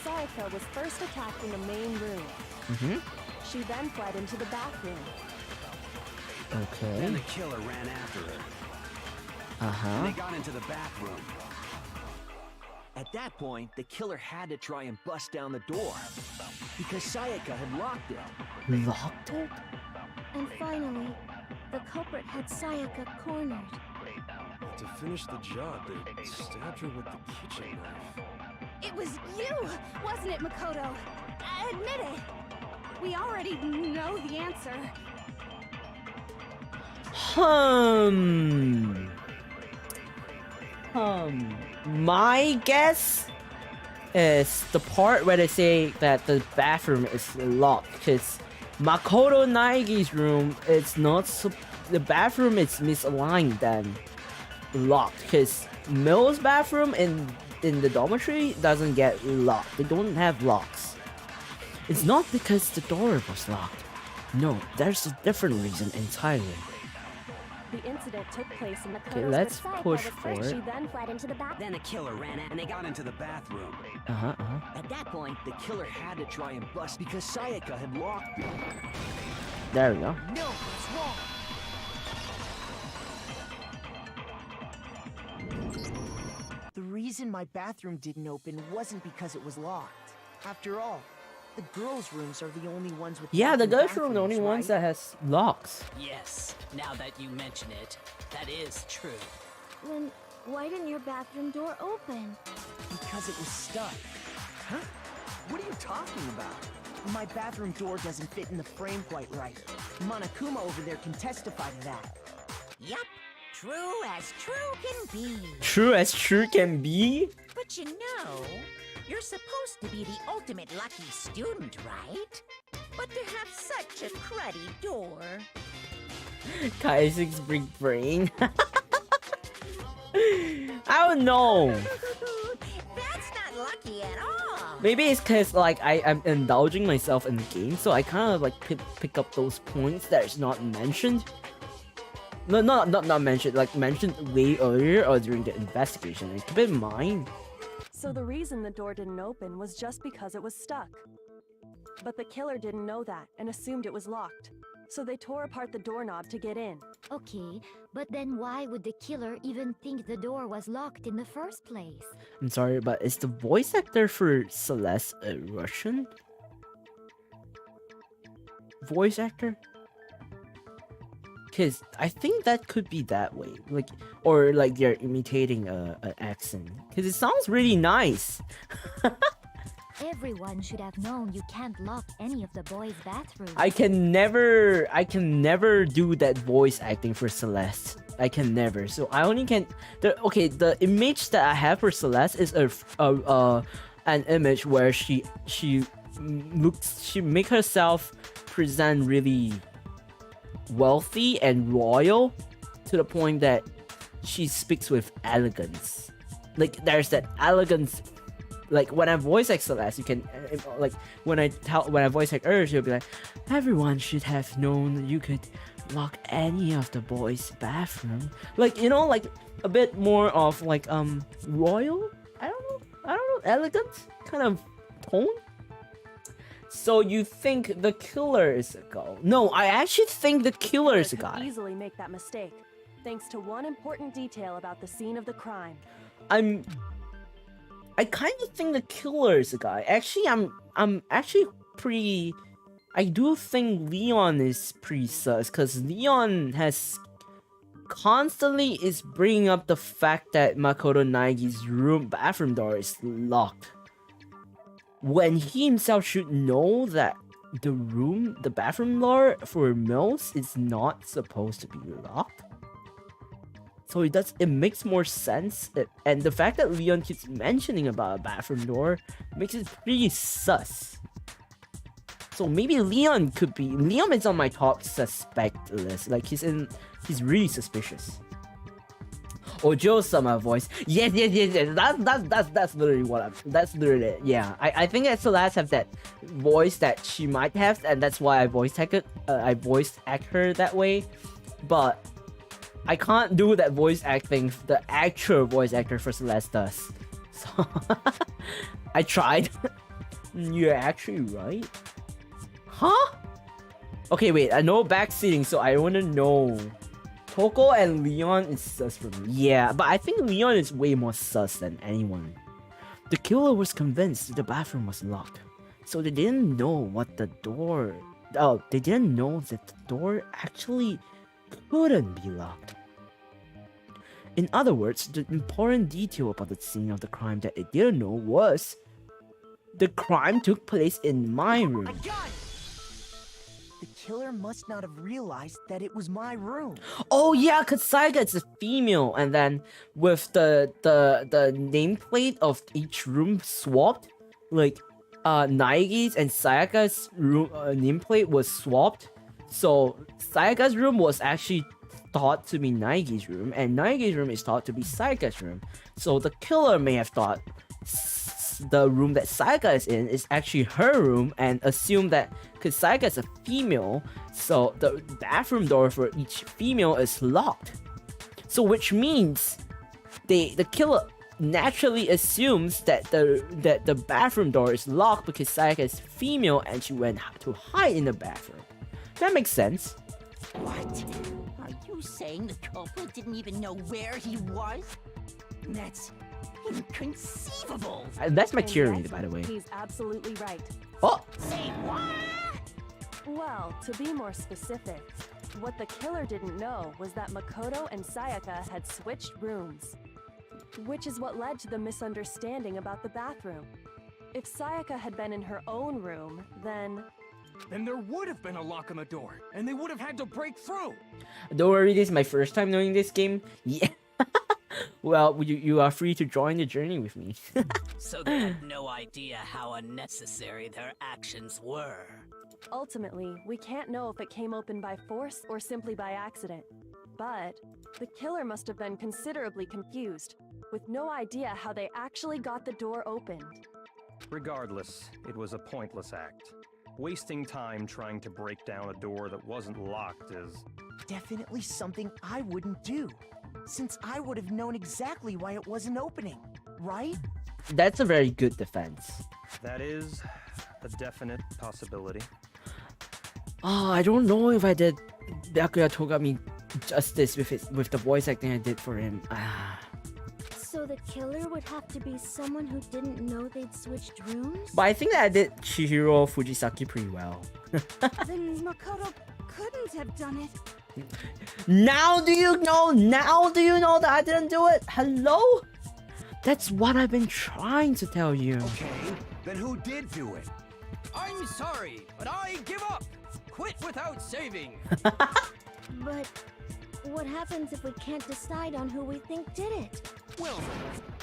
K: Sayaka was first attacked in the main room. She then fled into the bathroom.
A: Okay.
H: Then the killer ran after her. And they got into the bathroom.
J: At that point, the killer had to try and bust down the door because Sayaka had locked it.
A: Locked it?
L: And finally, the culprit had Sayaka cornered.
G: To finish the job, they stabbed her with the kitchen knife.
D: It was you, wasn't it, Makoto? Admit it. We already know the answer.
A: My guess is the part where they say that the bathroom is locked, because Makoto Naegi's room, it's not the bathroom is misaligned than locked, because Mill's bathroom in the dormitory doesn't get locked. They don't have locks. It's not because the door was locked. No, there's a different reason entirely.
K: The incident took place in Makoto's
A: Okay, let's
K: Sayaka
A: push
K: was
A: for
K: first.
A: it.
K: She then fled into the bathroom.
H: Then the killer ran out and they got into the bathroom.
J: At that point, the killer had to try and bust because Sayaka had locked it.
A: There we go.
F: No, it's wrong. The reason my bathroom didn't open wasn't because it was locked. After all, the girls' rooms are the only ones with
A: Yeah, the
F: locked
A: girls' room, the only
F: bathrooms,
A: ones
F: right?
A: that has locks.
C: Yes, now that you mention it, that is true.
L: Then why didn't your bathroom door open?
F: Because it was stuck.
J: Huh? What are you talking about?
F: My bathroom door doesn't fit in the frame quite right. Monokuma over there can testify to that.
E: Yup, true as true can be.
A: True as true can be?
E: But you know, you're supposed to be the ultimate lucky student, right? But to have such a cruddy door.
A: Kaissics big brain. I don't know.
E: That's not lucky
A: Maybe it's because like I am indulging myself in the game, so I kind of like pick up those points that is not mentioned. No, not mentioned. Like mentioned way earlier or during the investigation. And keep in mind.
K: So the reason the door didn't open was just because it was stuck. But the killer didn't know that and assumed it was locked. So they tore apart the doorknob to get in.
M: Okay, but then why would the killer even think the door was locked in the first place?
A: I'm sorry, but is the voice actor for Celeste a Russian voice actor? Because I think that could be that way, like, or like they're imitating an accent. Because it sounds really nice.
M: Everyone should have known you can't lock any of the boys' bathrooms.
A: I can never do that voice acting for Celeste. I can never. So I only can. The image that I have for Celeste is an image where she make herself present really wealthy and royal to the point that she speaks with elegance. Like there's that elegance. Like when I voice act Celeste, you can like when I voice act her, she'll be like, everyone should have known you could lock any of the boys' bathroom. Like, you know, like a bit more of like royal. I don't know, elegant kind of tone. So you think the killer is a girl? No, I actually think the killer is a guy.
K: Easily make that mistake, thanks to one important detail about the scene of the crime.
A: I kind of think the killer is a guy. Actually, I'm actually pretty. I do think Leon is pretty sus because Leon has constantly is bringing up the fact that Makoto Naigi's bathroom door is locked, when he himself should know that the bathroom door for males is not supposed to be locked. So it makes more sense, and the fact that Leon keeps mentioning about a bathroom door makes it pretty sus. So maybe Leon is on my top suspect list. Like he's really suspicious. Ojo-sama voice. Yes. That's literally it. Yeah. I think that Celeste have that voice that she might have, and that's why I voice act her that way. But I can't do that voice acting the actual voice actor for Celeste does. So I tried. You're actually right. Huh? Okay, wait. I know backseating, so I wanna know. Toko and Leon is sus for me. Yeah, but I think Leon is way more sus than anyone. The killer was convinced the bathroom was locked, so they didn't know what the door. Oh, they didn't know that the door actually couldn't be locked. In other words, the important detail about the scene of the crime that they didn't know was the crime took place in my room.
F: I got it! The killer must not have realized that it was my room.
A: Oh yeah, cause Sayaka is a female, and then with the nameplate of each room swapped, like Naigi's and Sayaka's room nameplate was swapped. So Sayaka's room was actually thought to be Naigi's room, and Naigi's room is thought to be Sayaka's room. So the killer may have thought the room that Sayaka is in is actually her room, and assumed that because Sayaka is a female, so the bathroom door for each female is locked. So which means the killer naturally assumes that the bathroom door is locked because Sayaka is female and she went to hide in the bathroom. That makes sense.
E: What? Are you saying the culprit didn't even know where he was? That's inconceivable.
A: That's my theory, by the way.
K: He's absolutely right.
A: Oh!
E: Say what?
K: Well, to be more specific, what the killer didn't know was that Makoto and Sayaka had switched rooms, which is what led to the misunderstanding about the bathroom. If Sayaka had been in her own room, then
G: there would have been a lock on the door, and they would have had to break through.
A: Don't worry, this is my first time knowing this game. Yeah. Well, you are free to join the journey with me.
C: So they had no idea how unnecessary their actions were.
K: Ultimately, we can't know if it came open by force or simply by accident. But the killer must have been considerably confused, with no idea how they actually got the door opened.
I: Regardless, it was a pointless act. Wasting time trying to break down a door that wasn't locked is...
F: Definitely something I wouldn't do, since I would have known exactly why it wasn't opening, right?
A: That's a very good defense.
I: That is a definite possibility.
A: Oh, I don't know if I did Byakuya Togami justice with the voice acting I did for him.
L: So the killer would have to be someone who didn't know they'd switched rooms?
A: But I think that I did Chihiro Fujisaki pretty well.
D: Then Makoto couldn't have done it.
A: Now do you know? Now do you know that I didn't do it? Hello? That's what I've been trying to tell you.
H: Okay, then who did do it?
J: I'm sorry, but I give up. Quit without saving.
L: But what happens if we can't decide on who we think did it?
G: Well,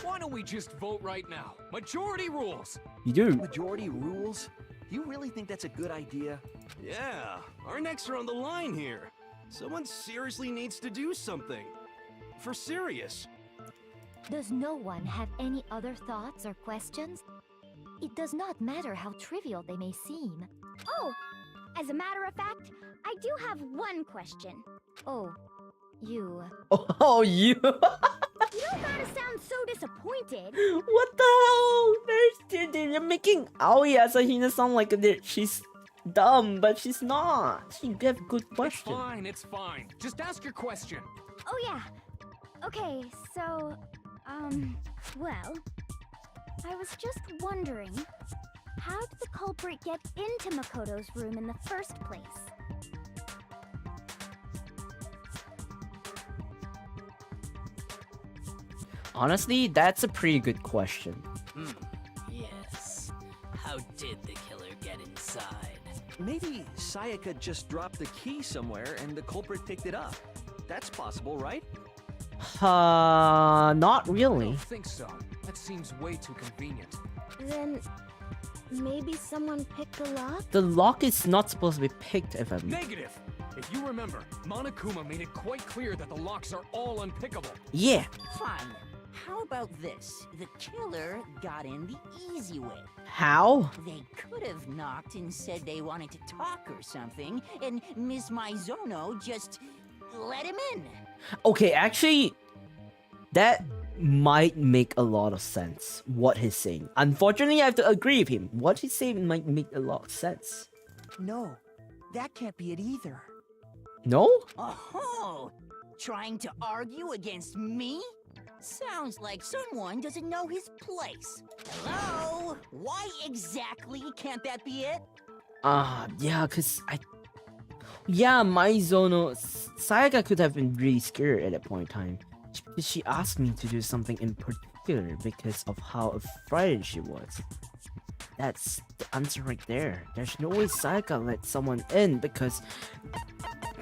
G: why don't we just vote right now? Majority rules.
A: You do.
J: Majority rules? You really think that's a good idea?
H: Yeah, our necks are on the line here. Someone seriously needs to do something. For serious.
M: Does no one have any other thoughts or questions? It does not matter how trivial they may seem.
L: Oh, as a matter of fact, I do have one question.
M: Oh, you.
A: Oh, you.
L: You don't gotta sound so disappointed.
A: What the hell? You're making Aoi Asahina sound like she's dumb, but she's not. She gave good question.
G: It's fine. Just ask your question.
L: Oh yeah. Okay, so, well, I was just wondering, how did the culprit get into Makoto's room in the first place?
A: Honestly, that's a pretty good question.
C: Yes. How did the killer get inside?
J: Maybe Sayaka just dropped the key somewhere and the culprit picked it up. That's possible, right?
A: Not
G: I
A: really.
G: don't think so. That seems way too convenient.
L: Then, maybe someone picked the lock?
A: The lock is not supposed to be picked if I'm...
G: Negative! If you remember, Monokuma made it quite clear that the locks are all unpickable.
A: Yeah.
E: Fine. How about this? The killer got in the easy way.
A: How?
E: They could have knocked and said they wanted to talk or something, and Miss Maizono just let him in.
A: Okay, actually, that might make a lot of sense, what he's saying. Unfortunately, I have to agree with him. What he's saying might make a lot of sense.
F: No, that can't be it either.
A: No?
E: Oh, trying to argue against me? Sounds like someone doesn't know his place. Hello? Why exactly can't that be it?
A: Yeah, Yeah, Maizono... Sayaka could have been really scared at that point in time. She asked me to do something in particular because of how afraid she was. That's the answer right there. There's no way Sayaka let someone in because...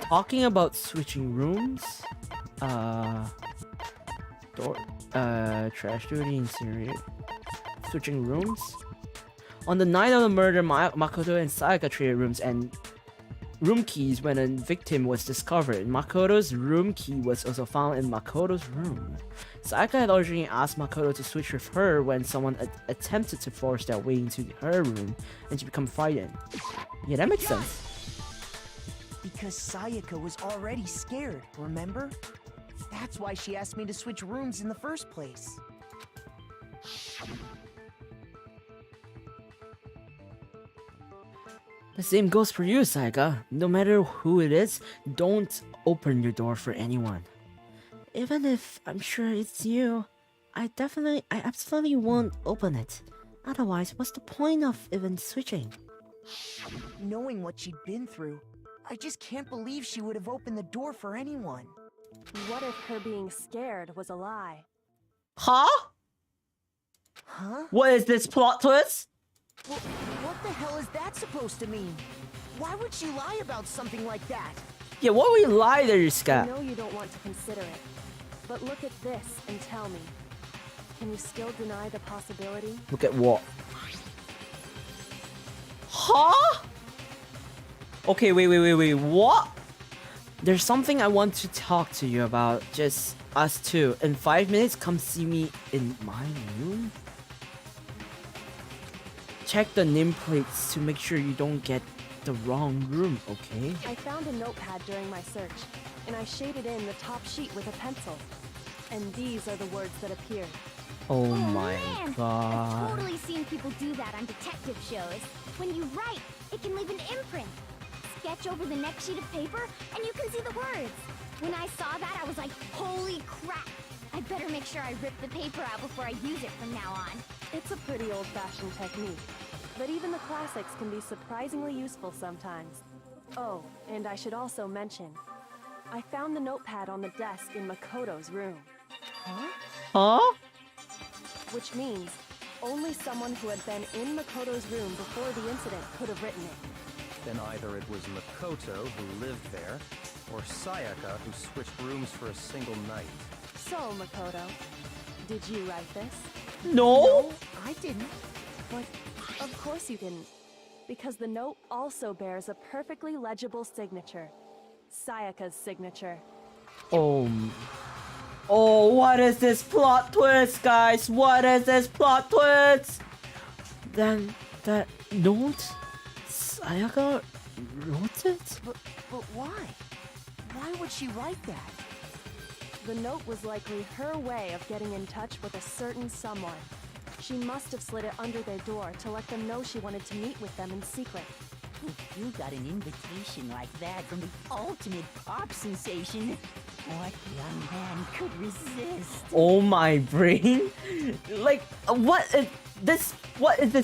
A: Talking about switching rooms... Trash duty, Incinerator... Switching rooms? On the night of the murder, Makoto and Sayaka traded rooms and room keys when a victim was discovered. Makoto's room key was also found in Makoto's room. Sayaka had originally asked Makoto to switch with her when someone attempted to force their way into her room and she became frightened. Yeah, that makes sense.
F: Because Sayaka was already scared, remember? That's why she asked me to switch rooms in the first place.
A: The same goes for you, Sayaka. No matter who it is, don't open your door for anyone. Even if I'm sure it's you, I absolutely won't open it. Otherwise, what's the point of even switching?
F: Knowing what she'd been through, I just can't believe she would have opened the door for anyone.
K: What if her being scared was a lie?
A: Huh?
F: Huh?
A: What is this plot twist?
F: Well, what the hell is that supposed to mean? Why would she lie about something like that?
A: Yeah, what would you lie there,
K: I
A: Scott?
K: know you don't want to consider it, but look at this and tell me. Can you still deny the possibility?
A: Look at what? Huh? Okay, wait, what? There's something I want to talk to you about, just us two. In 5 minutes, come see me in my room? check the nameplates to make sure you don't get the wrong room, okay?
K: I found a notepad during my search, and I shaded in the top sheet with a pencil. And these are the words that appeared.
A: Oh my
L: man! I've
A: god.
L: totally seen people do that on detective shows. When you write, it can leave an imprint. Sketch over the next sheet of paper, and you can see the words. When I saw that, I was like, holy crap! I better make sure I rip the paper out before I use it from now on.
K: It's a pretty old-fashioned technique, but even the classics can be surprisingly useful sometimes. Oh, and I should also mention, I found the notepad on the desk in Makoto's room.
A: Huh?
K: Which means only someone who had been in Makoto's room before the incident could have written it.
I: Then either it was Makoto who lived there, or Sayaka who switched rooms for a single night.
K: So, Makoto, did you write this?
A: No!
F: I didn't.
K: But of course you didn't. Because the note also bears a perfectly legible signature. Sayaka's signature.
A: Oh, what is this plot twist, guys? What is this plot twist? Then that note, Sayaka wrote it?
F: But why? Why would she write that?
K: The note was likely her way of getting in touch with a certain someone. She must have slid it under their door to let them know she wanted to meet with them in secret.
E: If you got an invitation like that from the ultimate pop sensation, what young man could resist?
A: Oh my brain! Like, what is this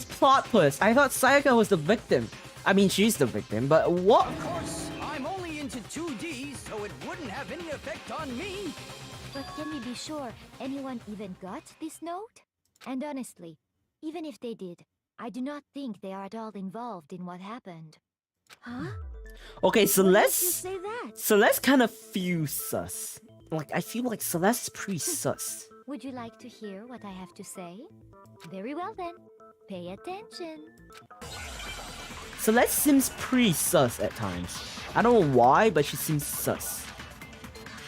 A: plot twist? I thought Sayaka was the victim. I mean, she's the victim, but what?
N: Of course, I'm only into 2D, so it wouldn't have any effect on me.
M: But can we be sure anyone even got this note? And honestly, even if they did, I do not think they are at all involved in what happened.
L: Huh?
A: Okay,
L: Why did you
A: Celeste.
L: say that?
A: Celeste kind of feels sus. Like, I feel like Celeste's pretty sus.
M: Would you like to hear what I have to say? Very well then. Pay attention.
A: Celeste seems pretty sus at times. I don't know why, but she seems sus.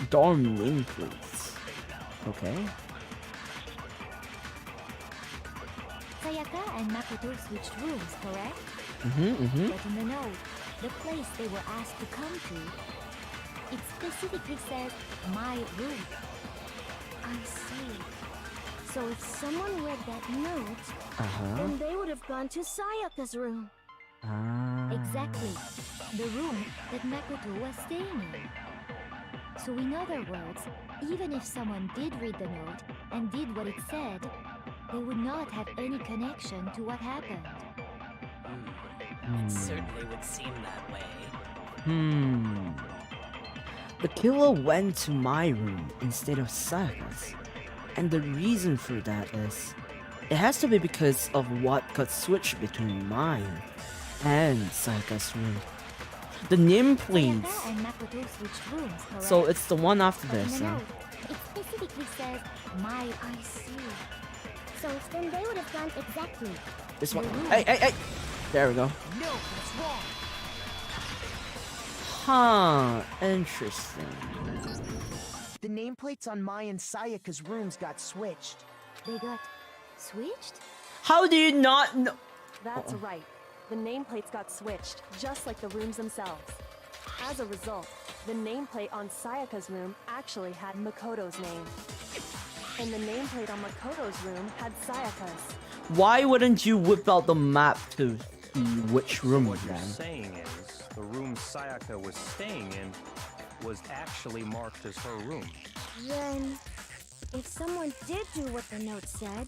A: Darn nameplates. Okay.
M: Sayaka and Makoto switched rooms, correct? But in the note, the place they were asked to come to, it specifically says, my room.
L: I see. So if someone read that note, then they would have gone to Sayaka's room.
M: Exactly. The room that Makoto was staying in. So in other words, even if someone did read the note and did what it said, they would not have any connection to what happened.
C: It certainly would seem that way.
A: The killer went to my room instead of Sayaka's. And the reason for that is, it has to be because of what got switched between mine and Sayaka's room. The nameplates.
M: Sayaka and Makoto switched rooms, correct?
A: So it's the one after
M: But in
A: this,
M: the
A: huh?
M: note, it specifically says, my...
L: I see. So then they would have gone exactly.
A: This one. Hey! There we go.
F: No, that's wrong.
A: Huh, interesting.
F: The nameplates on Mai and Sayaka's rooms got switched.
M: They got switched?
A: How do you not know?
K: That's right. The nameplates got switched, just like the rooms themselves. As a result, the nameplate on Sayaka's room actually had Makoto's name. And the nameplate on Makoto's room had Sayaka's.
A: Why wouldn't you whip out the map to see which room
I: What you're
A: then?
I: saying is, the room Sayaka was staying in was actually marked as her room.
L: Then, if someone did do what the note said,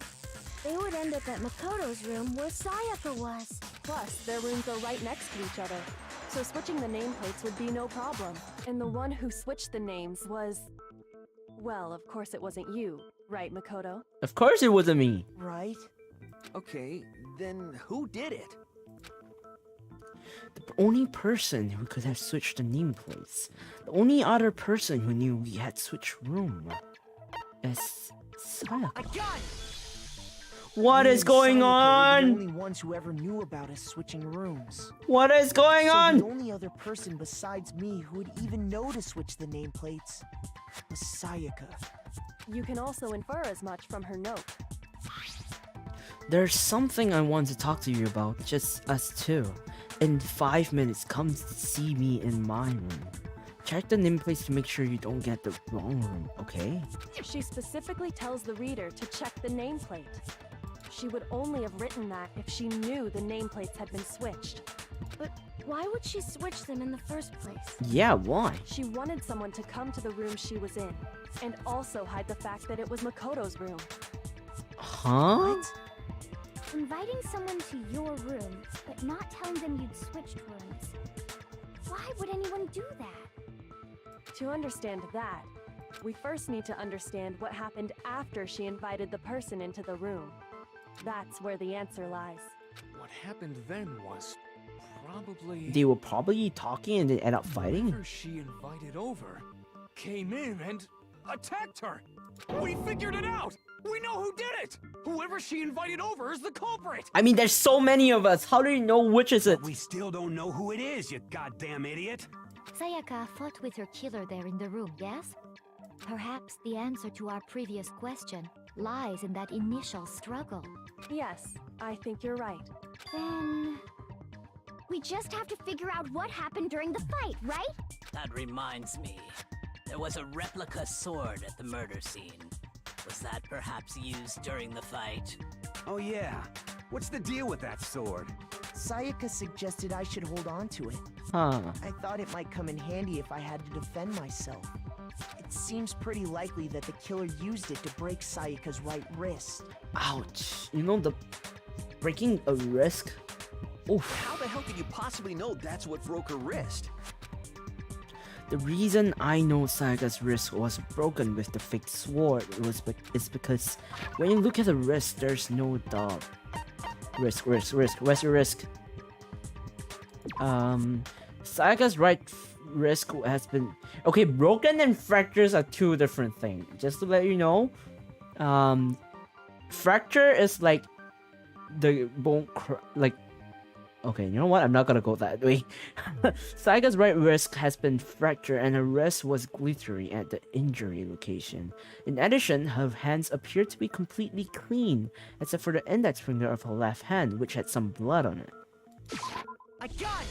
L: they would end up at Makoto's room where Sayaka was.
K: Plus, their rooms are right next to each other, so switching the nameplates would be no problem. And the one who switched the names was... Well, of course it wasn't you, right, Makoto?
A: Of course it wasn't me.
F: Right?
J: Okay, then who did it?
A: The only person who could have switched the nameplates, the only other person who knew we had switched room, is Sayaka.
F: I got it!
A: What
F: Me
A: is
F: and
A: going
F: Sayaka were
A: on?
F: the only ones who ever knew about us switching rooms.
A: What is going
F: So
A: on?
F: the only other person besides me who would even know to switch the nameplates was Sayaka.
K: You can also infer as much from her note.
A: There's something I want to talk to you about, just us two. In 5 minutes, come see me in my room. Check the nameplates to make sure you don't get the wrong room, okay?
K: She specifically tells the reader to check the nameplate. She would only have written that if she knew the nameplates had been switched.
L: But why would she switch them in the first place?
A: Yeah, why?
K: She wanted someone to come to the room she was in, and also hide the fact that it was Makoto's room.
A: Huh?
L: Inviting someone to your room, but not telling them you'd switched rooms. Why would anyone do that?
K: To understand that, we first need to understand what happened after she invited the person into the room. That's where the answer lies.
G: What happened then was probably...
A: They were probably talking and they end up fighting?
G: Whoever she invited over came in and attacked her. We figured it out! We know who did it! Whoever she invited over is the culprit!
A: I mean, there's so many of us. How do you know which is it?
H: We still don't know who it is, you goddamn idiot!
M: Sayaka fought with her killer there in the room, yes? Perhaps the answer to our previous question lies in that initial struggle.
K: Yes, I think you're right.
L: Then... we just have to figure out what happened during the fight, right?
C: That reminds me. There was a replica sword at the murder scene. Was that perhaps used during the fight?
H: Oh yeah. What's the deal with that sword?
F: Sayaka suggested I should hold on to it.
A: Huh.
F: I thought it might come in handy if I had to defend myself. It seems pretty likely that the killer used it to break Sayaka's right wrist.
A: Ouch. You know, the breaking a wrist? Oof.
J: How the hell could you possibly know that's what broke her wrist?
A: The reason I know Sayaka's wrist was broken with the fake sword is because when you look at the wrist, there's no dog. Where's your wrist? Sayaka's right wrist has been... Okay, broken and fractures are two different things. Just to let you know. Fracture is like the bone okay, you know what? I'm not gonna go that way. Sayaka's right wrist has been fractured and her wrist was glittery at the injury location. In addition, her hands appear to be completely clean, except for the index finger of her left hand, which had some blood on it.
F: I got it!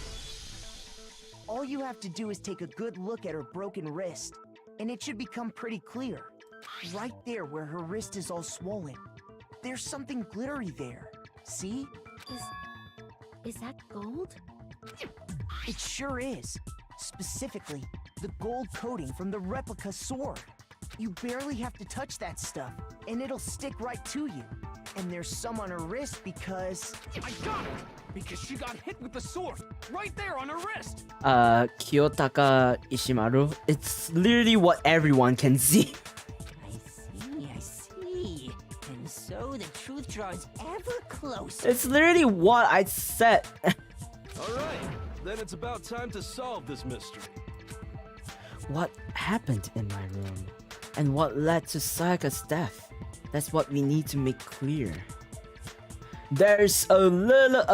F: All you have to do is take a good look at her broken wrist, and it should become pretty clear. Right there where her wrist is all swollen. There's something glittery there. See?
M: Is that gold?
F: It sure is. Specifically, the gold coating from the replica sword. You barely have to touch that stuff, and it'll stick right to you. And there's some on her wrist because...
G: I got it! Because she got hit with the sword, right there on her wrist!
A: Kiyotaka Ishimaru. It's literally what everyone can see.
E: I see. And so the truth draws ever closer.
A: It's literally what I said.
O: Alright, then it's about time to solve this mystery.
A: What happened in my room? And what led to Sayaka's death? That's what we need to make clear. There's a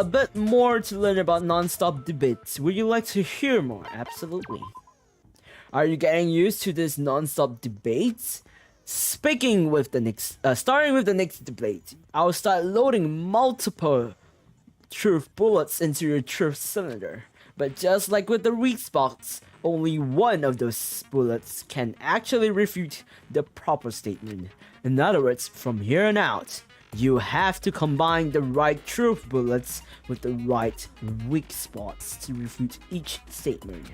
A: bit more to learn about non-stop debates. Would you like to hear more? Absolutely. Are you getting used to this non-stop debates? Starting with the next debate, I'll start loading multiple truth bullets into your truth cylinder. But just like with the weak spots, only one of those bullets can actually refute the proper statement. In other words, from here on out, you have to combine the right truth bullets with the right weak spots to refute each statement.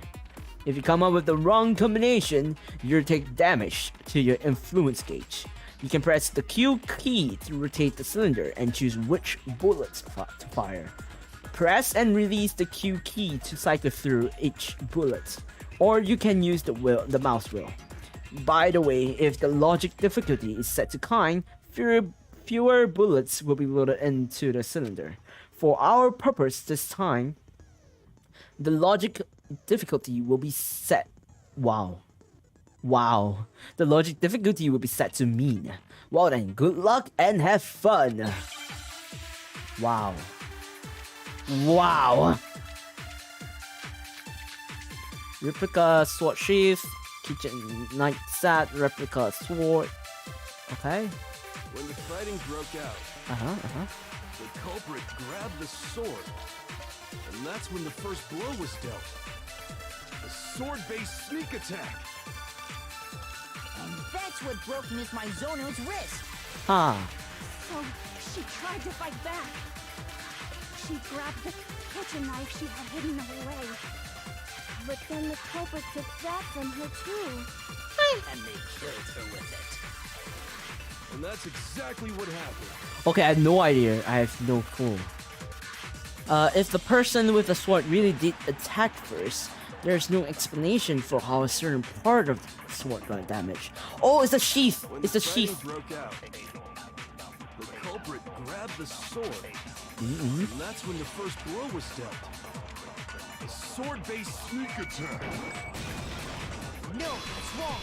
A: If you come up with the wrong combination, you'll take damage to your influence gauge. You can press the Q key to rotate the cylinder and choose which bullets to fire. Press and release the Q key to cycle through each bullet, or you can use the mouse wheel. By the way, if the logic difficulty is set to kind, fewer bullets will be loaded into the cylinder. For our purpose this time, the logic difficulty will be set... Wow. The logic difficulty will be set to mean. Well then, good luck and have fun. Wow. Replica sword sheath, kitchen knight set, replica sword. Okay.
O: When the fighting broke out, the culprit grabbed the sword. And that's when the first blow was dealt. A sword-based sneak attack.
E: And that's what broke Miss Maizono's wrist.
D: So she tried to fight back. She grabbed the kitchen knife she had hidden away.
L: But then the culprit took that from her too.
C: And they killed her with it.
O: And that's exactly what happened.
A: Okay, I have no idea. I have no clue. If the person with the sword really did attack first, there's no explanation for how a certain part of the sword got damaged. Oh, it's a sheath!
O: When
A: It's
O: the
A: a
O: fighting
A: sheath!
O: broke out, the culprit grabbed the sword.
A: Mm-hmm.
O: And that's when the first blow was dealt. A sword-based sneak attack.
F: No, it's wrong.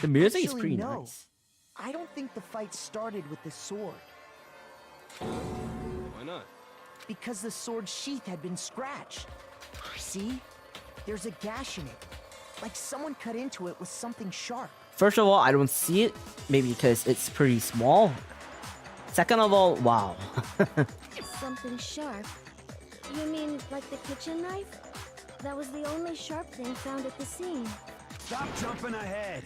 A: The music is
F: Actually,
A: pretty
F: no.
A: nice.
F: I don't think the fight started with the sword.
O: Why not?
F: Because the sword's sheath had been scratched. See? There's a gash in it. Like someone cut into it with something sharp.
A: First of all, I don't see it. Maybe because it's pretty small. Second of all, wow.
L: Something sharp? You mean like the kitchen knife? That was the only sharp thing found at the scene.
H: Stop jumping ahead.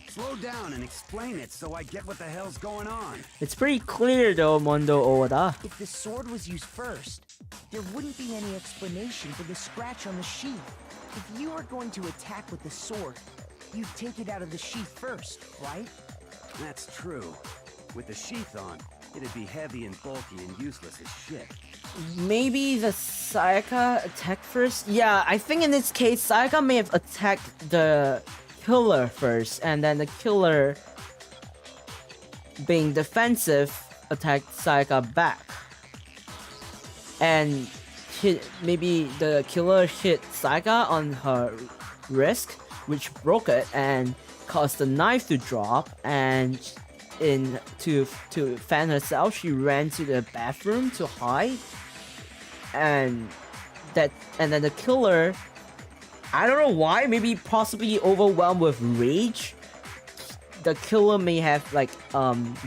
H: Slow down and explain it so I get what the hell's going on.
A: It's pretty clear though, Mondo Owada.
F: If the sword was used first, there wouldn't be any explanation for the scratch on the sheath. If you were going to attack with the sword, you'd take it out of the sheath first, right?
H: That's true. With the sheath on, it'd be heavy and bulky and useless as shit.
A: Maybe the Sayaka attacked first? Yeah, I think in this case, Sayaka may have attacked the killer first, and then the killer, being defensive, attacked Sayaka back. And maybe the killer hit Sayaka on her wrist, which broke it and caused the knife to drop, and to defend herself, she ran to the bathroom to hide. And then the killer, I don't know why, maybe possibly overwhelmed with rage, the killer may have like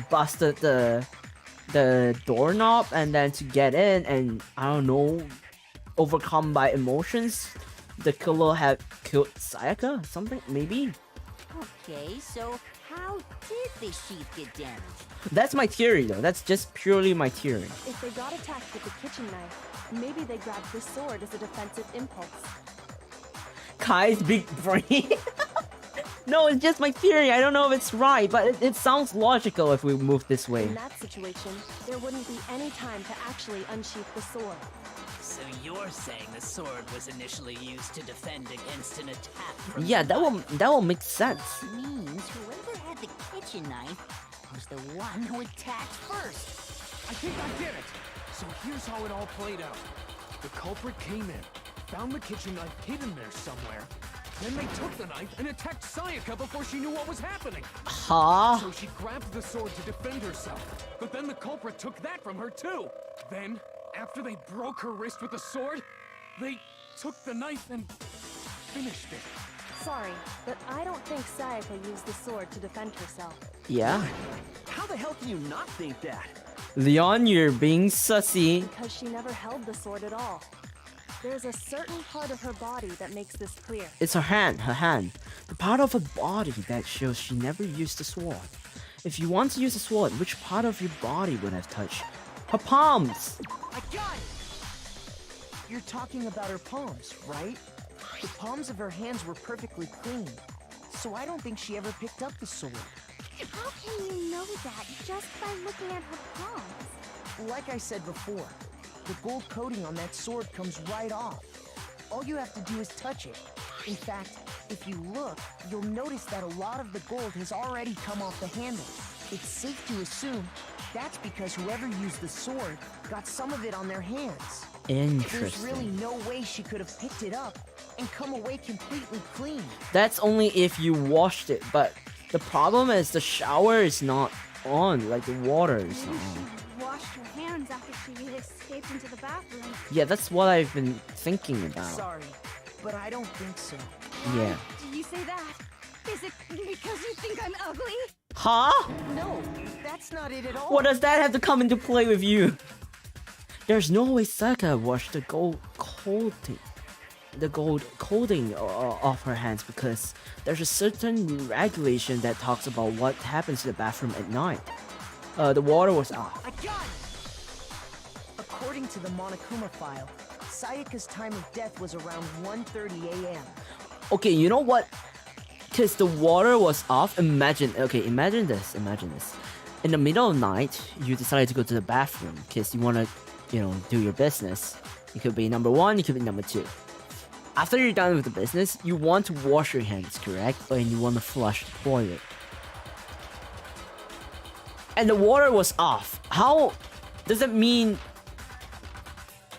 A: busted the doorknob, and then to get in, and I don't know, overcome by emotions, the killer had killed Sayaka, something maybe.
E: Okay, so how did the sheath get damaged?
A: That's my theory though. That's just purely my theory.
K: If they got attacked with the kitchen knife, maybe they grabbed the sword as a defensive impulse.
A: Kai's big brain. No, it's just my theory. I don't know if it's right, but it sounds logical if we move this way.
K: In that situation, there wouldn't be any time to actually unsheath the sword.
C: So you're saying the sword was initially used to defend against an attack from
A: Yeah, that will make sense.
E: Means whoever had the kitchen knife was the one who attacked first.
G: I think I get it. So here's how it all played out. The culprit came in, found the kitchen knife hidden there somewhere. Then they took the knife and attacked Sayaka before she knew what was happening.
A: Huh?
G: So she grabbed the sword to defend herself. But then the culprit took that from her too. Then, after they broke her wrist with the sword, they took the knife and finished it.
K: Sorry, but I don't think Sayaka used the sword to defend herself.
A: Yeah.
J: How the hell can you not think that?
A: Leon, you're being sussy.
K: Because she never held the sword at all. There's a certain part of her body that makes this clear.
A: It's her hand, the part of her body that shows she never used the sword. If you want to use the sword, which part of your body would have touched? Her palms!
F: I got it! You're talking about her palms, right? The palms of her hands were perfectly clean, so I don't think she ever picked up the sword.
L: How can you know that just by looking at her palms?
F: Like I said before, the gold coating on that sword comes right off. All you have to do is touch it. In fact, if you look, you'll notice that a lot of the gold has already come off the handle. It's safe to assume that's because whoever used the sword got some of it on their hands.
A: Interesting.
F: There's really no way she could have picked it up and come away completely clean.
A: That's only if you washed it, but the problem is the shower is not on, like the water is not on.
D: She washed her hands after she escaped into the bathroom.
A: Yeah, that's what I've been thinking about.
F: Sorry, but I don't think so.
A: Yeah.
D: Do you say that? it because you think I'm ugly?
A: Huh?
F: No, that's not it at all.
A: What does that have to come into play with you? There's no way Sayaka washed the gold coating off her hands because there's a certain regulation that talks about what happens to the bathroom at night. The water was off.
F: I got it! According to the Monokuma file, Sayaka's time of death was around 1:30 a.m.
A: Okay, you know what? Because the water was off, imagine this. In the middle of the night, you decided to go to the bathroom because you want to, do your business. It could be number 1, it could be number 2. After you're done with the business, you want to wash your hands, correct? And you want to flush the toilet. And the water was off. How does it mean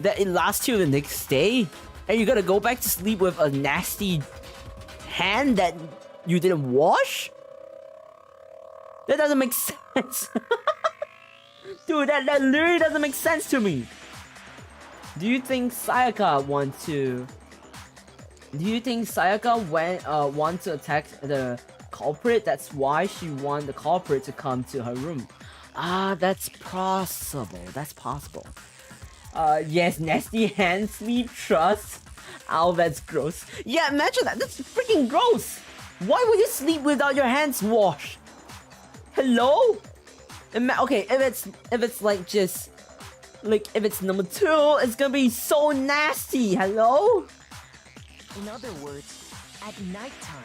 A: that it lasts till the next day? And you gotta go back to sleep with a nasty hand that you didn't wash? That doesn't make sense. Dude, that literally doesn't make sense to me. Do you think Sayaka want to attack the culprit? That's why she want the culprit to come to her room. That's possible. Yes, nasty hand sleep trust. Oh, that's gross. Yeah, imagine that. That's freaking gross. Why would you sleep without your hands washed? Hello? Okay, if it's like just if it's number 2, it's gonna be so nasty. Hello?
F: In other words, at nighttime.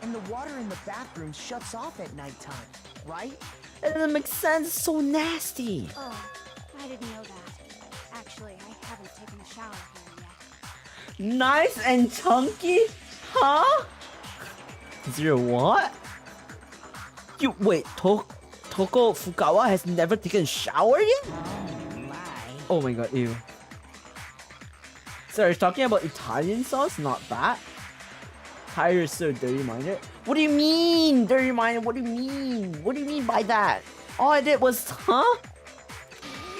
F: And the water in the bathroom shuts off at nighttime, right?
A: It doesn't make sense. It's so nasty.
D: Oh, I didn't know that. Actually, I haven't taken a shower here yet.
A: Nice and chunky? Huh? 0 what? You wait, Toko Fukawa has never taken a shower yet? Oh my god, ew. Sorry, talking about Italian sauce, not that. Tyler is so dirty-minded. What do you mean, dirty-minded? What do you mean? What do you mean by that? All I did was, huh?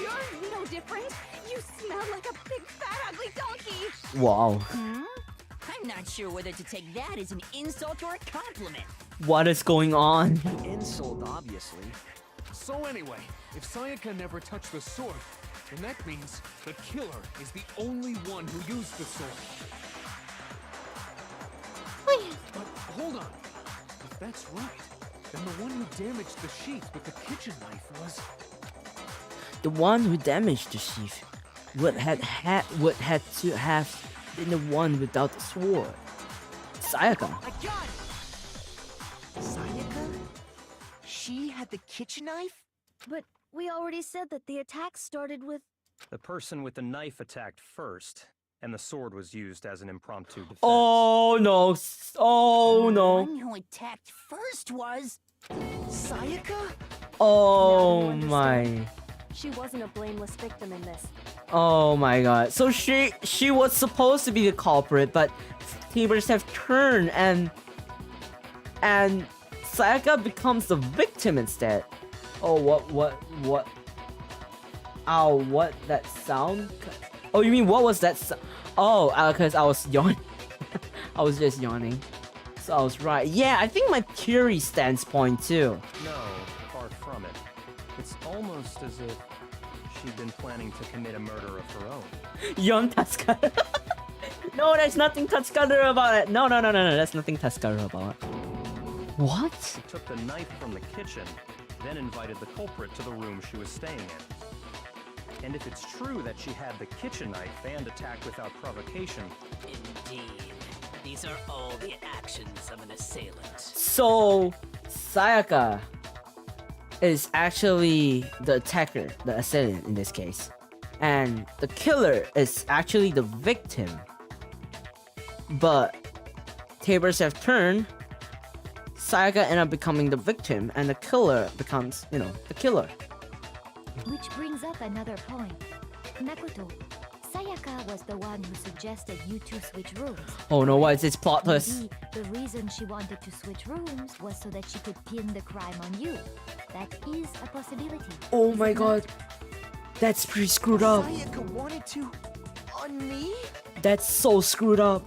D: You're no different. You smell like a big fat ugly donkey.
A: Wow.
E: I'm not sure whether to take that as an insult or a compliment.
A: What is going on?
J: Insult, obviously.
G: So anyway, if Sayaka never touched the sword, then that means the killer is the only one who used the sword. But hold on. If that's right, then the one who damaged the sheath with the kitchen knife was...
A: The one who damaged the sheath would have to have been the one without the sword. Sayaka.
F: I got it! Sayaka? She had the kitchen knife?
M: But we already said that the attack started with...
I: The person with the knife attacked first, and the sword was used as an impromptu defense.
A: Oh no! Oh no!
E: The one who attacked first was...
F: Sayaka?
A: Oh my...
K: She wasn't a blameless victim in this.
A: Oh my god. So she was supposed to be the culprit, but tables have turned and Sayaka becomes the victim instead. Oh, what? Ow, what that sound? Oh, you mean what was that Oh, because I was yawning. I was just yawning. So I was right. Yeah, I think my theory stands point too.
I: No, far from it. It's almost as if she'd been planning to commit a murder of her own.
A: Young Tatsukaru. No, there's nothing Tatsukaru about it. No, there's nothing Tatsukaru about it. What?
I: She took the knife from the kitchen, then invited the culprit to the room she was staying in. And if it's true that she had the kitchen knife and attacked without provocation...
C: Indeed. These are all the actions of an assailant.
A: So, Sayaka is actually the attacker, the assailant in this case. And the killer is actually the victim. But tables have turned. Sayaka ended up becoming the victim, and the killer becomes, the killer.
M: Which brings up another point. Makoto, Sayaka was the one who suggested you two switch rooms.
A: Oh no, what is this plot twist?
M: Maybe the reason she wanted to switch rooms was so that she could pin the crime on you. That is a possibility.
A: Oh my god. That's pretty screwed up.
F: Sayaka wanted to... on me?
A: That's so screwed up.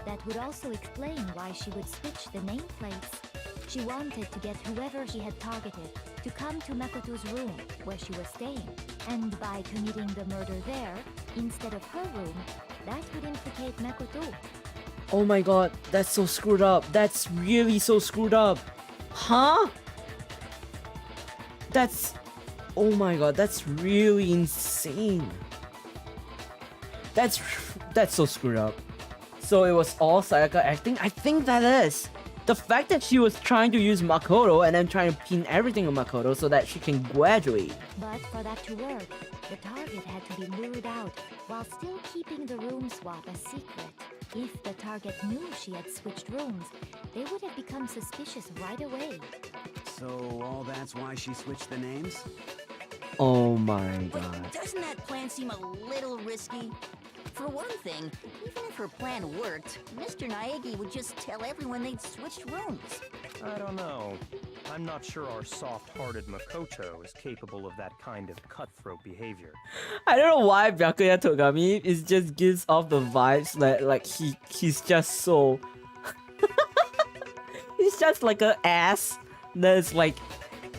M: That would also explain why she would switch the nameplates. She wanted to get whoever she had targeted to come to Makoto's room where she was staying. And by committing the murder there, instead of her room, that would implicate Makoto.
A: Oh my god, that's so screwed up. That's really so screwed up. Huh? That's... Oh my god, that's really insane. That's so screwed up. So it was all Sayaka acting? I think that is. The fact that she was trying to use Makoto and then trying to pin everything on Makoto so that she can graduate.
M: But for that to work, the target had to be lured out while still keeping the room swap a secret. If the target knew she had switched rooms, they would have become suspicious right away.
H: So all that's why she switched the names?
A: Oh my god.
E: But doesn't that plan seem a little risky? For one thing, even if her plan worked, Mr. Naegi would just tell everyone they'd switched rooms.
I: I don't know. I'm not sure our soft-hearted Makoto is capable of that kind of cutthroat behavior.
A: I don't know why Byakuya Togami is just gives off the vibes that like he's just so he's just like an ass that's like,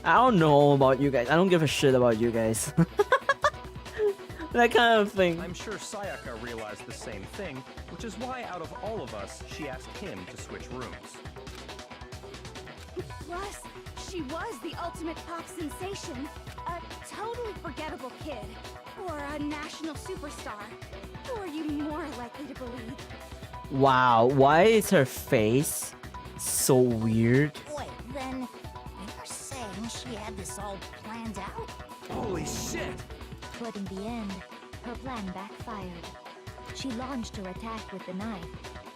A: I don't know about you guys. I don't give a shit about you guys. That kind of thing.
I: I'm sure Sayaka realized the same thing, which is why out of all of us, she asked him to switch rooms.
D: Plus, she was the ultimate pop sensation. A totally forgettable kid. Or a national superstar. Who are you more likely to believe?
A: Wow, why is her face so weird?
E: Wait, then you're saying she had this all planned out?
H: Holy shit!
M: But in the end, her plan backfired. She launched her attack with the knife,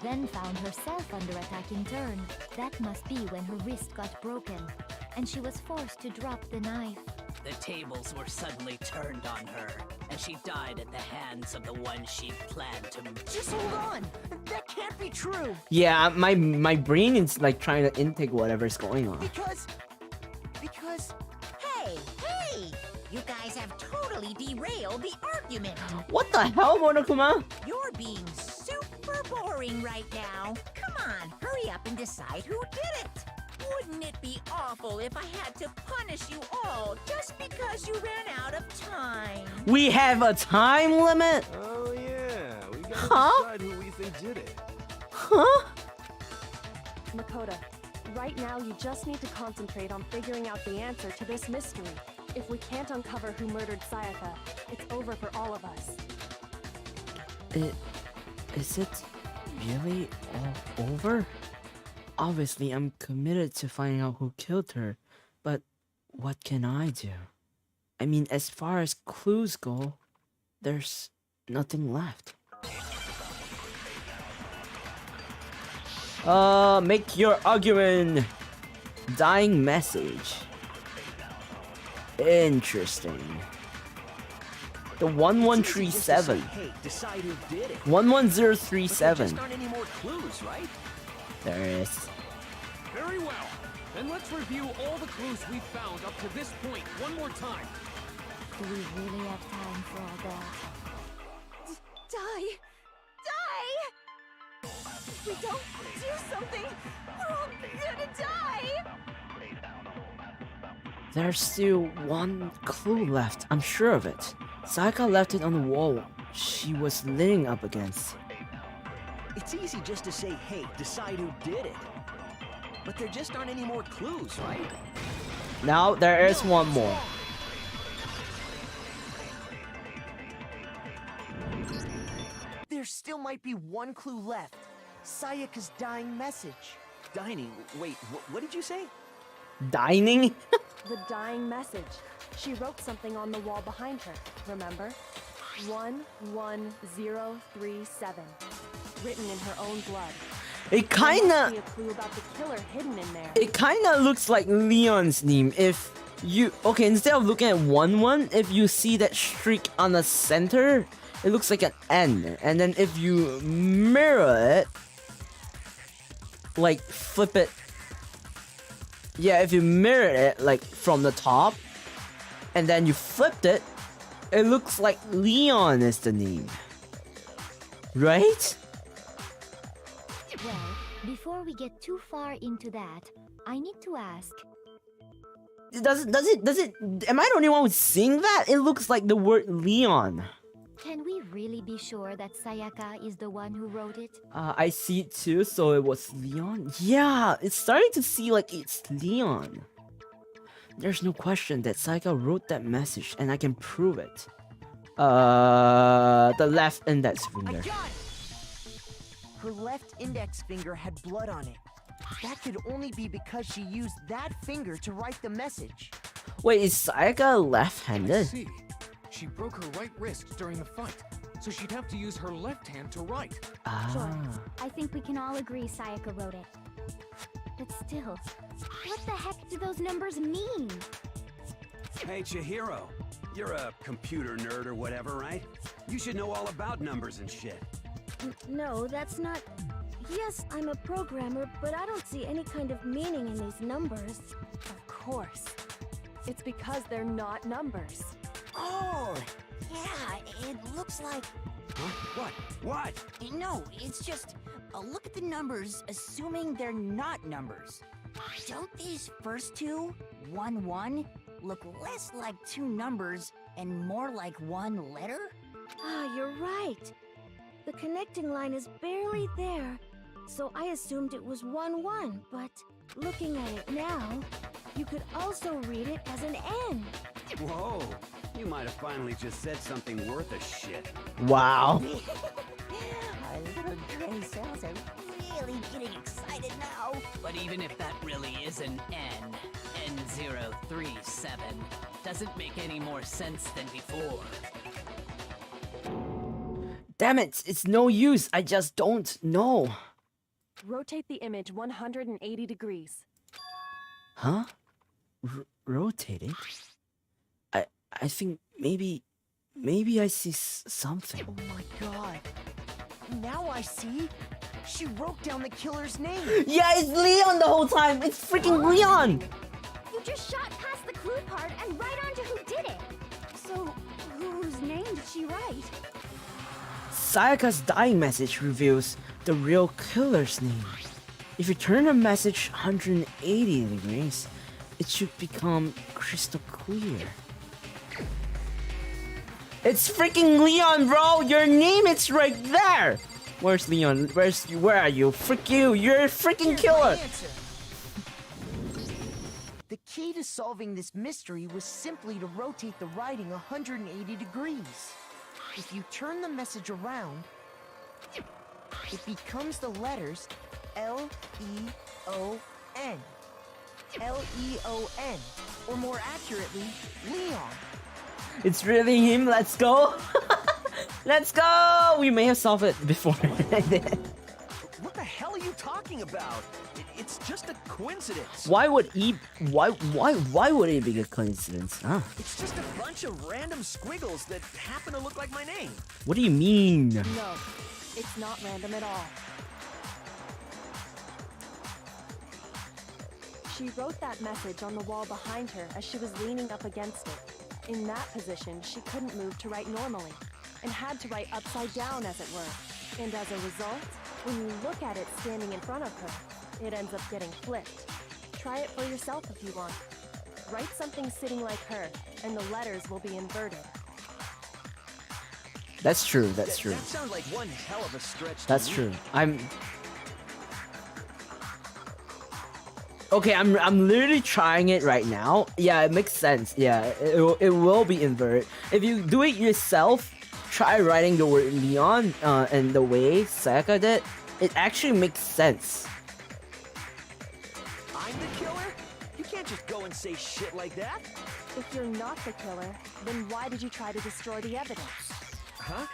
M: then found herself under attack in turn. That must be when her wrist got broken, and she was forced to drop the knife.
C: The tables were suddenly turned on her, and she died at the hands of the one she planned to...
F: Just hold on! That can't be true!
A: Yeah, my brain is like trying to intake whatever's going on.
F: Because...
E: Hey! You guys have totally derailed the argument.
A: What the hell, Monokuma?
E: You're being super boring right now. Come on, hurry up and decide who did it. Wouldn't it be awful if I had to punish you all just because you ran out of time?
A: We have a time limit?
O: Oh yeah, we gotta decide who we think did it.
A: Huh?
K: Makoto, right now you just need to concentrate on figuring out the answer to this mystery. If we can't uncover who murdered Sayaka, it's over for all of us.
A: Is it really all over? Obviously, I'm committed to finding out who killed her, but what can I do? I mean, as far as clues go, there's nothing left. Make your argument. Dying message. Interesting. The 1137.
J: Hey, decide who did it.
A: 11037.
J: There aren't any more clues, right?
A: There is.
G: Very well. Then let's review all the clues we've found up to this point one more time.
M: Do we really have time for all that?
D: Die! If we don't do something, we're all gonna die!
A: There's still one clue left, I'm sure of it. Sayaka left it on the wall she was leaning up against.
J: It's easy just to say, hey, decide who did it. But there just aren't any more clues, right?
A: Now there is one more.
F: there still might be one clue left. Sayaka's dying message.
J: Dining? Wait, what did you say?
A: Dining?
K: The dying message. She wrote something on the wall behind her, remember? 11037. Written in her own blood.
A: It
K: There must
A: kinda...
K: be a clue about the killer hidden in there.
A: It kinda looks like Leon's name. If you... Okay, instead of looking at 1-1, if you see that streak on the center, it looks like an N. And then if you mirror it, like flip it... Yeah, if you mirror it, like from the top, and then you flipped it, it looks like Leon is the name. Right?
M: Before we get too far into that, I need to ask.
A: Does it? Am I the only one who's seeing that? It looks like the word Leon.
M: Can we really be sure that Sayaka is the one who wrote it?
A: I see it too, so it was Leon? Yeah, it's starting to see like it's Leon. There's no question that Sayaka wrote that message, and I can prove it. The left index finger.
F: Her left index finger had blood on it. That could only be because she used that finger to write the message.
A: Wait, is Sayaka
G: I
A: left-handed?
G: see. She broke her right wrist during the fight, so she'd have to use her left hand to write.
L: Sure. I think we can all agree Sayaka wrote it. But still, what the heck do those numbers mean?
H: Hey, Chihiro. You're a computer nerd or whatever, right? You should know all about numbers and shit.
P: No, that's not... Yes, I'm a programmer, but I don't see any kind of meaning in these numbers.
K: Of course. It's because they're not numbers.
E: Oh, yeah, it looks like...
H: Huh? What?
E: No, it's just... look at the numbers, assuming they're not numbers. Don't these first two, 1, 1, look less like two numbers and more like one letter?
P: Ah, you're right. The connecting line is barely there, so I assumed it was 1, 1, but looking at it now, you could also read it as an N.
H: Whoa, you might have finally just said something worth a shit.
A: Wow.
E: Our little gray cells are really getting excited now.
C: But even if that really is an N, N037, doesn't make any more sense than before.
A: Damn it, it's no use. I just don't know.
K: Rotate the image 180 degrees.
A: Huh? Rotate it? I think maybe I see something.
F: Oh my god. Now I see. She wrote down the killer's name.
A: Yeah, it's Leon the whole time. It's freaking Leon.
L: You just shot past the clue part and right onto who did it.
D: So, whose name did she write?
A: Sayaka's dying message reveals the real killer's name. If you turn the message 180 degrees, it should become crystal clear. It's freaking Leon, bro! Your name is right there! Where's Leon? Where are you? Frick you! You're a freaking killer!
F: The key to solving this mystery was simply to rotate the writing 180 degrees. If you turn the message around, it becomes the letters L-E-O-N. L-E-O-N. Or more accurately, Leon.
A: It's really him, let's go! Let's go! We may have solved it before.
J: What the hell are you talking about? It's just a coincidence.
A: Why would would it be a coincidence? Huh?
J: It's just a bunch of random squiggles that happen to look like my name.
A: What do you mean?
K: No, it's not random at all. She wrote that message on the wall behind her as she was leaning up against it. In that position, she couldn't move to write normally, and had to write upside down, as it were. And as a result, when you look at it standing in front of her, it ends up getting flipped. Try it for yourself if you want. Write something sitting like her, and the letters will be inverted.
A: That's true, that's true.
J: That sounds like one hell of a stretch.
A: That's true. Okay, I'm literally trying it right now. Yeah, it makes sense. Yeah, it will be inverted. If you do it yourself, try writing the word Leon and the way Sayaka did. It actually makes sense.
J: I'm the killer? You can't just go and say shit like that.
K: If you're not the killer, then why did you try to destroy the evidence?
J: Huh?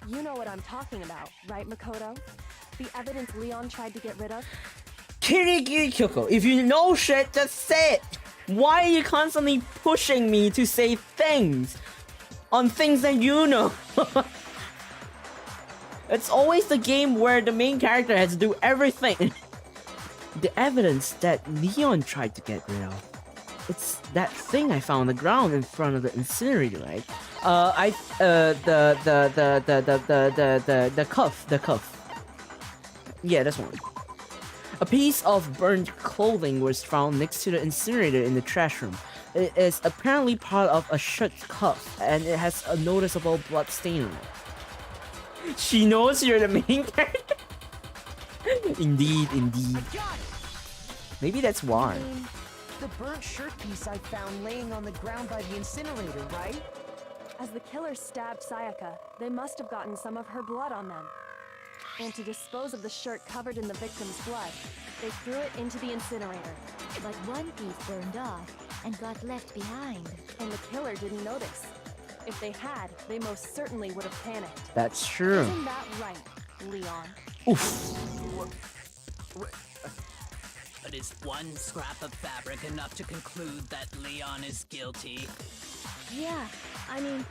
K: You know what I'm talking about, right, Makoto? The evidence Leon tried to get rid of?
A: Kirigiri Kyoko, if you know shit, just say it! Why are you constantly pushing me to say things on things that you know? It's always the game where the main character has to do everything. The evidence that Leon tried to get rid of. It's that thing I found on the ground in front of the incinerator, right? The cuff. Yeah, this one. A piece of burned clothing was found next to the incinerator in the trash room. It is apparently part of a shirt cuff, and it has a noticeable blood stain on it. She knows you're the main character. Indeed. Maybe that's why.
F: The burnt shirt piece I found laying on the ground by the incinerator, right?
K: As the killer stabbed Sayaka, they must have gotten some of her blood on them. And to dispose of the shirt covered in the victim's blood, they threw it into the incinerator.
M: But one piece burned off and got left behind.
K: And the killer didn't notice. If they had, they most certainly would have panicked.
A: That's true.
K: Isn't that right, Leon?
A: Oof.
C: But is one scrap of fabric enough to conclude that Leon is guilty?
P: Yeah, I mean,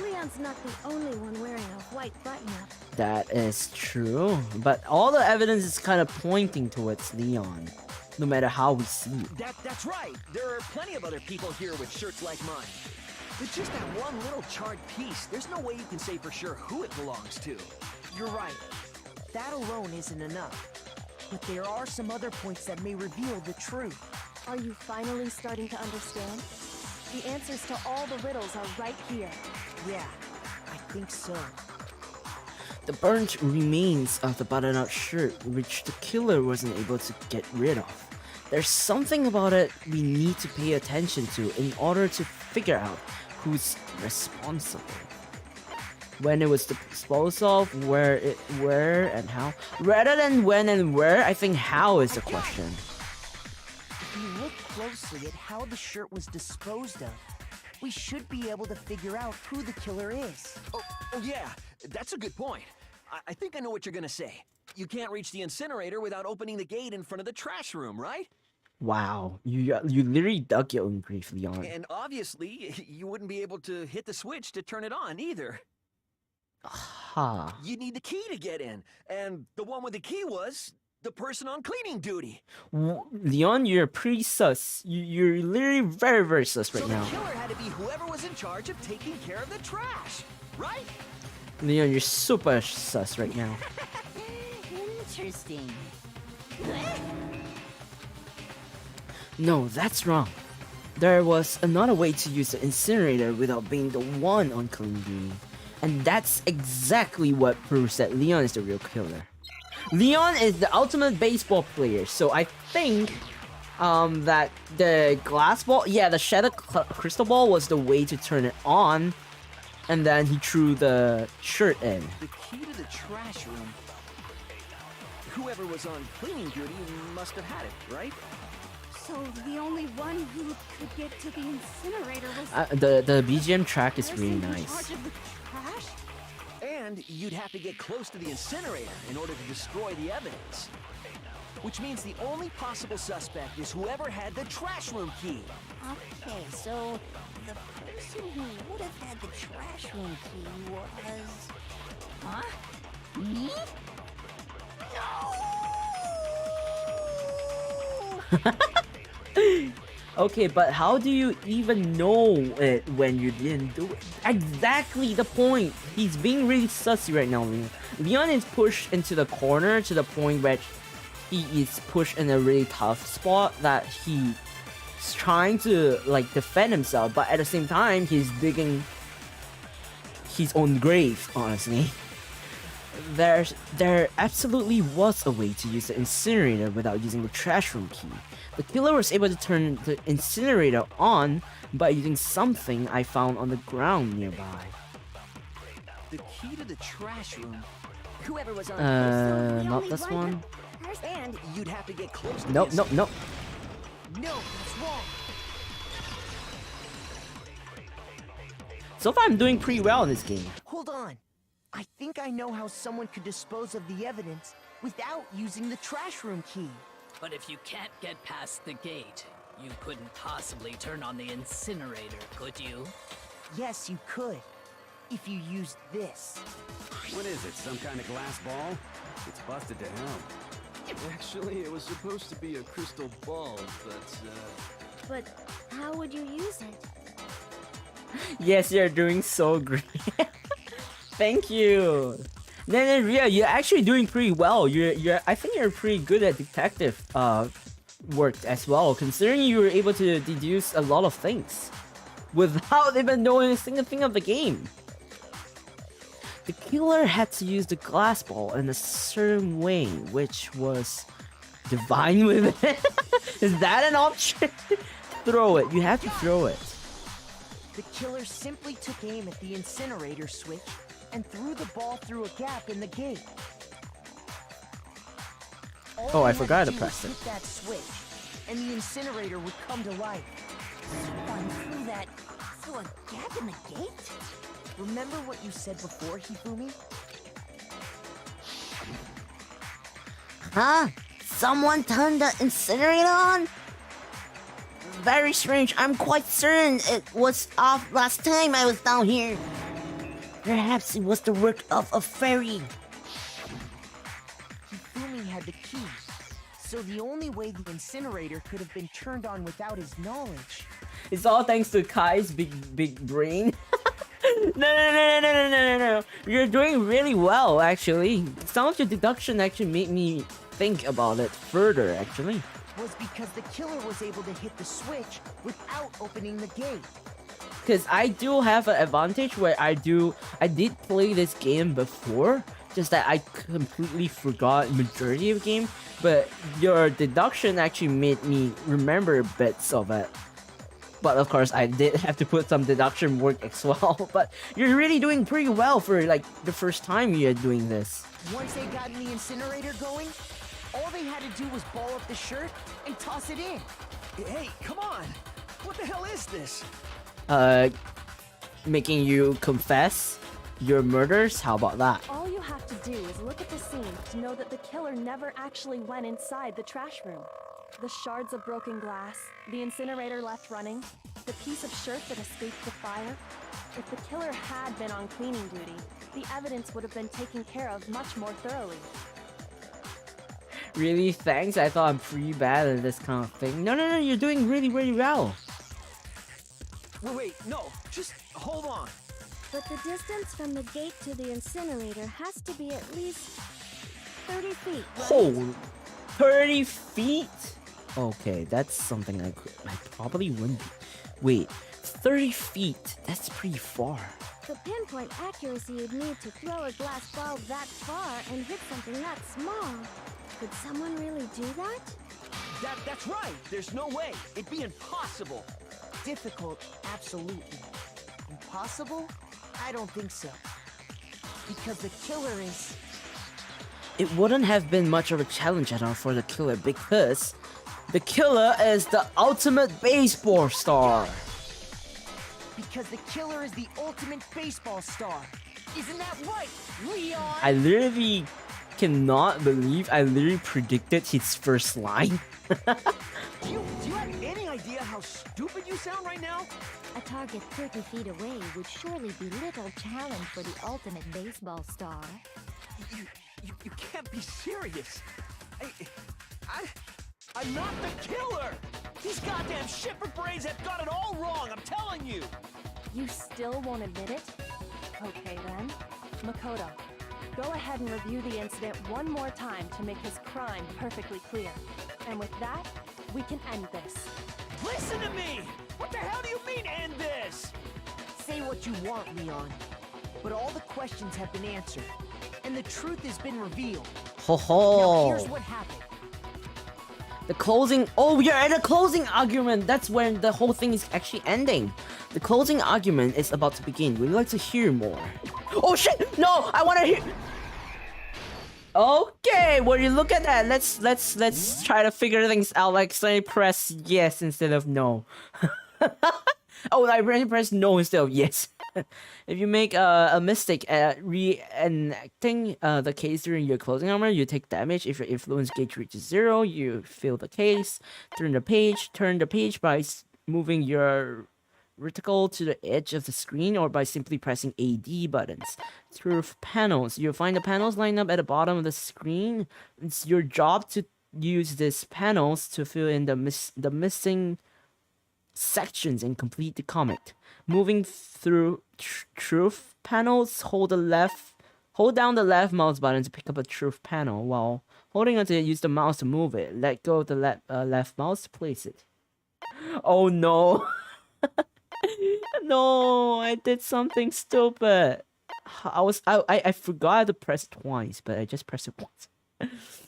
P: Leon's not the only one wearing a white button-up.
A: That is true, but all the evidence is kind of pointing towards Leon, no matter how we see it.
J: That's right. There are plenty of other people here with shirts like mine. It's just that one little charred piece. There's no way you can say for sure who it belongs to.
F: You're right. That alone isn't enough. But there are some other points that may reveal the truth.
K: Are you finally starting to understand? The answers to all the riddles are right here.
F: Yeah, I think so.
A: The burnt remains of the button-up shirt, which the killer wasn't able to get rid of. There's something about it we need to pay attention to in order to figure out who's responsible. When it was disposed of, where, and how. Rather than when and where, I think how is the question.
F: If you look closely at how the shirt was disposed of, we should be able to figure out who the killer is.
J: Oh yeah, that's a good point. I think I know what you're gonna say. You can't reach the incinerator without opening the gate in front of the trash room, right?
A: Wow, you literally dug your own grave, Leon.
J: And obviously, you wouldn't be able to hit the switch to turn it on either.
A: Huh.
J: You need the key to get in, and the one with the key was the person on cleaning duty.
A: Leon, you're pretty sus. You're literally very, very sus right now.
J: So the killer had to be whoever was in charge of taking care of the trash, right?
A: Leon, you're super sus right now.
B: Interesting.
A: No, that's wrong. There was another way to use the incinerator without being the one on clean duty. And that's exactly what proves that Leon is the real killer. Leon is the ultimate baseball player, so I think that the glass ball, yeah, the shattered crystal ball was the way to turn it on, and then he threw the shirt in.
J: The key to the trash room. Whoever was on cleaning duty must have had it, right?
D: So the only one who could get to the incinerator was
A: the BGM track is really
D: in
A: nice.
D: charge of the trash?
J: And you'd have to get close to the incinerator in order to destroy the evidence. Which means the only possible suspect is whoever had the trash room key.
B: Okay, so the person who would have had the trash room key was... Huh? Me?
A: Okay, but how do you even know it when you didn't do it? Exactly the point. He's being really sussy right now, Leon. Leon is pushed into the corner to the point where he is pushed in a really tough spot that he's trying to like defend himself, but at the same time he's digging his own grave, honestly. There absolutely was a way to use the incinerator without using the trash room key. The killer was able to turn the incinerator on by using something I found on the ground nearby.
J: The key to the trash room.
E: Whoever was on
A: not this one.
J: And you'd have to get close to
A: Nope, nope, nope.
F: No, that's wrong.
A: So far I'm doing pretty well in this game.
F: Hold on. I think I know how someone could dispose of the evidence without using the trash room key.
C: But if you can't get past the gate, you couldn't possibly turn on the incinerator, could you?
F: Yes, you could. If you used this.
H: What is it, some kind of glass ball? It's busted to hell.
O: Actually, it was supposed to be a crystal ball,
P: But how would you use it?
A: Yes, you're doing so great. Thank you. Then yeah, you're actually doing pretty well. I think you're pretty good at detective work as well, considering you were able to deduce a lot of things without even knowing a single thing of the game. The killer had to use the glass ball in a certain way, which was divine with it. Is that an option? Throw it. You have to throw it.
F: The killer simply took aim at the incinerator switch and threw the ball through a gap in the gate.
A: Oh, I
F: he had
A: forgot to
F: do
A: press
F: was
A: it.
F: hit that switch, and the incinerator would come to life.
E: Someone threw a gap in the gate?
F: Remember what you said before, Hifumi?
B: Huh? Someone turned the incinerator on? Very strange. I'm quite certain it was off last time I was down here. Perhaps it was the work of a fairy.
F: Hifumi had the key, so the only way the incinerator could have been turned on without his knowledge.
A: It's all thanks to Kai's big brain. No. You're doing really well, actually. Some of your deduction actually made me think about it further, actually.
F: Was because the killer was able to hit the switch without opening the gate.
A: Because I do have an advantage where I did play this game before, just that I completely forgot majority of the game, but your deduction actually made me remember bits of it. But of course, I did have to put some deduction work as well. But you're really doing pretty well for like the first time you're doing this.
F: Once they got the incinerator going, all they had to do was ball up the shirt and toss it in.
J: Hey, come on! What the hell is this?
A: Making you confess your murders? How about that?
K: All you have to do is look at the scene to know that the killer never actually went inside the trash room. The shards of broken glass, the incinerator left running, the piece of shirt that escaped the fire. If the killer had been on cleaning duty, the evidence would have been taken care of much more thoroughly.
A: Really? Thanks? I thought I'm pretty bad at this kind of thing. No, you're doing really well.
J: Wait, no, just hold on.
P: But the distance from the gate to the incinerator has to be at least 30 feet, right?
A: Oh, 30 feet? Okay, that's something I probably wouldn't. Wait, 30 feet? That's pretty far.
P: The pinpoint accuracy you'd need to throw a glass ball that far and hit something that small. Could someone really do that?
J: That's right. There's no way. It'd be impossible.
F: Difficult, absolutely. Impossible? I don't think so. Because the killer is...
A: It wouldn't have been much of a challenge at all for the killer because the killer is the ultimate baseball star.
F: Because the killer is the ultimate baseball star. Isn't that right, Leon?
A: I literally cannot believe I literally predicted his first line.
J: Do you have any idea how stupid you sound right now?
M: A target 30 feet away would surely be little challenge for the ultimate baseball star.
J: You can't be serious. I'm not the killer! These goddamn shipper brains have got it all wrong, I'm telling you!
K: You still won't admit it? Okay then. Makoto, go ahead and review the incident one more time to make his crime perfectly clear. And with that, we can end this.
J: Listen to me! What the hell do you mean, end this?
F: Say what you want, Leon. But all the questions have been answered. And the truth has been revealed.
A: Ho ho!
F: Now here's what happened.
A: The closing. Oh, we are at a closing argument. That's when the whole thing is actually ending. The closing argument is about to begin. We'd like to hear more. Oh shit! No, I want to hear. Okay, well you look at that. Let's try to figure things out. Like, say press yes instead of no. Oh, I really press no instead of yes. If you make a mistake at reenacting the case during your closing argument, you take damage. If your influence gauge reaches 0, you fill the case. Turn the page by moving your vertical to the edge of the screen or by simply pressing AD buttons. Through panels, you'll find the panels lined up at the bottom of the screen. It's your job to use these panels to fill in the missing sections and complete the comic. Moving through truth panels, hold Hold down the left mouse button to pick up a truth panel. While holding onto it, use the mouse to move it. Let go of the left mouse to place it. Oh no! No, I did something stupid. I forgot to press twice, but I just pressed it once.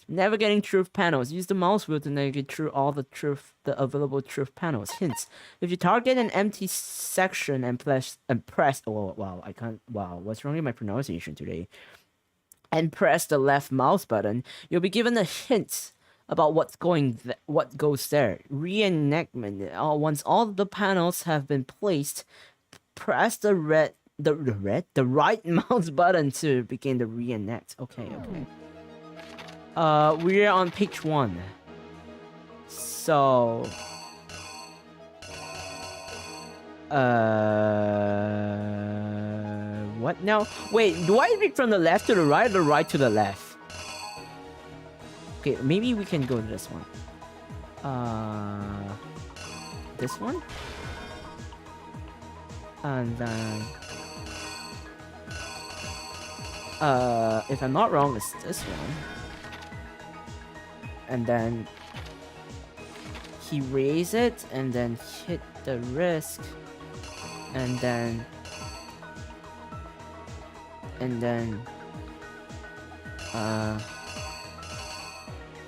A: Navigating truth panels. Use the mouse wheel to navigate through all the available truth panels. Hints: if you target an empty section and press. Oh wow, I can't. Wow, what's wrong with my pronunciation today? And press the left mouse button, you'll be given a hint about what goes there. Reenactment. Once all the panels have been placed, press the right mouse button to begin the reenact. Okay. We're on page 1. So what now? Wait, do I read from the left to the right or the right to the left? Okay, maybe we can go to this one. This one? And then if I'm not wrong, it's this one. And then he raise it and then hit the wrist, and then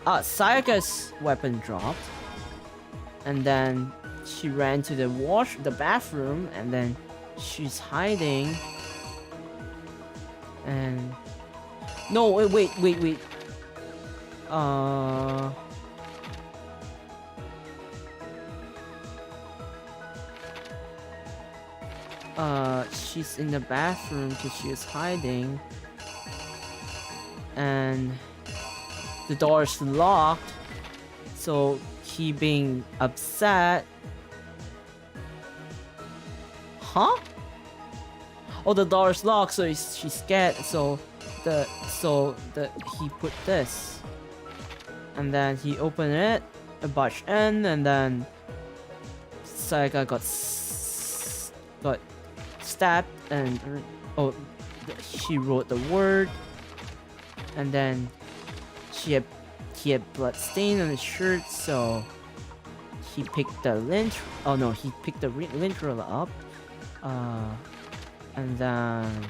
A: Sayaka's weapon dropped, and then she ran to the bathroom, and then she's hiding. And no, wait. She's in the bathroom because she is hiding, and the door is locked, so he being upset. Huh? Oh, the door is locked, so she's scared. So he put this, and then he opened it, barged in, and then Sayaka got stabbed, and she wrote the word, and then he had blood stain on his shirt, so he picked the lint. Oh no, he picked the lint roller up, and then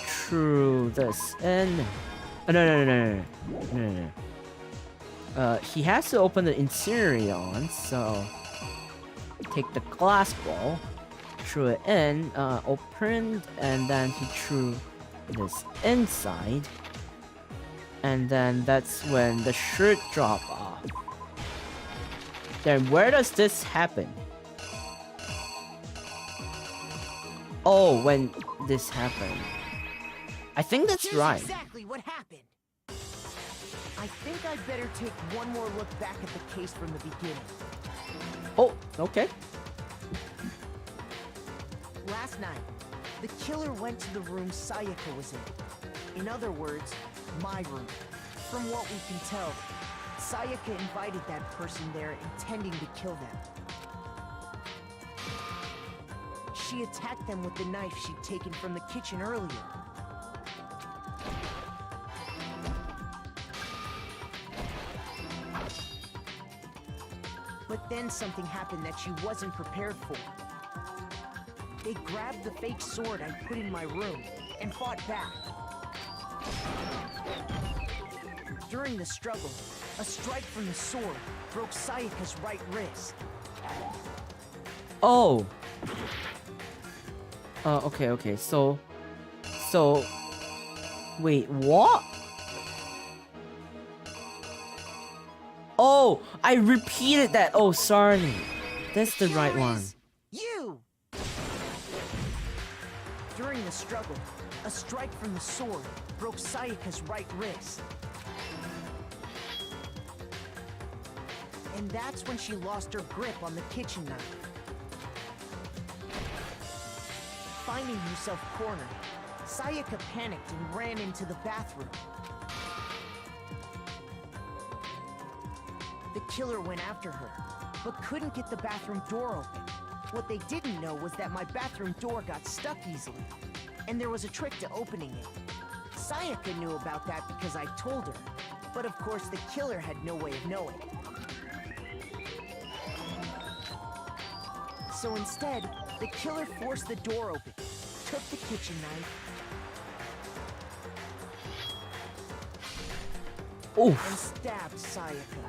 A: threw this in. No. He has to open the Incinerator on, so take the glass ball, threw it in, opened, and then he threw this inside, and then that's when the shirt dropped off. Then where does this happen? Oh, when this happened. I think that's right.
F: Exactly what happened. I think I'd better take one more look back at the case from the beginning.
A: Oh, okay.
F: Last night, the killer went to the room Sayaka was in. In other words, my room. From what we can tell, Sayaka invited that person there intending to kill them. She attacked them with the knife she'd taken from the kitchen earlier. But then something happened that she wasn't prepared for. They grabbed the fake sword I put in my room and fought back. During the struggle, a strike from the sword broke Sayaka's right wrist.
A: Oh. Okay. So, wait, what? Oh, I repeated that. Oh, sorry. That's the right one.
F: You! During the struggle, a strike from the sword broke Sayaka's right wrist. And that's when she lost her grip on the kitchen knife. Finding herself cornered, Sayaka panicked and ran into the bathroom. The killer went after her, but couldn't get the bathroom door open. What they didn't know was that my bathroom door got stuck easily. and there was a trick to opening it. Sayaka knew about that because I told her, but of course the killer had no way of knowing. So instead, the killer forced the door open, took the kitchen knife, and stabbed Sayaka.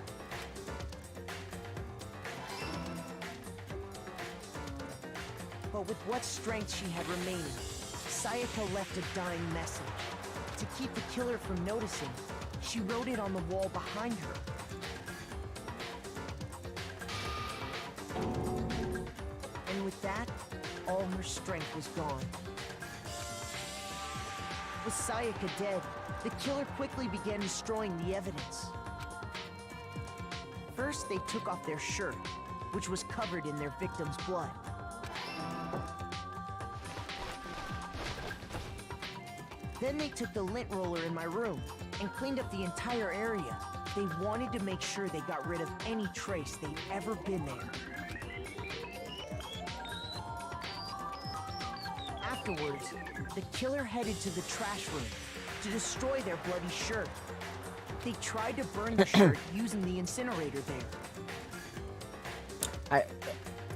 F: But with what strength she had remaining, Sayaka left a dying message. To keep the killer from noticing, she wrote it on the wall behind her. And with that, all her strength was gone. With Sayaka dead, the killer quickly began destroying the evidence. First, they took off their shirt, which was covered in their victim's blood. Then they took the lint roller in my room and cleaned up the entire area. They wanted to make sure they got rid of any trace they'd ever been there. Afterwards, the killer headed to the trash room to destroy their bloody shirt. They tried to burn the shirt using the incinerator there.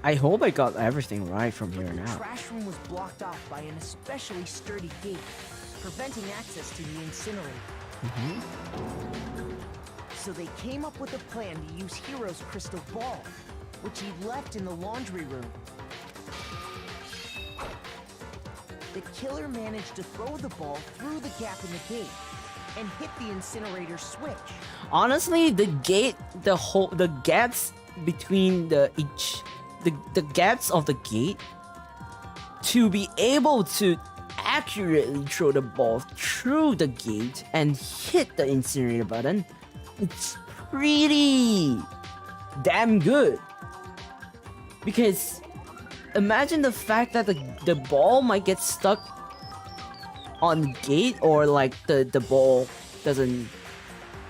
A: I hope I got everything right from here
F: The
A: now.
F: trash room was blocked off by an especially sturdy gate, preventing access to the incinerator. So they came up with a plan to use Hiro's crystal ball, which he'd left in the laundry room. The killer managed to throw the ball through the gap in the gate and hit the incinerator switch.
A: Honestly, the gaps between the gaps of the gate to be able to accurately throw the ball through the gate and hit the incinerator button, it's pretty damn good. Because imagine the fact that the ball might get stuck on the gate, or like the ball doesn't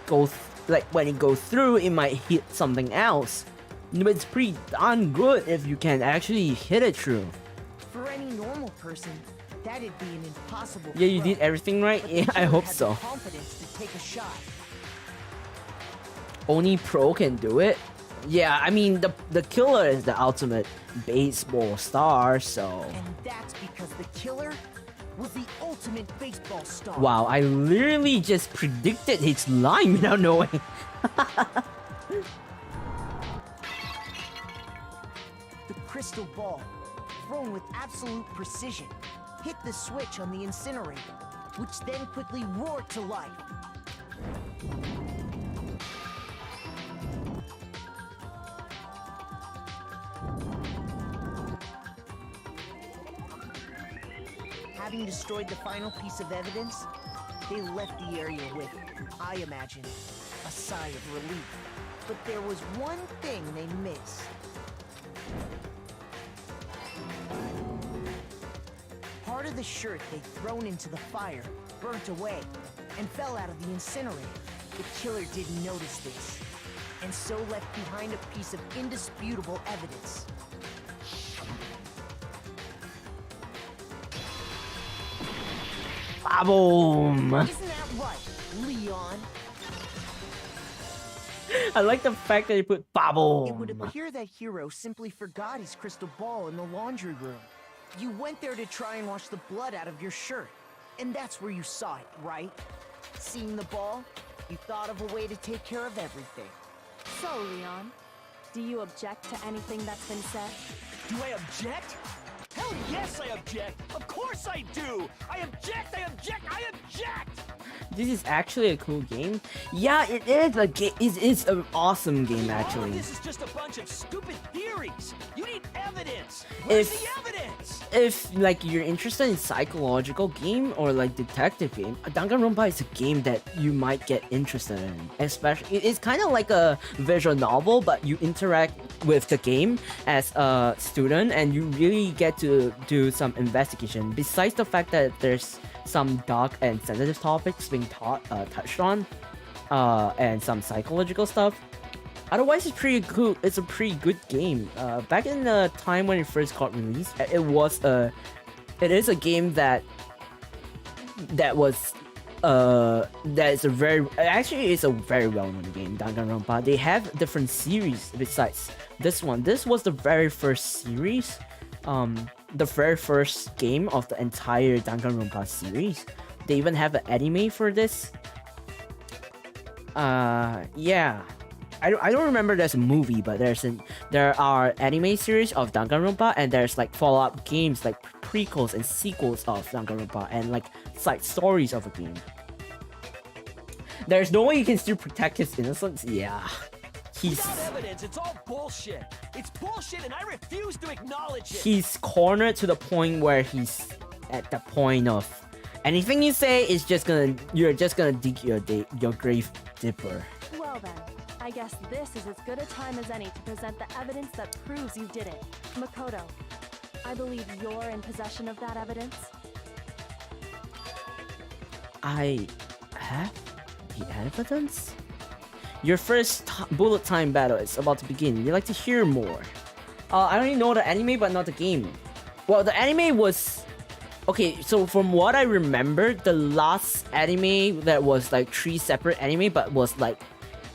A: go like when it goes through, it might hit something else. But it's pretty darn good if you can actually hit it through.
F: For any normal person, that'd be an impossible
A: Yeah, you
F: throw,
A: did everything right.
F: but the
A: Yeah, I
F: killer
A: hope
F: had
A: so.
F: the confidence to take a shot.
A: Only pro can do it. Yeah, I mean the killer is the ultimate baseball star, so.
F: And that's because the killer was the ultimate baseball star.
A: Wow, I literally just predicted his line without knowing.
F: The crystal ball, thrown with absolute precision, hit the switch on the incinerator, which then quickly roared to life. Having destroyed the final piece of evidence, they left the area with, I imagine, a sigh of relief. But there was one thing they missed. Part of the shirt they'd thrown into the fire burnt away and fell out of the incinerator. The killer didn't notice this, and so left behind a piece of indisputable evidence.
A: Boom!
F: Isn't that right, Leon?
A: I like the fact that you put
F: It would
A: boom.
F: appear that Hiro simply forgot his crystal ball in the laundry room. You went there to try and wash the blood out of your shirt, and that's where you saw it, right? Seeing the ball, you thought of a way to take care of everything.
K: So, Leon, do you object to anything that's been said?
J: Do I object? Hell yes, I object! Of course I do! I object! I object! I object!
A: This is actually a cool game. Yeah, it is a game. It's an awesome game,
J: All
A: actually.
J: of this is just a bunch of stupid theories. You need evidence. Where's
A: If-
J: the evidence?
A: If like you're interested in psychological game or like detective game, Danganronpa is a game that you might get interested in. Especially, it's kind of like a visual novel, but you interact with the game as a student, and you really get to do some investigation. Besides the fact that there's some dark and sensitive topics being touched on, and some psychological stuff. Otherwise, it's pretty cool. It's a pretty good game. Back in the time when it first got released, it is a game that that was that is a very actually it's a very well-known game, Danganronpa. They have different series besides this one. This was the very first series, the very first game of the entire Danganronpa series. They even have an anime for this. Yeah. I don't remember there's a movie, but there are anime series of Danganronpa, and there's like follow-up games like prequels and sequels of Danganronpa, and like side stories of a game. There's no way you can still protect his innocence. Yeah,
J: Without evidence, it's all bullshit. It's bullshit, and I refuse to acknowledge it.
A: He's cornered to the point where he's at the point of anything you say is you're just gonna dig your grave dipper.
K: Well then, I guess this is as good a time as any to present the evidence that proves you did it. Makoto, I believe you're in possession of that evidence.
A: I have the evidence? Your first bullet time battle is about to begin. You'd like to hear more. I only know the anime, but not the game. Well, the anime was... Okay, so from what I remember, the last anime that was like 3 separate anime, but was like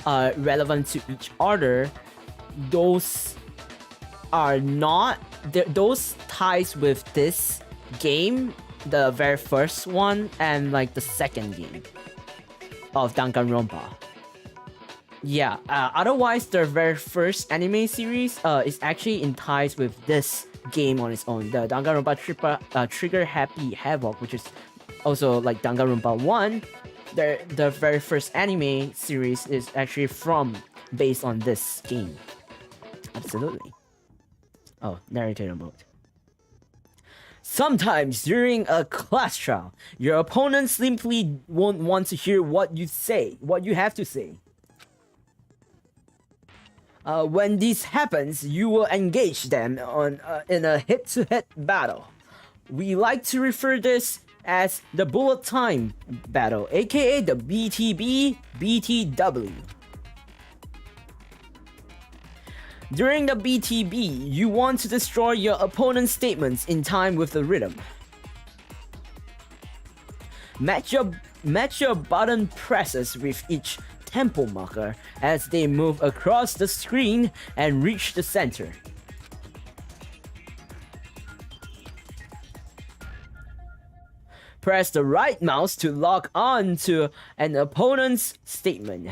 A: relevant to each other, those are not... Those ties with this game, the very first one, and like the second game of Danganronpa. Yeah, otherwise the very first anime series is actually in ties with this game on its own, the Danganronpa Trigger Happy Havoc, which is also like Danganronpa 1. The very first anime series is actually based on this game. Absolutely. Oh, narrator mode. Sometimes during a class trial, your opponent simply won't want to hear what you have to say. When this happens, you will engage them in a head-to-head battle. We like to refer this as the bullet time battle, aka the BTB/BTW. During the BTB, you want to destroy your opponent's statements in time with the rhythm. Match your button presses with each tempo marker as they move across the screen and reach the center. Press the right mouse to lock on to an opponent's statement.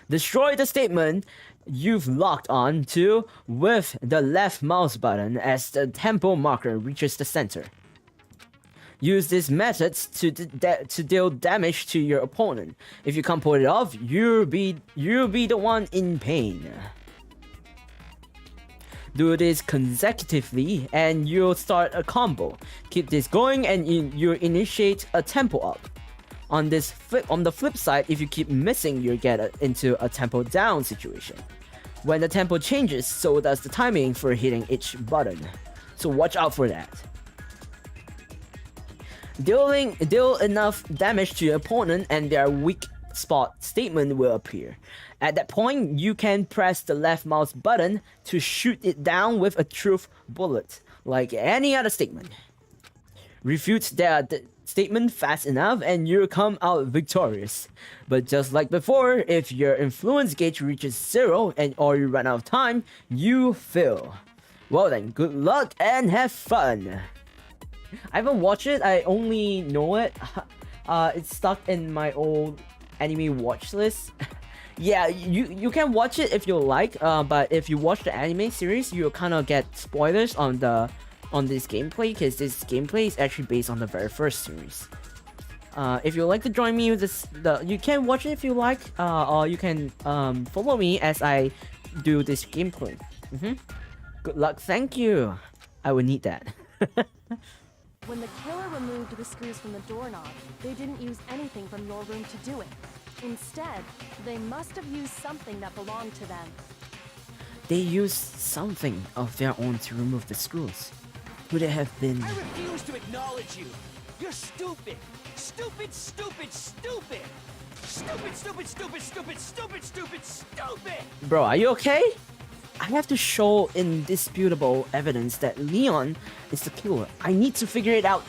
A: Destroy the statement you've locked on to with the left mouse button as the tempo marker reaches the center. Use these methods to deal damage to your opponent. If you can't pull it off, you'll be the one in pain. Do this consecutively and you'll start a combo. Keep this going and you initiate a tempo up. On the flip side, if you keep missing, you'll get into a tempo down situation. When the tempo changes, so does the timing for hitting each button. So watch out for that. Deal enough damage to your opponent and their weak spot statement will appear. At that point, you can press the left mouse button to shoot it down with a truth bullet, like any other statement. Refute their statement fast enough and you'll come out victorious. But just like before, if your influence gauge reaches 0 or you run out of time, you fail. Well then, good luck and have fun! I haven't watched it, I only know it. It's stuck in my old anime watch list. Yeah, you can watch it if you like, but if you watch the anime series, you'll kind of get spoilers on this gameplay, because this gameplay is actually based on the very first series. If you'd like to join me with this, you can watch it if you like, or you can follow me as I do this gameplay. Good luck, thank you. I would need that.
K: When the killer removed the screws from the doorknob, they didn't use anything from your room to do it. Instead, they must have used something that belonged to them.
A: They used something of their own to remove the screws. Would it have been...
J: I refuse to acknowledge you! You're stupid! Stupid, stupid, stupid! Stupid, stupid, stupid, stupid, stupid, stupid, stupid!
A: Bro, are you okay? I have to show indisputable evidence that Leon is the killer. I need to figure it out.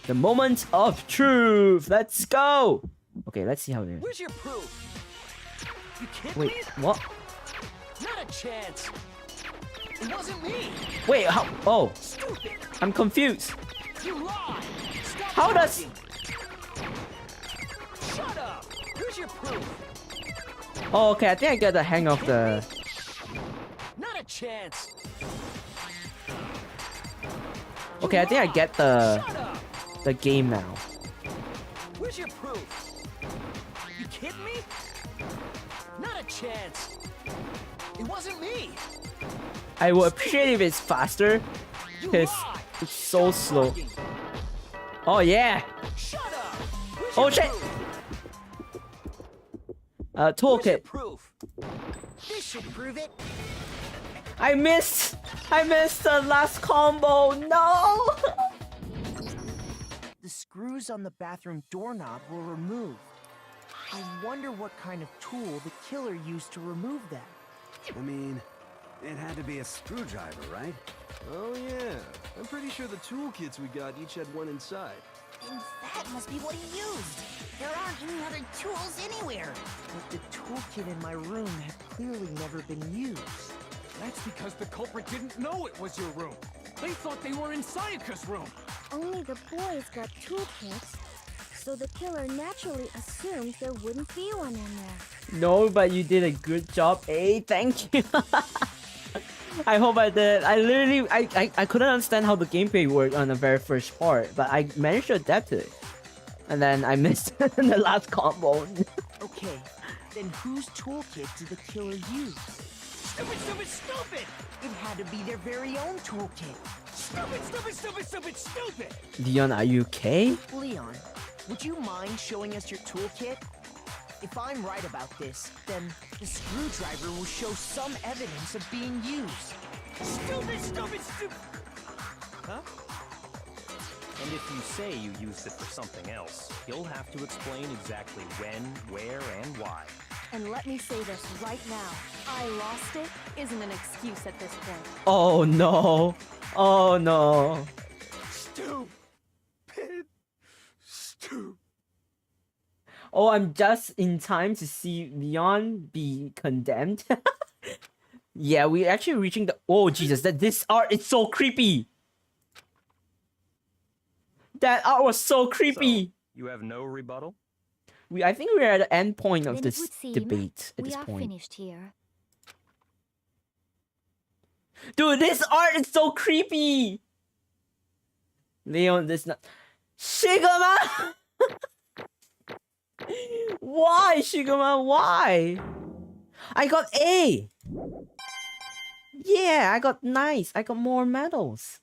A: The moment of truth. Let's go. Okay, let's see how it is.
J: Where's your proof? You kidding
A: Wait,
J: me?
A: what?
J: Not a chance. It wasn't me.
A: Wait, how? Oh,
J: Stupid.
A: I'm confused.
J: You lied. Stop
A: How does?
J: talking. Shut up. Where's your proof?
A: Oh, okay. I think I got the hang of the.
J: Not a chance.
A: Okay, I think I get the game now.
J: Where's your proof? You kidding me? Not a chance. It wasn't me.
A: I will appreciate if it's faster, because it's so slow. Oh yeah.
J: Shut up. Where's
A: Oh
J: your
A: shit.
J: proof?
A: Toolkit.
J: Proof. This should prove it.
A: I missed the last combo. No.
F: The screws on the bathroom doorknob were removed. I wonder what kind of tool the killer used to remove them.
H: I mean, it had to be a screwdriver, right?
O: Oh yeah, I'm pretty sure the toolkits we got each had one inside.
E: And that must be what he used. There aren't any other tools anywhere.
F: But the toolkit in my room had clearly never been used.
G: That's because the culprit didn't know it was your room. They thought they were in Sayaka's room.
P: Only the boys got toolkits, so the killer naturally assumed there wouldn't be one in there.
A: No, but you did a good job. Hey, thank you. I hope I did. I literally, I couldn't understand how the gameplay worked on the very first part, but I managed to adapt to it. And then I missed the last combo.
F: Okay, then whose toolkit did the killer use?
J: Stupid, stupid, stupid!
F: It had to be their very own toolkit.
J: Stupid, stupid, stupid, stupid, stupid!
A: Leon, are you okay?
F: Leon, would you mind showing us your toolkit? If I'm right about this, then the screwdriver will show some evidence of being used.
J: Stupid, stupid, stupid!
I: Huh? And if you say you used it for something else, you'll have to explain exactly when, where, and why.
K: And let me say this right now. I lost it isn't an excuse at this point.
A: Oh no. Oh no.
O: Stupid. Stupid.
A: Oh, I'm just in time to see Leon be condemned. Yeah, we're actually reaching the... Oh, Jesus, this art is so creepy. That art was so creepy.
I: So, you have no rebuttal?
A: I think we're at the end point of
L: Then it
A: this
L: would seem
A: debate at
L: we
A: this
L: are
A: point.
L: finished here.
A: Dude, this art is so creepy. Leon, this not... Shigama! Why, Shigama? Why? I got A. Yeah, I got nice. I got more medals.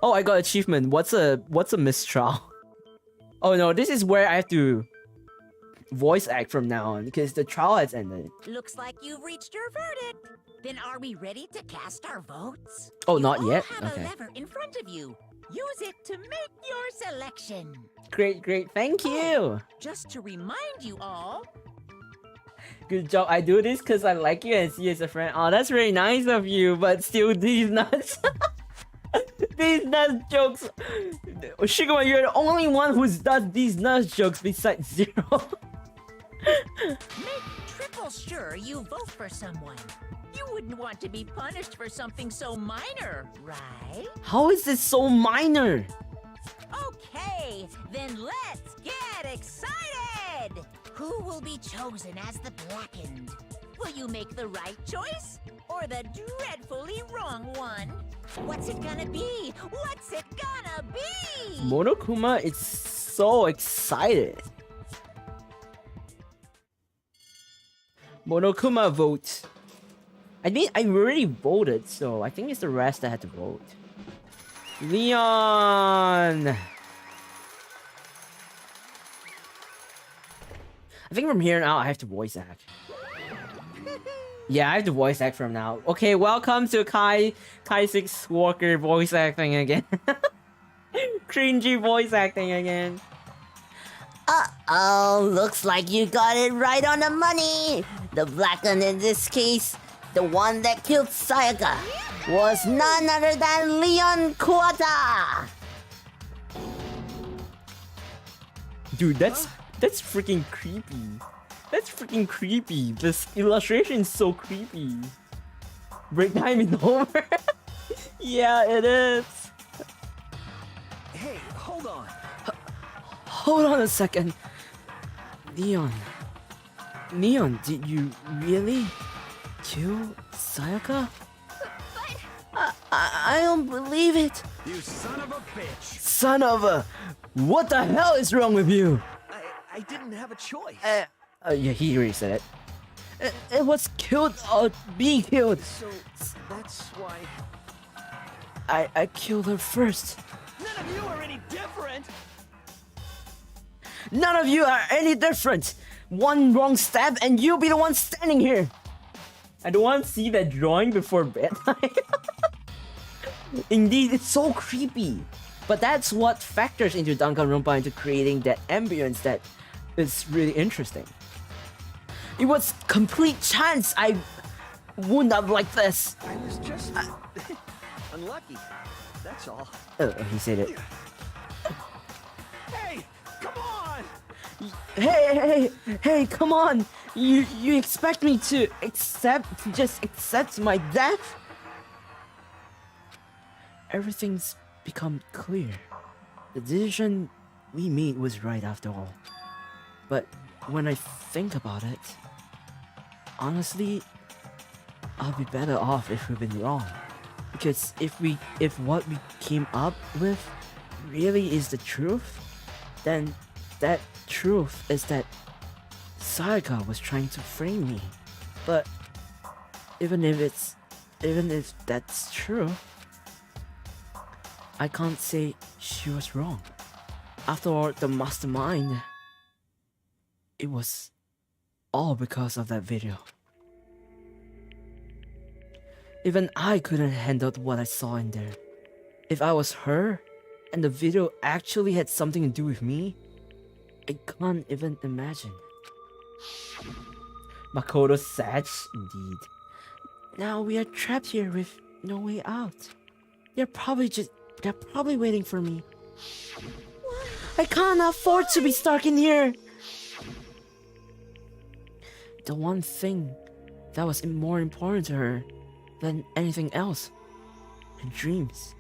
A: Oh, I got achievement. What's a mistrial? Oh no, this is where I have to voice act from now on because the trial has ended.
E: Looks like you've reached your verdict. Then are we ready to cast our votes?
A: Oh,
E: You
A: not
E: all
A: yet?
E: have
A: Okay.
E: a lever in front of you. Use it to make your selection.
A: Great, thank you.
E: Just to remind you all,
A: Good job. I do this because I like you and see you as a friend. Oh, that's very nice of you, but still these nuts. These nuts jokes. Shigama, you're the only one who does these nuts jokes besides Zero.
E: make triple sure you vote for someone. You wouldn't want to be punished for something so minor, right?
A: How is this so minor?
E: Okay, then let's get excited! Who will be chosen as the Blackened? Will you make the right choice or the dreadfully wrong one? What's it gonna be? What's it gonna be?
A: Monokuma is so excited. Monokuma votes. I mean, I already voted, so I think it's the rest that had to vote. Leon! I think from here on out, I have to voice act. Yeah, I have to voice act from now. Okay, welcome to Kaissics Walker voice acting again. Cringy voice acting again.
B: Uh-oh, looks like you got it right on the money. The black one in this case, the one that killed Sayaka, was none other than Leon Kuwata.
A: Dude, that's freaking creepy. That's freaking creepy. This illustration is so creepy. Break time is over. Yeah, it is.
J: Hey, hold on.
A: Hold on a second. Leon, did you really kill Sayaka? I don't believe it.
H: You son of a bitch!
A: Son of a... What the hell is wrong with you?
J: I didn't have a choice.
A: Yeah, he already said it. It was killed or being killed.
J: So that's why...
A: I killed her first.
J: None of you are any different!
A: None of you are any different. One wrong step and you'll be the one standing here. I don't want to see that drawing before bedtime. Indeed, it's so creepy. But that's what factors into Danganronpa, into creating that ambience that is really interesting. It was complete chance I wound up like this.
J: I was just unlucky. That's all.
A: He said it.
J: Hey, come on!
A: Hey, come on! You expect me to just accept my death? Everything's become clear. The decision we made was right after all. But when I think about it, honestly, I'll be better off if we've been wrong. Because if what we came up with really is the truth, then that truth is that Sayaka was trying to frame me. But even if that's true, I can't say she was wrong. After all, the mastermind, it was all because of that video. Even I couldn't handle what I saw in there. If I was her, and the video actually had something to do with me, I can't even imagine. Makoto's sad, indeed. Now we are trapped here with no way out. They're probably waiting for me. I can't afford to be stuck in here. The one thing that was more important to her than anything else, her dreams,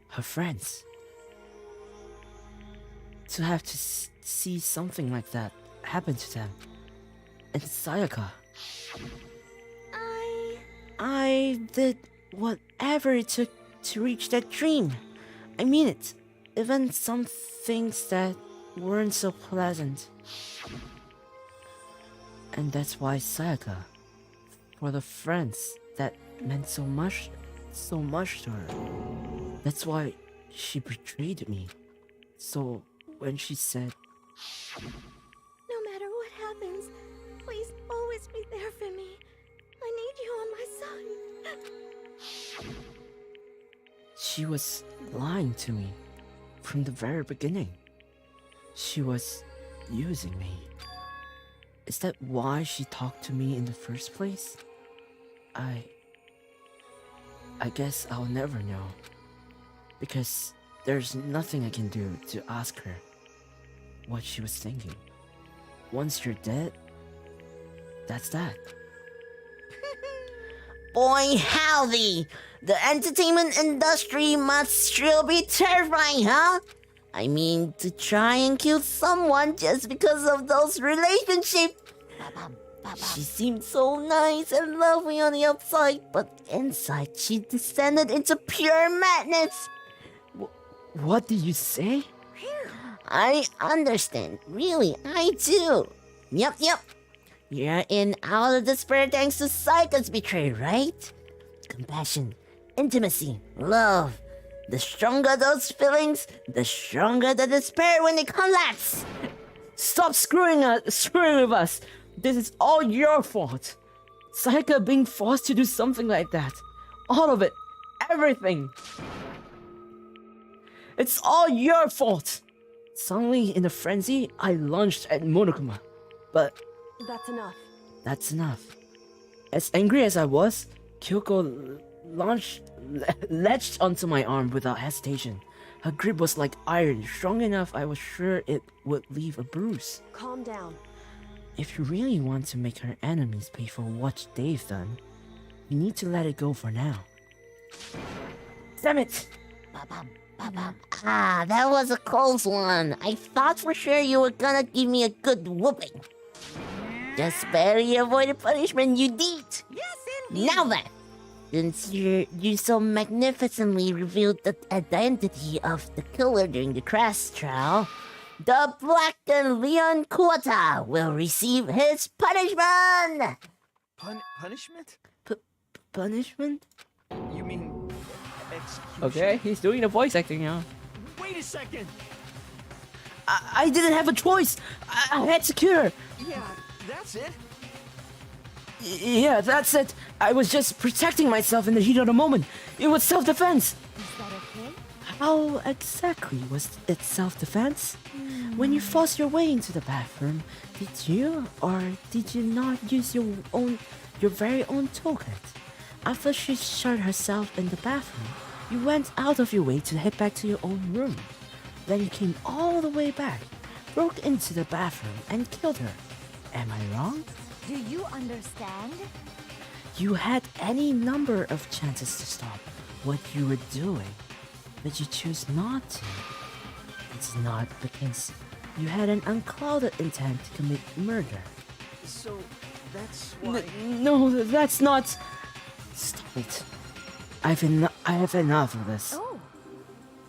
A: her friends. To have to see something like that happen to them. And Sayaka. I did whatever it took to reach that dream. I mean it. Even some things that weren't so pleasant. And that's why Sayaka, for the friends that meant so much to her. That's why she betrayed me. So when she said,
P: No matter what happens, please always be there for me. I need you on my side.
A: she was lying to me from the very beginning. She was using me. Is that why she talked to me in the first place? I guess I'll never know. Because there's nothing I can do to ask her what she was thinking. Once you're dead, that's that.
B: Boy, howdy! The entertainment industry must sure be terrifying, huh? I mean, to try and kill someone just because of those relationships. She seemed so nice and lovely on the outside, but inside she descended into pure madness.
A: What did you say?
B: I understand. Really, I do. Yep. You're in out of despair thanks to Sayaka's betrayal, right? Compassion, intimacy, love. The stronger those feelings, the stronger the despair when they collapse.
A: Stop screwing with us. This is all your fault. Sayaka being forced to do something like that. All of it. Everything. It's all your fault. Suddenly, in a frenzy, I lunged at Monokuma. But
K: That's enough.
A: that's enough. As angry as I was, Kyoko latched onto my arm without hesitation. Her grip was like iron, strong enough I was sure it would leave a bruise.
K: Calm down.
A: If you really want to make her enemies pay for what they've done, you need to let it go for now. Damn it!
B: Ah, that was a close one. I thought for sure you were gonna give me a good whooping. Just barely avoided punishment, you did.
E: Yes, indeed.
B: Now then, since you so magnificently revealed the identity of the killer during the crash trial, the blackened Leon Kuwata will receive his punishment!
J: Punishment?
A: Punishment?
J: You mean execution?
A: Okay, he's doing the voice acting now.
J: Wait a second!
A: I didn't have a choice! I had to kill her!
J: Yeah, that's it.
A: Yeah, that's it. I was just protecting myself in the heat of the moment. It was self-defense.
M: Is that okay?
A: How exactly was it self-defense? When you forced your way into the bathroom, did you or did you not use your very own toolkit? After she shut herself in the bathroom, you went out of your way to head back to your own room. Then you came all the way back, broke into the bathroom, and killed her. Am I wrong?
M: Do you understand?
A: You had any number of chances to stop what you were doing, but you chose not to. It's not because you had an unclouded intent to commit murder.
J: So, that's why...
A: No, that's not... Stop it. I have enough of this.
M: Oh.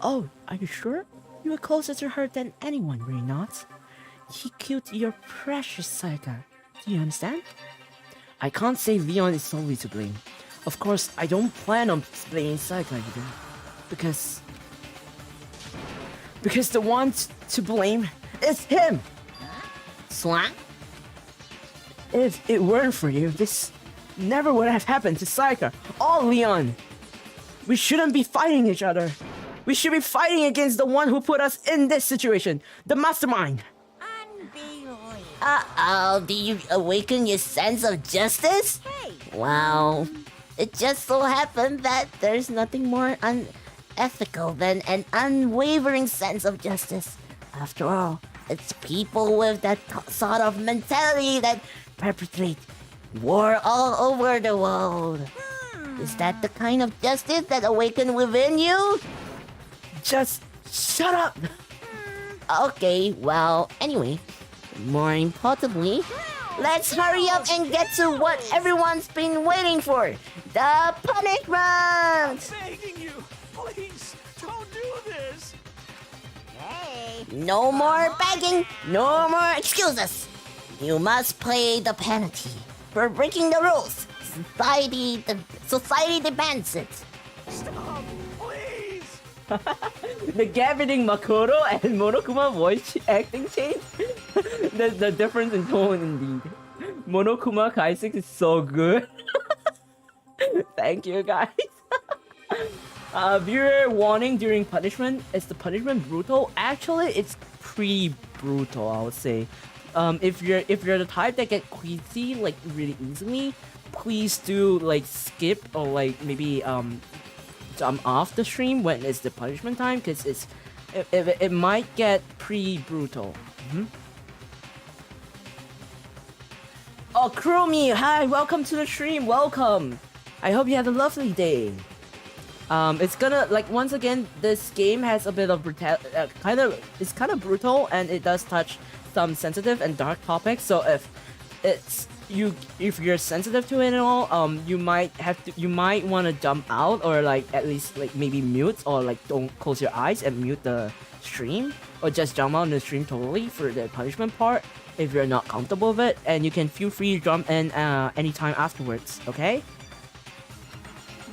A: Oh, are you sure? You were closer to her than anyone, were you not? He killed your precious Sayaka. Do you understand? I can't say Leon is solely to blame. Of course, I don't plan on blaming Sayaka either. Because the one to blame is him!
B: Swan?
A: If it weren't for you, this never would have happened to Sayaka or Leon. We shouldn't be fighting each other. We should be fighting against the one who put us in this situation, the mastermind.
B: Uh-oh, did you awaken your sense of justice?
E: Hey!
B: Wow. It just so happened that there's nothing more unethical than an unwavering sense of justice. After all, it's people with that sort of mentality that perpetrate war all over the world. Is that the kind of justice that awakened within you?
A: Just shut up!
B: Okay, well, anyway, more importantly, let's hurry up and get to what everyone's been waiting for, the punishment!
J: Begging you, please, don't do this!
E: Hey!
B: No more begging, no more excuses. You must pay the penalty for breaking the rules. Society demands it.
J: Stop, please!
A: The gap between Makoto and Monokuma voice acting change. the difference in tone indeed. Monokuma Kaissics is so good. Thank you guys. Viewer warning during punishment. Is the punishment brutal? Actually, it's pretty brutal, I would say. If you're the type that get queasy like really easily, please do like skip or like maybe jump off the stream when it's the punishment time, because it might get pretty brutal. Oh, Kurumi, hi, welcome to the stream, welcome. I hope you have a lovely day. It's gonna, like, once again, this game has a bit of it's kind of brutal, and it does touch some sensitive and dark topics. So if you're sensitive to it at all, you might want to jump out, or like at least like maybe mute, or like don't close your eyes and mute the stream, or just jump out on the stream totally for the punishment part if you're not comfortable with it, and you can feel free to jump in anytime afterwards. Okay?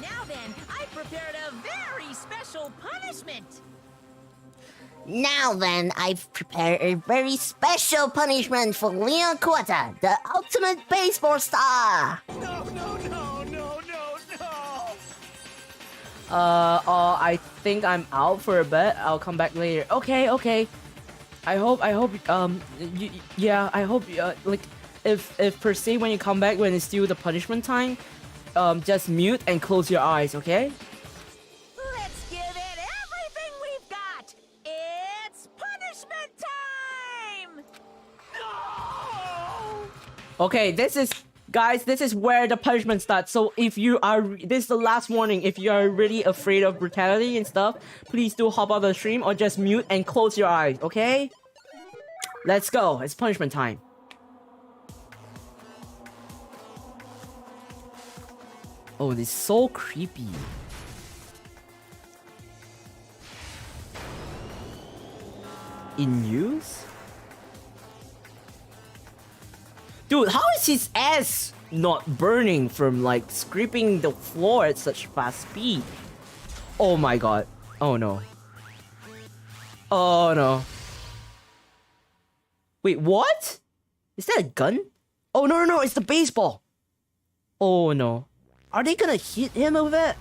E: Now then, I prepared a very special punishment.
B: Now then, I've prepared a very special punishment for Leon Kuwata, the ultimate baseball star!
J: No, no, no, no, no, no!
A: I think I'm out for a bit. I'll come back later. Okay. I hope, yeah, I hope, like, if per se when you come back when it's still the punishment time, just mute and close your eyes, okay?
E: Let's give it everything we've got! It's punishment time!
A: Okay, this is, guys, this is where the punishment starts. So if you are, this is the last warning. If you are really afraid of brutality and stuff, please do hop out of the stream or just mute and close your eyes, okay? Let's go. It's punishment time. Oh, this is so creepy. In use? Dude, how is his ass not burning from like scraping the floor at such fast speed? Oh my god. Oh no. Oh no. Wait, what? Is that a gun? Oh no, no, no, it's the baseball. Oh no. Are they gonna hit him with it?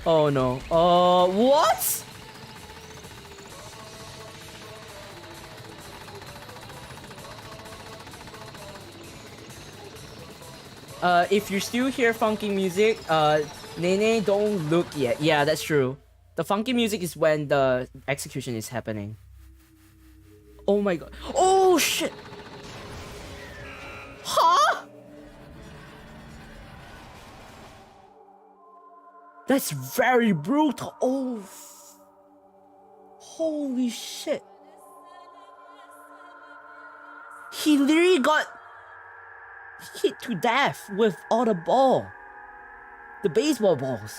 A: Oh no. What? If you still hear funky music, Nene, don't look yet. Yeah, that's true. The funky music is when the execution is happening. Oh my god. Oh shit! Huh? That's very brutal. Oh. Holy shit. He literally got hit to death with all the ball. The baseball balls.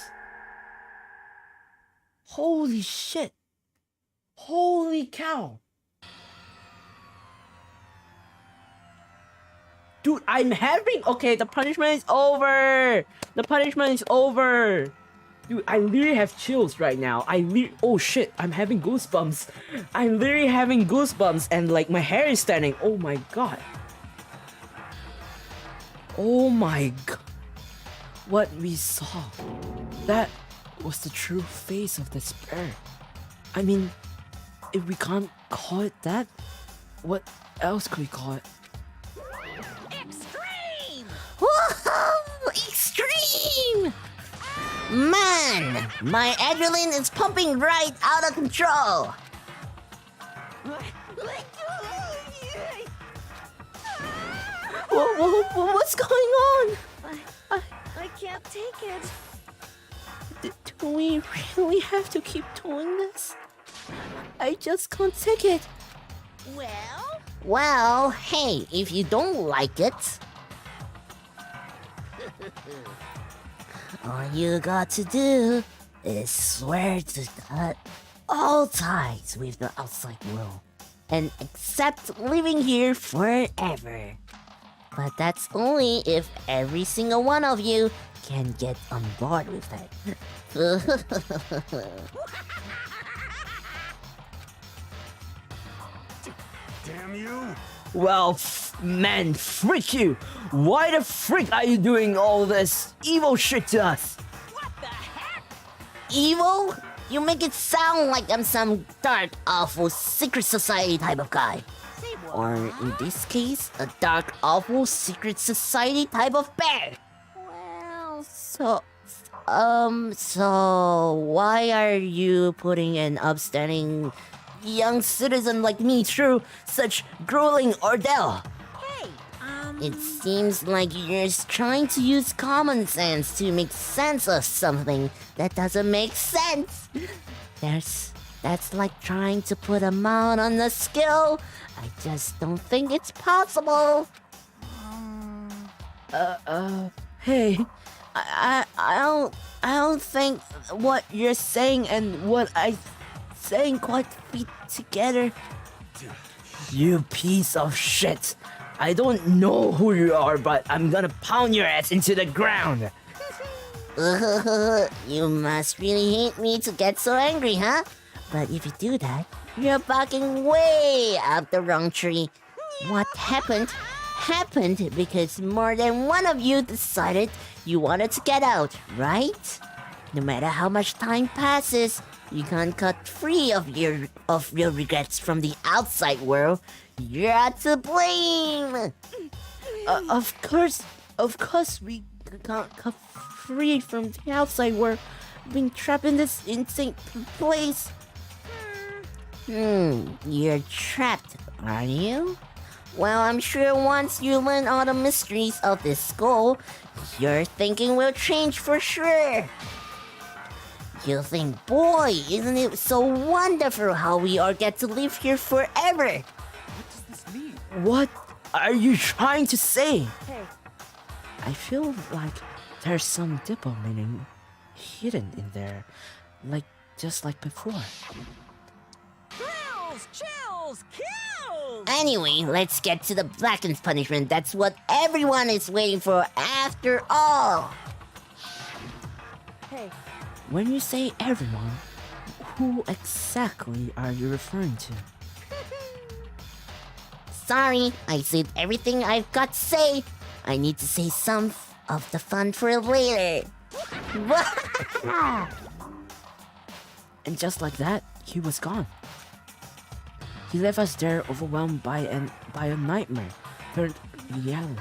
A: Holy shit. Holy cow. Dude, I'm having... Okay, the punishment is over. The punishment is over. Dude, I literally have chills right now. Oh shit, I'm having goosebumps. I'm literally having goosebumps and like my hair is standing. Oh my god. Oh my god. What we saw. That was the true face of despair. I mean, if we can't call it that, what else could we call it?
B: Extreme! Woohoo! Extreme! Man, my adrenaline is pumping right out of control. What's going on?
P: I can't take it.
A: Do we really have to keep doing this? I just can't take it.
B: Well, hey, if you don't like it, all you got to do is swear to cut all ties with the outside world and accept living here forever. But that's only if every single one of you can get on board with that.
H: Damn you!
A: Well, man, frick you! Why the frick are you doing all this evil shit to us?
B: What the heck? Evil? You make it sound like I'm some dark, awful secret society type of guy. Or in this case, a dark, awful secret society type of bear. So why are you putting an upstanding young citizen like me through such grueling ordeal? It seems like you're trying to use common sense to make sense of something that doesn't make sense. That's like trying to put a mount on the skill. I just don't think it's possible.
A: Hey, I don't think what you're saying and what I'm saying quite fit together. You piece of shit. I don't know who you are, but I'm gonna pound your ass into the ground.
B: You must really hate me to get so angry, huh? But if you do that, you're barking way up the wrong tree. What happened because more than one of you decided you wanted to get out, right? No matter how much time passes, you can't cut free of your regrets from the outside world. You're to blame. Of course, we can't cut free from the outside world. Being trapped in this insane place. You're trapped, are you? Well, I'm sure once you learn all the mysteries of this school, your thinking will change for sure. You'll think, boy, isn't it so wonderful how we all get to live here forever?
G: What does this mean?
A: What are you trying to say?
K: Hey,
A: I feel like there's some deeper meaning hidden in there, just like before.
N: Thrills, chills, kills!
B: Anyway, let's get to the blackened punishment. That's what everyone is waiting for after all.
K: hey,
A: When you say everyone, who exactly are you referring to?
B: Sorry, I said everything I've got to say. I need to say some of the fun for later.
A: And just like that, he was gone. He left us there overwhelmed by a nightmare turned reality.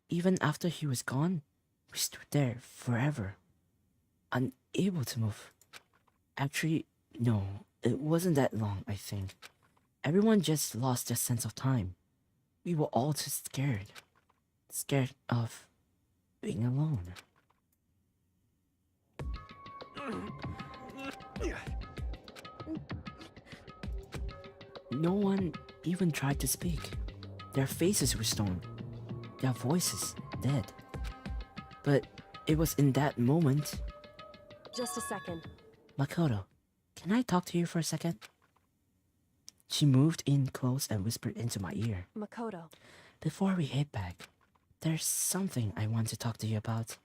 A: Even after he was gone, we stood there forever, unable to move. Actually, no, it wasn't that long, I think. Everyone just lost their sense of time. We were all too scared. Scared of being alone. No one even tried to speak. Their faces were stone, their voices dead. But it was in that moment.
K: just a second.
A: Makoto, can I talk to you for a second? She moved in close and whispered into my ear.
K: Makoto.
A: Before we head back, there's something I want to talk to you about.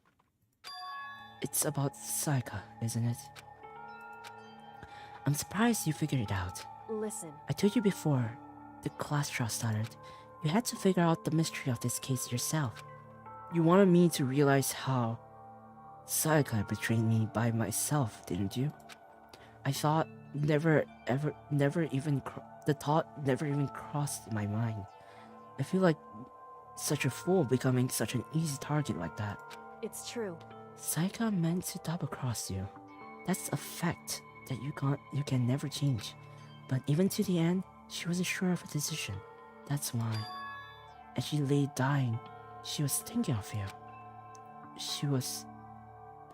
A: It's about Sayaka, isn't it? I'm surprised you figured it out.
K: Listen.
A: I told you before the class trial started, you had to figure out the mystery of this case yourself. You wanted me to realize how Sayaka betrayed me by myself, didn't you? I thought the thought never even crossed my mind. I feel like such a fool becoming such an easy target like that.
K: It's true.
A: Sayaka meant to double-cross you. That's a fact that you can never change. But even to the end, she wasn't sure of her decision. That's why. As she lay dying, she was thinking of you. She was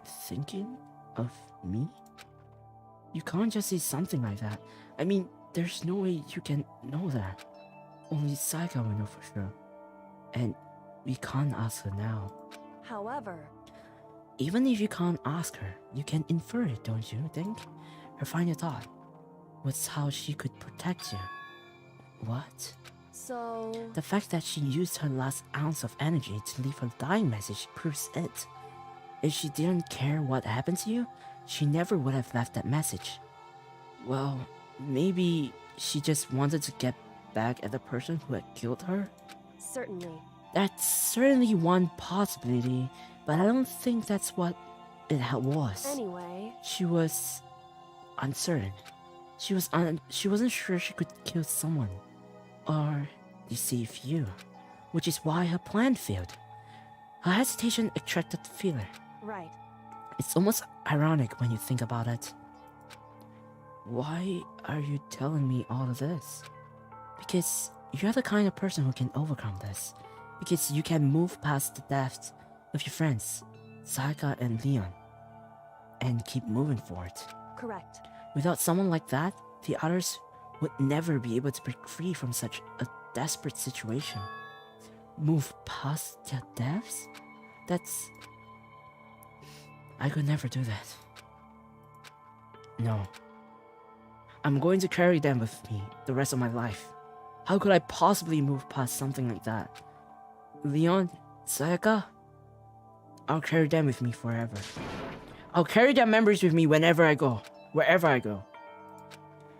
A: thinking of me? You can't just say something like that. I mean, there's no way you can know that. Only Sayaka will know for sure. And we can't ask her now.
K: However,
A: even if you can't ask her, you can infer it, don't you think? Her final thought was how she could protect you. What?
K: so...
A: The fact that she used her last ounce of energy to leave her dying message proves it. If she didn't care what happened to you, she never would have left that message. Well, maybe she just wanted to get back at the person who had killed her?
K: Certainly.
A: That's certainly one possibility, but I don't think that's what it was.
K: Anyway...
A: She was uncertain. She wasn't sure she could kill someone or deceive you, which is why her plan failed. Her hesitation attracted fear.
K: Right.
A: It's almost ironic when you think about it. Why are you telling me all of this? Because you're the kind of person who can overcome this. Because you can move past the deaths of your friends, Sayaka and Leon, and keep moving forward.
K: Correct.
A: Without someone like that, the others would never be able to break free from such a desperate situation. Move past their deaths? I could never do that. No. I'm going to carry them with me the rest of my life. How could I possibly move past something like that? Leon, Sayaka, I'll carry them with me forever. I'll carry their memories with me whenever I go, wherever I go.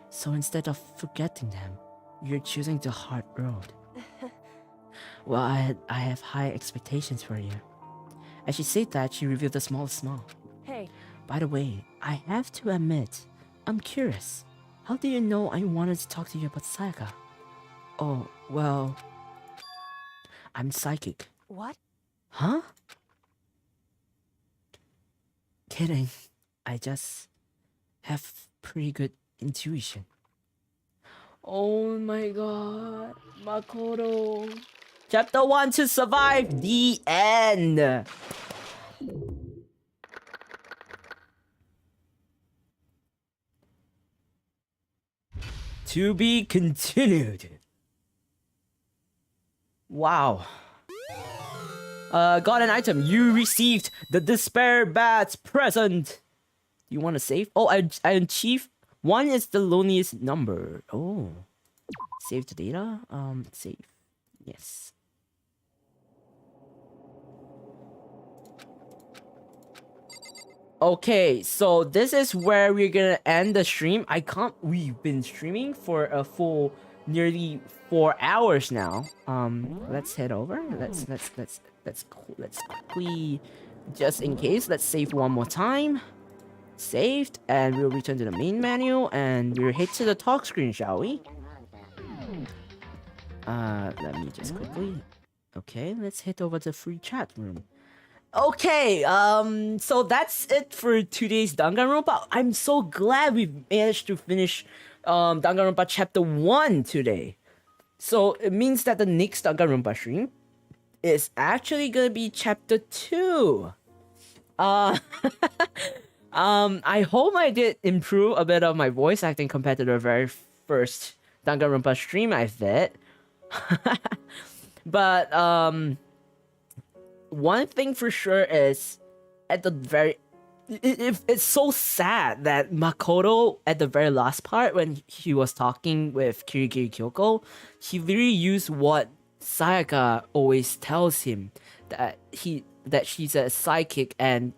A: So instead of forgetting them, you're choosing the hard road. Well, I have high expectations for you. As she said that, she revealed the smallest smile.
K: Hey.
A: By the way, I have to admit, I'm curious. How do you know I wanted to talk to you about Sayaka? Oh, well... I'm psychic.
K: What?
A: Huh? Kidding. I just have pretty good intuition. Oh my god. Makoto. Chapter 1 to survive the end. To be continued. Wow. Got an item. You received the Despair Bat's present. You want to save? Oh, I achieved. 1 is the loneliest number. Oh. Save the data? Save. Yes. Okay, so this is where we're gonna end the stream. We've been streaming for a full nearly 4 hours now. Let's head over. Let's quickly, just in case, let's save one more time. Saved, and we'll return to the main menu, and we'll head to the talk screen, shall we? Let me just quickly. Okay, let's head over to free chat room. Okay, so that's it for today's Danganronpa. I'm so glad we managed to finish Danganronpa chapter 1 today. So it means that the next Danganronpa stream is actually gonna be chapter 2. I hope I did improve a bit of my voice acting compared to the very first Danganronpa stream I did. But one thing for sure is at the very it's so sad that Makoto at the very last part when he was talking with Kirigiri Kyoko, he literally used what Sayaka always tells him, that she's a psychic and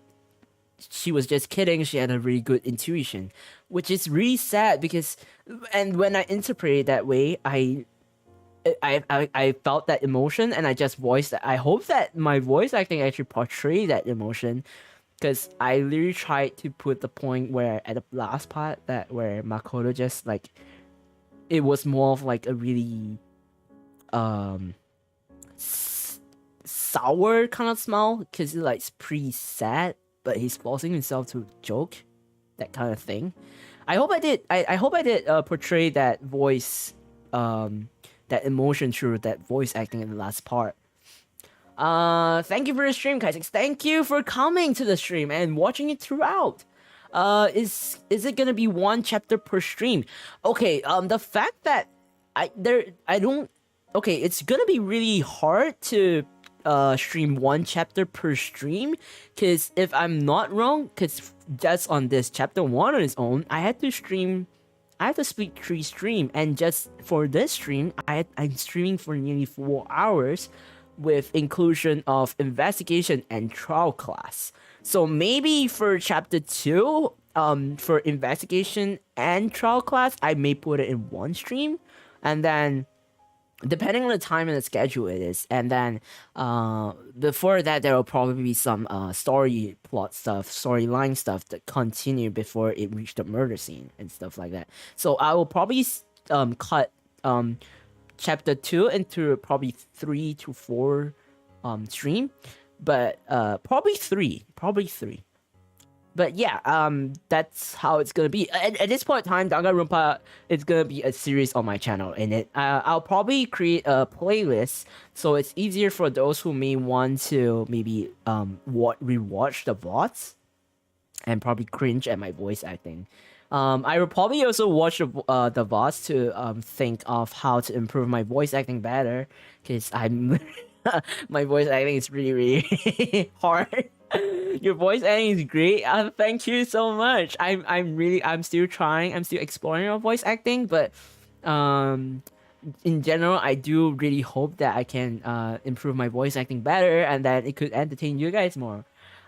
A: she was just kidding, she had a really good intuition, which is really sad because, and when I interpret it that way, I felt that emotion and I just voiced that. I hope that my voice acting actually portray that emotion, because I literally tried to put the point where at the last part that where Makoto just like, it was more of like a really sour kind of smile, because it's like pretty sad, but he's forcing himself to joke, that kind of thing. I hope I did. I hope I did portray that voice, that emotion through that voice acting in the last part. Thank you for the stream, Kaissics. Thank you for coming to the stream and watching it throughout. Is it gonna be 1 chapter per stream? Okay. The fact that it's gonna be really hard to stream 1 chapter per stream, because if I'm not wrong, because just on this chapter 1 on its own, I had to split 3 stream, and just for this stream, I'm streaming for nearly 4 hours, with inclusion of investigation and trial class. So maybe for chapter 2, for investigation and trial class, I may put it in 1 stream, and then depending on the time and the schedule it is, and then before that there will probably be some story plot stuff, storyline stuff that continue before it reached the murder scene and stuff like that. So I will probably cut chapter 2 into probably 3 to 4 stream, but probably three. But yeah, that's how it's gonna be. At this point in time, Danganronpa is gonna be a series on my channel. In it, I'll probably create a playlist so it's easier for those who may want to maybe rewatch the VODs and probably cringe at my voice acting. I will probably also watch the VODs to think of how to improve my voice acting better, because I'm my voice acting is really really hard. Your voice acting is great. Thank you so much. I'm still trying. I'm still exploring your voice acting, but in general, I do really hope that I can improve my voice acting better, and that it could entertain you guys more.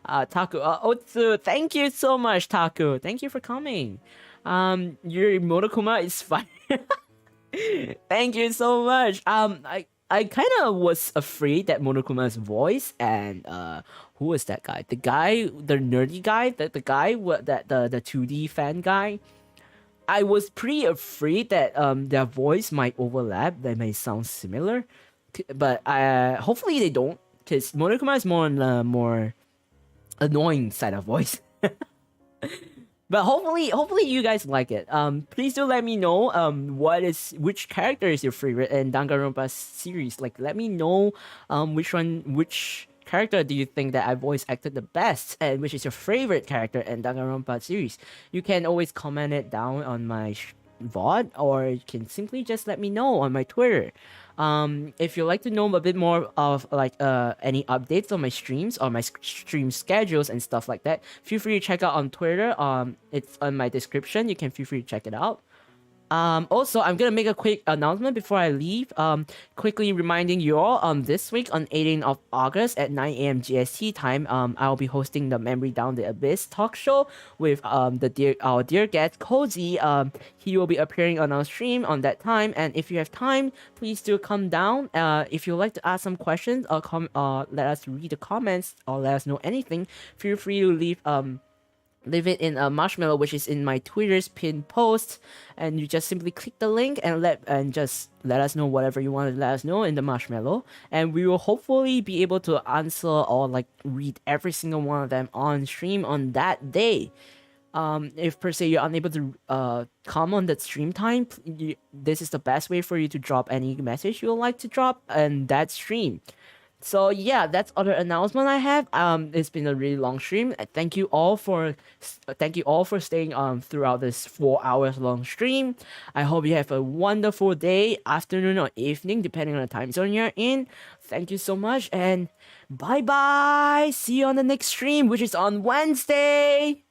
A: Taku, Otsu, thank you so much, Taku. Thank you for coming. Your Monokuma is fine. Thank you so much. I I kind of was afraid that Monokuma's voice and who was that guy? The nerdy guy, the guy that the 2D fan guy. I was pretty afraid that their voice might overlap. They may sound similar, but hopefully they don't, because Monokuma is more on the more annoying side of voice. But hopefully you guys like it. Please do let me know which character is your favorite in Danganronpa series. Like, let me know which character do you think that I voice acted the best, and which is your favorite character in Danganronpa series. You can always comment it down on my VOD, or you can simply just let me know on my Twitter. If you'd like to know a bit more of any updates on my streams or my stream schedules and stuff like that, feel free to check out on Twitter. It's on my description. You can feel free to check it out. Also, I'm gonna make a quick announcement before I leave. Quickly reminding you all, this week on 18th of August at 9 a.m. GST time, I'll be hosting the Memory Down the Abyss talk show with our dear guest Cozy. He will be appearing on our stream on that time, and if you have time, please do come down. If you'd like to ask some questions or let us read the comments or let us know anything, feel free to leave it in a marshmallow, which is in my Twitter's pinned post, and you just simply click the link and just let us know whatever you want to let us know in the marshmallow, and we will hopefully be able to answer or read every single one of them on stream on that day. If per se you're unable to come on that stream time, this is the best way for you to drop any message you would like to drop in that stream. So yeah, that's other announcement I have. It's been a really long stream. Thank you all for staying throughout this 4 hours long stream. I hope you have a wonderful day, afternoon, or evening, depending on the time zone you're in. Thank you so much, and bye bye. See you on the next stream, which is on Wednesday.